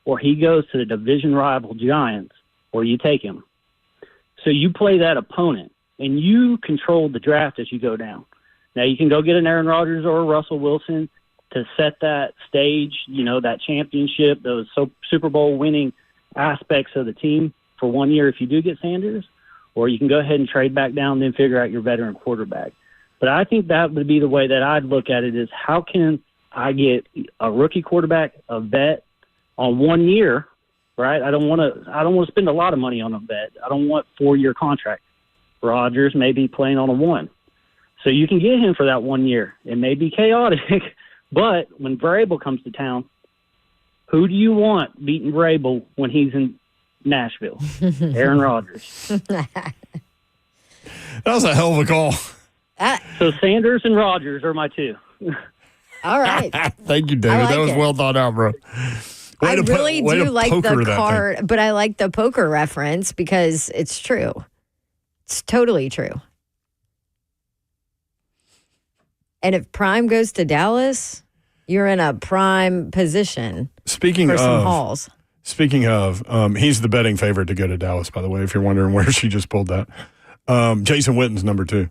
or he goes to the division rival Giants, or you take him. So you play that opponent, and you control the draft as you go down. Now, you can go get an Aaron Rodgers or a Russell Wilson to set that stage, that championship, those Super Bowl winning aspects of the team for 1 year if you do get Sanders, or you can go ahead and trade back down and then figure out your veteran quarterback. But I think that would be the way that I'd look at it is how can I get a rookie quarterback, a vet, on 1 year, right? I don't want to spend a lot of money on a vet. I don't want 4-year contract. Rodgers may be playing on a 1. So you can get him for that 1 year. It may be chaotic, but when Vrabel comes to town, who do you want beating Vrabel when he's in Nashville? Aaron Rodgers. That was a hell of a call. So Sanders and Rodgers are my 2. All right. Thank you, David. That was well thought out, bro. I really do like the card, but I like the poker reference because it's true. It's totally true. And if Prime goes to Dallas, you're in a prime position for some hauls. Speaking of, he's the betting favorite to go to Dallas, by the way, if you're wondering where she just pulled that. Jason Witten's number 2.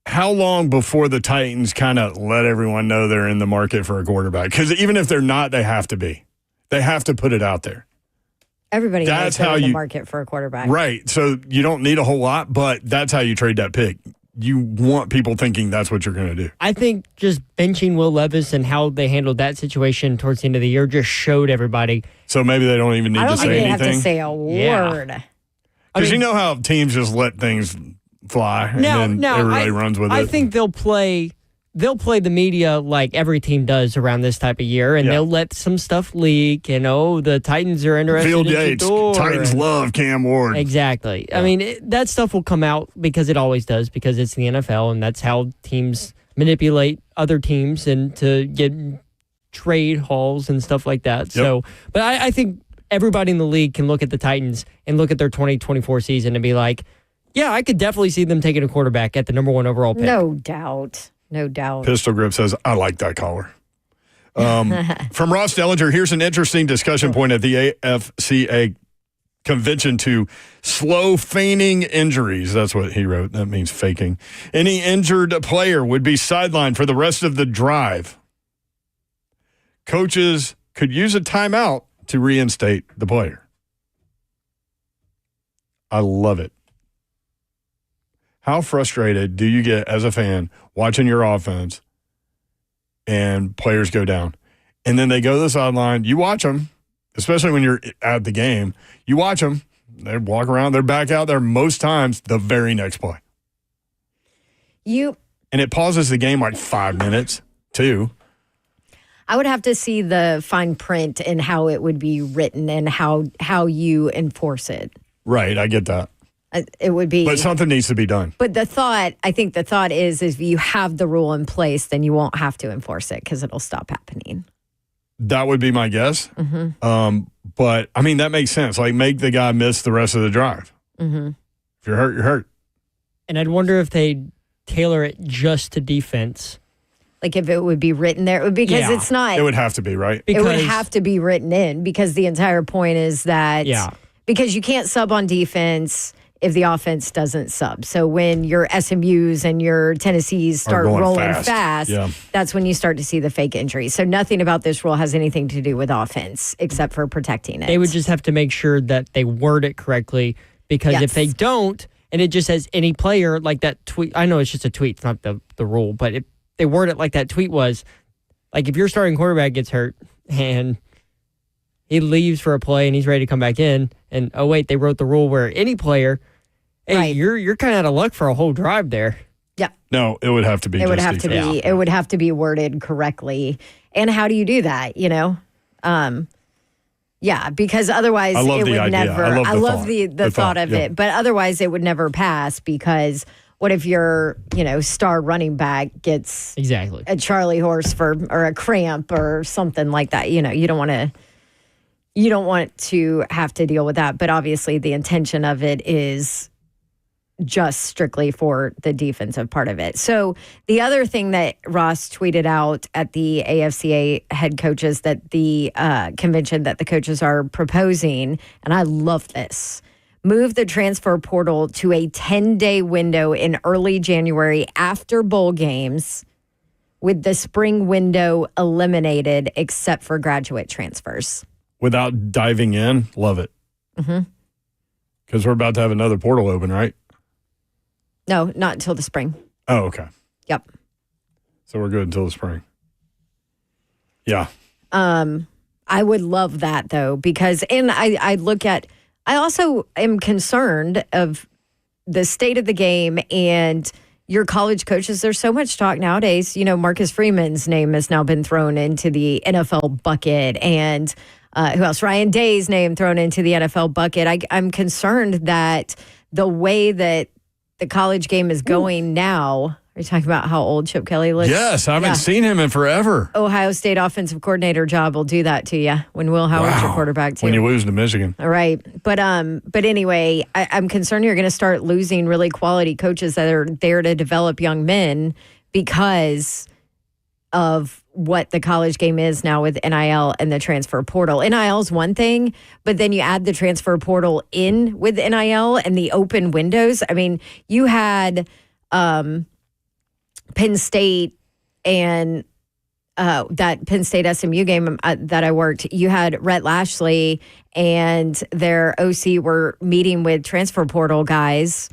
How long before the Titans kind of let everyone know they're in the market for a quarterback? Because even if they're not, they have to be. They have to put it out there. Everybody knows they're in the market for a quarterback. Right. So you don't need a whole lot, but that's how you trade that pick. You want people thinking that's what you're going to do. I think just benching Will Levis and how they handled that situation towards the end of the year just showed everybody. So maybe they don't even need to say anything. I don't think they have to say a word. Because you know how teams just let things fly and then everybody runs with it. I think they'll play the media like every team does around this type of year, and they'll let some stuff leak. The Titans are interested Field in Yates. Titans love Cam Ward. Exactly. Yeah. I mean, that stuff will come out because it always does, because it's the NFL, and that's how teams manipulate other teams and to get trade hauls and stuff like that. Yep. So, but I think everybody in the league can look at the Titans and look at their 2024 season and be like, yeah, I could definitely see them taking a quarterback at the number 1 overall pick. No doubt. No doubt. Pistol Grip says, I like that caller. From Ross Dellinger, here's an interesting discussion point at the AFCA convention to slow feigning injuries. That's what he wrote. That means faking. Any injured player would be sidelined for the rest of the drive. Coaches could use a timeout to reinstate the player. I love it. How frustrated do you get as a fan watching your offense and players go down? And then they go to the sideline. You watch them, especially when you're at the game. You watch them. They walk around. They're back out there most times the very next play. And it pauses the game like 5 minutes, too. I would have to see the fine print and how it would be written and how you enforce it. Right, I get that. It would be. But something needs to be done. But I think the thought is if you have the rule in place, then you won't have to enforce it because it'll stop happening. That would be my guess. Mm-hmm. But, I mean, that makes sense. Like, make the guy miss the rest of the drive. Mm-hmm. If you're hurt, you're hurt. And I'd wonder if they tailor it just to defense. Like if it would be written there. Because it's not. It would have to be, right? It would have to be written in because the entire point is that. Yeah. Because you can't sub on defense if the offense doesn't sub. So when your SMUs and your Tennessees start rolling fast, that's when you start to see the fake injuries. So nothing about this rule has anything to do with offense except for protecting it. They would just have to make sure that they word it correctly, because if they don't, and it just says any player, like that tweet, I know it's just a tweet, it's not the rule, but if they word it like that tweet was, like if your starting quarterback gets hurt and he leaves for a play and he's ready to come back in, and oh wait, they wrote the rule where any player, hey, you're kind of out of luck for a whole drive there. Yeah. No, it would have to be. It would have to be. It would have to be worded correctly. And how do you do that? You know, because otherwise it would never. I love the thought of it, but otherwise it would never pass, because what if your star running back gets a Charlie horse or a cramp or something like that? You don't want to. You don't want to have to deal with that, but obviously the intention of it is just strictly for the defensive part of it. So the other thing that Ross tweeted out at the AFCA head coaches, that the convention that the coaches are proposing, and I love this, move the transfer portal to a 10-day window in early January after bowl games, with the spring window eliminated except for graduate transfers. Without diving in, love it. Because we're about to have another portal open, right? No, not until the spring. Oh, okay. Yep. So we're good until the spring. Yeah. I would love that, though, because, and I also am concerned of the state of the game and your college coaches. There's so much talk nowadays. Marcus Freeman's name has now been thrown into the NFL bucket, and who else? Ryan Day's name thrown into the NFL bucket. I'm concerned that the way that the college game is going now. Are you talking about how old Chip Kelly looks? Yes, I haven't seen him in forever. Ohio State offensive coordinator job will do that to you when Will Howard's your quarterback too. When you lose to Michigan. All right. But anyway, I'm concerned you're going to start losing really quality coaches that are there to develop young men because of what the college game is now with NIL and the transfer portal. NIL is one thing, but then you add the transfer portal in with NIL and the open windows. I mean, you had Penn State and that Penn State SMU game that I worked, you had Rhett Lashley and their OC were meeting with transfer portal guys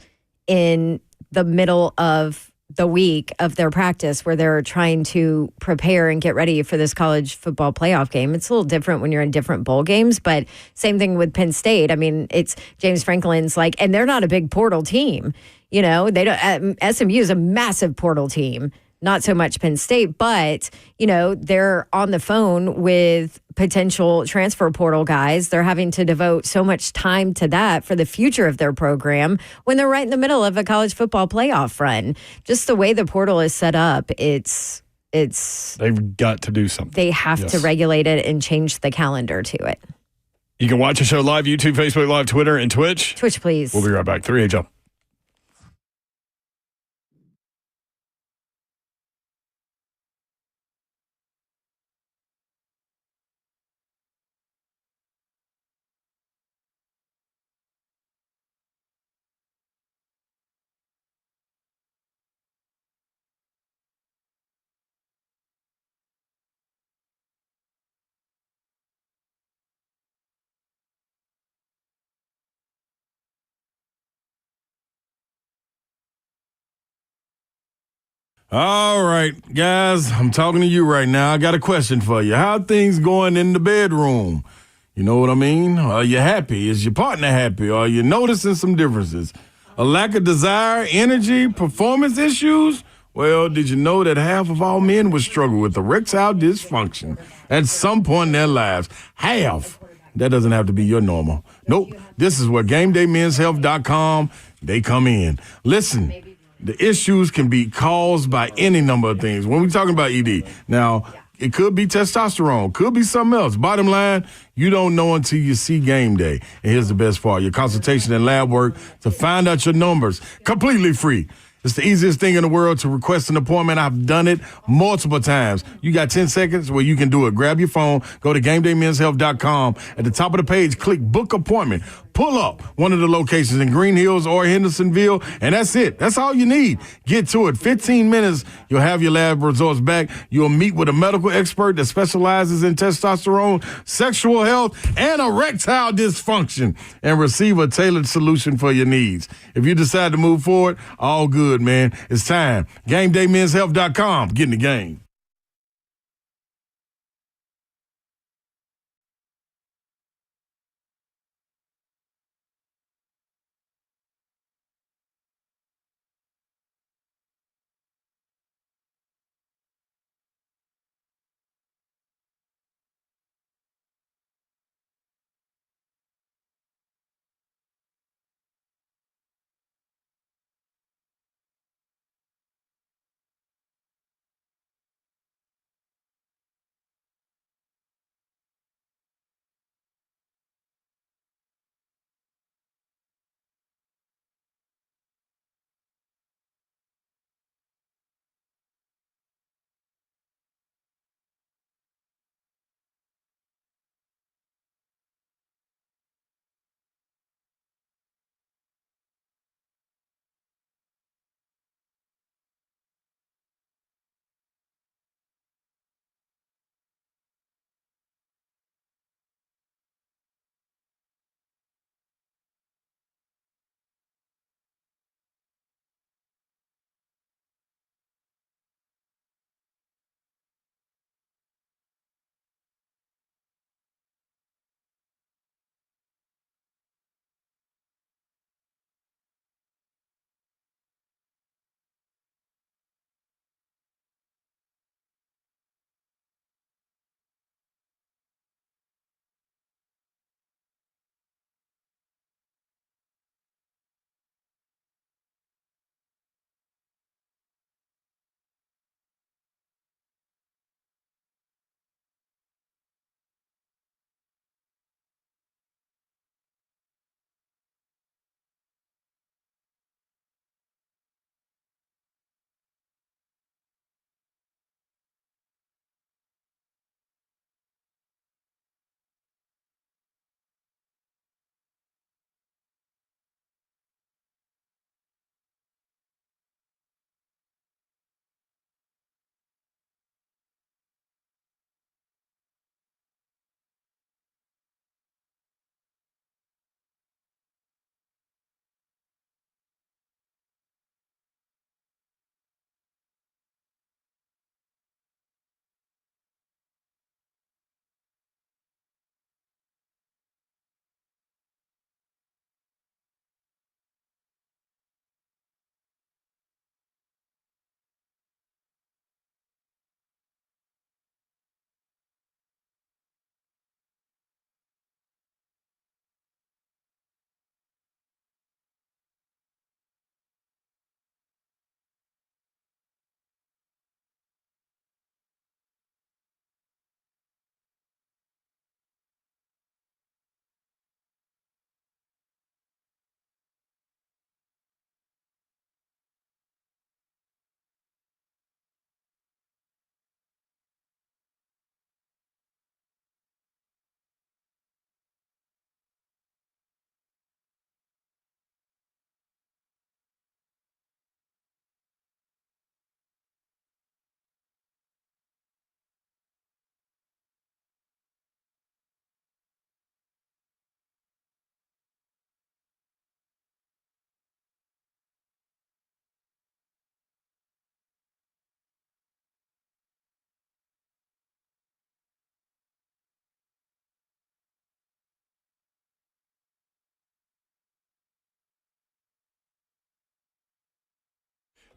in the middle of the week of their practice, where they're trying to prepare and get ready for this college football playoff game. It's a little different when you're in different bowl games, but same thing with Penn State. I mean, it's James Franklin's and they're not a big portal team. They don't. SMU is a massive portal team. Not so much Penn State, but, they're on the phone with potential transfer portal guys. They're having to devote so much time to that for the future of their program when they're right in the middle of a college football playoff run. Just the way the portal is set up, it's they've got to do something. They have to regulate it and change the calendar to it. You can watch the show live, YouTube, Facebook Live, Twitter, and Twitch. Twitch, please. We'll be right back. 3HL. All right, guys, I'm talking to you right now. I got a question for you. How are things going in the bedroom? You know what I mean? Are you happy? Is your partner happy? Are you noticing some differences? A lack of desire, energy, performance issues? Well, did you know that half of all men would struggle with erectile dysfunction at some point in their lives? Half. That doesn't have to be your normal. Nope. This is where GameDayMen'sHealth.com, they come in. Listen. The issues can be caused by any number of things. When we're talking about ED, now, it could be testosterone, could be something else. Bottom line, you don't know until you see Game Day. And here's the best part, your consultation and lab work to find out your numbers, completely free. It's the easiest thing in the world to request an appointment. I've done it multiple times. You got 10 seconds where you can do it. Grab your phone, go to GameDayMen'sHealth.com. At the top of the page, click Book Appointment. pull up one of the locations in Green Hills or Hendersonville, and that's it. That's all you need. Get to it. 15 minutes, you'll have your lab results back. You'll meet with a medical expert that specializes in testosterone, sexual health, and erectile dysfunction, and receive a tailored solution for your needs. If you decide to move forward, all good, man. It's time. GameDayMen'sHealth.com. Get in the game.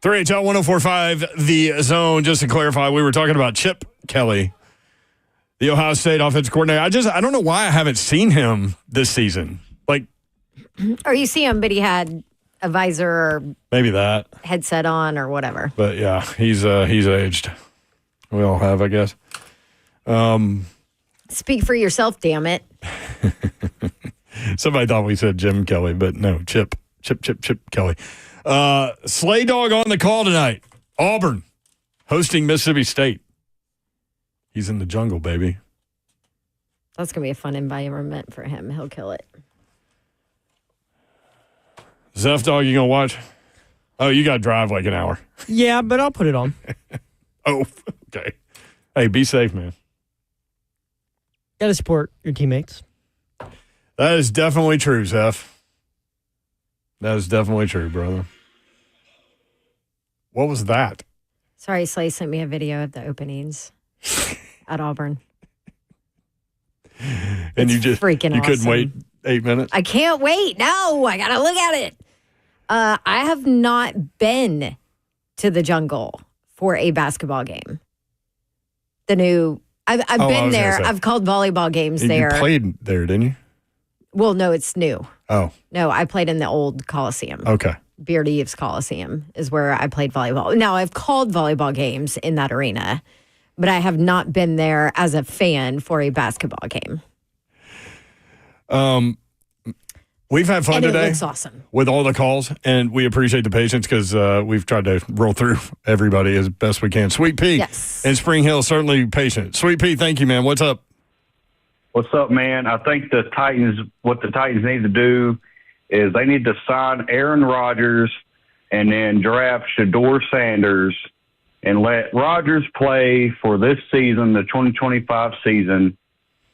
HL 104.5, The Zone. Just to clarify, we were talking about Chip Kelly, the Ohio State offensive coordinator. I don't know why I haven't seen him this season. Like, or you see him, but he had a visor or maybe that headset on or whatever. But yeah, he's aged. We all have, I guess. Speak for yourself, damn it. Somebody thought we said Jim Kelly, but no, Chip Kelly. Slay Dog on the call tonight. Auburn hosting Mississippi State. He's in the jungle, baby. That's going to be a fun environment for him. He'll kill it. Zeph Dog, you going to watch? Oh, you got to drive like an hour. Yeah, but I'll put it on. Oh, okay. Hey, be safe, man. Got to support your teammates. That is definitely true, Zeph. That is definitely true, brother. What was that? Sorry, Slay sent me a video of the openings at Auburn. And you freaking you couldn't awesome. wait 8 minutes? I can't wait. No, I got to look at it. I have not been to the Jungle for a basketball game. I've been there. I've called volleyball games there. You played there, didn't you? Well, no, it's new. Oh. No, I played in the old Coliseum. Okay. Beard Eves Coliseum is where I played volleyball. Now, I've called volleyball games in that arena, but I have not been there as a fan for a basketball game. We've had fun today. It looks awesome. With all the calls, and we appreciate the patience because we've tried to roll through everybody as best we can. Sweet Pea and Spring Hill, certainly patient. Sweet Pea, thank you, man. What's up? What's up, man? I think what the Titans need to do is they need to sign Aaron Rodgers and then draft Shedeur Sanders and let Rodgers play for this season, the 2025 season,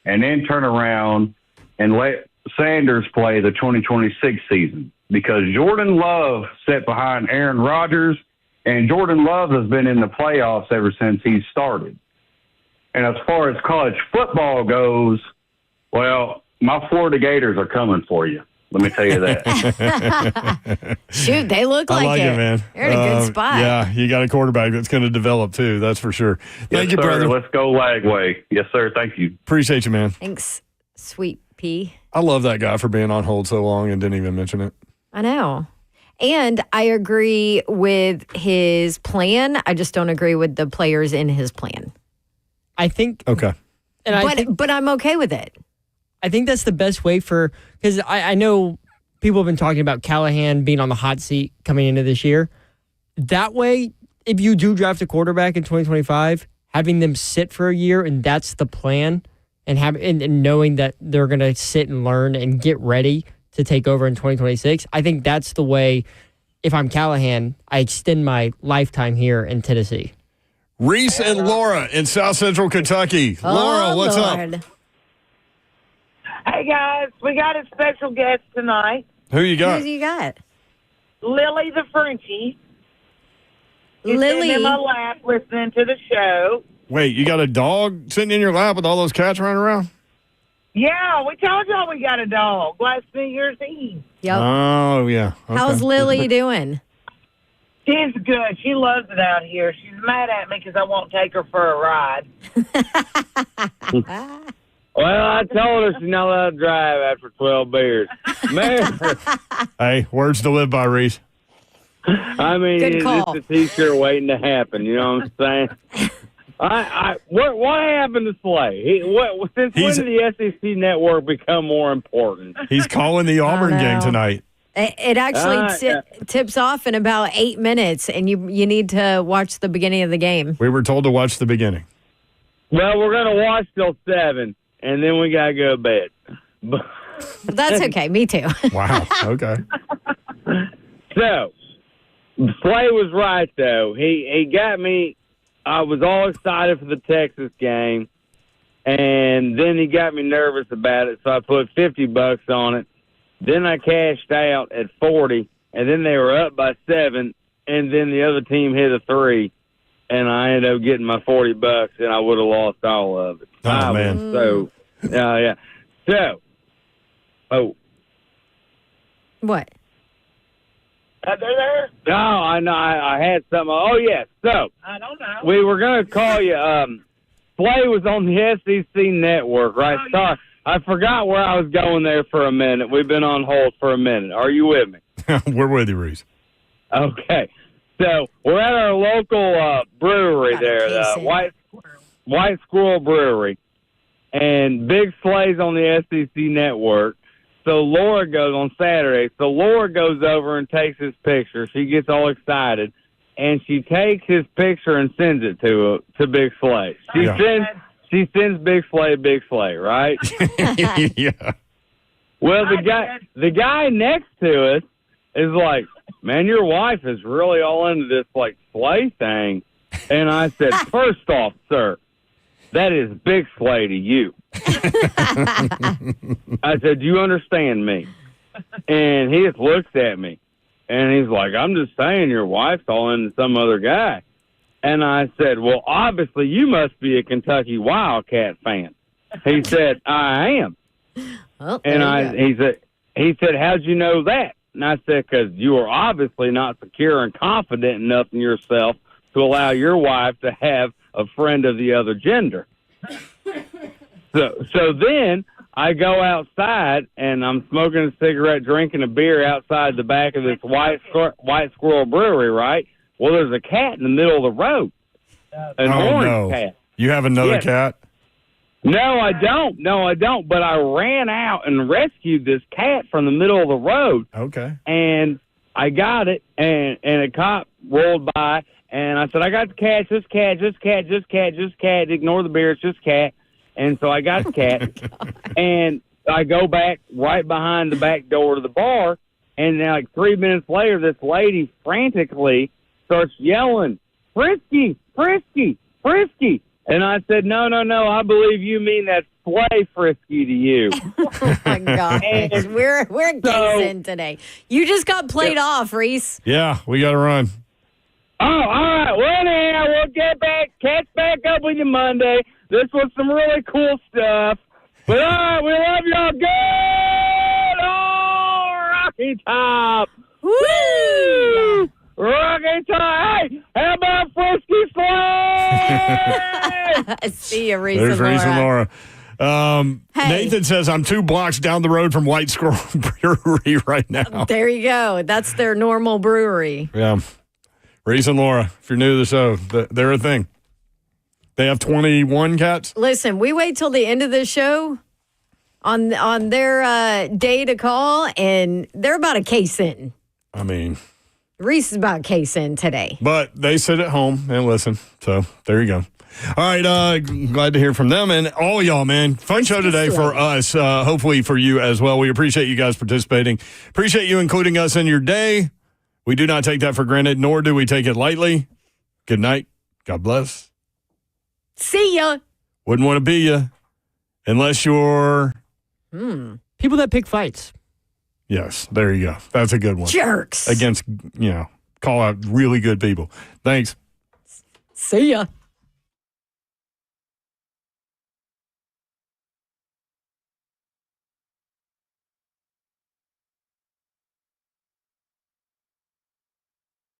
and then turn around and let Sanders play the 2026 season. Because Jordan Love sat behind Aaron Rodgers, and Jordan Love has been in the playoffs ever since he started. And as far as college football goes, well, my Florida Gators are coming for you. Let me tell you that. Shoot, they look like, I like it, man. They're in a good spot. Yeah, you got a quarterback that's going to develop too. That's for sure. Thank you, sir. brother. Let's go Lagway. Yes, sir. Thank you. Appreciate you, man. Thanks, Sweet Pea. I love that guy for being on hold so long and didn't even mention it. I know. And I agree with his plan. I just don't agree with the players in his plan. I think. Okay. But I'm okay with it. I think that's the best way because I know people have been talking about Callahan being on the hot seat coming into this year. That way, if you do draft a quarterback in 2025, having them sit for a year and that's the plan, and knowing that they're going to sit and learn and get ready to take over in 2026, I think that's the way. If I'm Callahan, I extend my lifetime here in Tennessee. Reese and Laura in South Central Kentucky. Laura, what's up? Hey, guys, we got a special guest tonight. Who you got? Who you got? Lily the Frenchie. She's Lily? sitting in my lap listening to the show. Wait, you got a dog sitting in your lap with all those cats running around? Yeah, we told y'all we got a dog last New Year's Eve. Yep. Oh, yeah. Okay. How's Lily doing? She's good. She loves it out here. She's mad at me because I won't take her for a ride. Well, I told her she's not allowed to drive after 12 beers. Man. Hey, words to live by, Reese. I mean, Good it's call. just a T-shirt waiting to happen. You know what I'm saying? What happened to Slay? Since when did the SEC network become more important? He's calling the Auburn game tonight. It actually tips off in about 8 minutes, and you need to watch the beginning of the game. We were told to watch the beginning. Well, we're going to watch till 7, and then we got to go to bed. That's okay. Me too. Wow. Okay. So, Slay was right, though. He got me. I was all excited for the Texas game, and then he got me nervous about it, so I put $50 on it. Then I cashed out at 40, and then they were up by 7, and then the other team hit a 3, and I ended up getting my $40, and I would have lost all of it. Oh, man. Yeah. So, What? They're there? No, I know. I had something. Oh, yes. So, I don't know. we were going to call you. Slay was on the SEC network, right? Oh, Sorry, I forgot where I was going there for a minute. We've been on hold for a minute. Are you with me? We're with you, Reese. Okay. So, we're at our local brewery there, the White Squirrel Brewery. And Big Slay's on the SEC network. So Laura goes on Saturday. So Laura goes over and takes his picture. She gets all excited, and she takes his picture and sends it to Big Slay. She sends Big Slay, right? Yeah. Well, the guy next to us is like, man, your wife is really all into this, like, slay thing. And I said, first off, sir, that is big slay to you. I said, do you understand me? And he just looks at me, and he's like, I'm just saying your wife's all into some other guy. And I said, well, obviously you must be a Kentucky Wildcat fan. He said, I am. Well, and he said, how'd you know that? And I said, because you are obviously not secure and confident enough in yourself to allow your wife to have a friend of the other gender. So then I go outside, and I'm smoking a cigarette, drinking a beer outside the back of this White Squirrel Brewery, right? Well, there's a cat in the middle of the road, an orange cat. You have another cat? No, I don't. But I ran out and rescued this cat from the middle of the road. Okay. And I got it, and a cop rolled by, and I said, I got the cat, just cat. Ignore the beer, it's just cat. And so I got the cat, and I go back right behind the back door to the bar, and then like 3 minutes later, this lady frantically starts yelling, Frisky, Frisky, Frisky. And I said, no, I believe you mean that slay Frisky to you. Oh, my gosh. We're guessing today. You just got played off, Reese. Yeah, we got to run. Oh, all right. Well, anyhow, we'll catch back up with you Monday. This was some really cool stuff. But all right, we love y'all. Good old Rocky Top. Woo! Rocky Top. Hey, how about Frisky Slay? See you, Reese There's and Reese and Laura. Laura. Nathan says, I'm 2 blocks down the road from White Squirrel Brewery right now. There you go. That's their normal brewery. Yeah. Reese and Laura, if you're new to the show, they're a thing. They have 21 cats? Listen, we wait till the end of the show on their day to call, and they're about a case in. I mean, Reese is about a case in today. But they sit at home and listen. So there you go. All right, glad to hear from them and all y'all, man. Fun show today for us, hopefully for you as well. We appreciate you guys participating. Appreciate you including us in your day. We do not take that for granted, nor do we take it lightly. Good night. God bless. See ya. Wouldn't want to be you unless you're... People that pick fights. Yes, there you go. That's a good one. Jerks. Against, call out really good people. Thanks. See ya.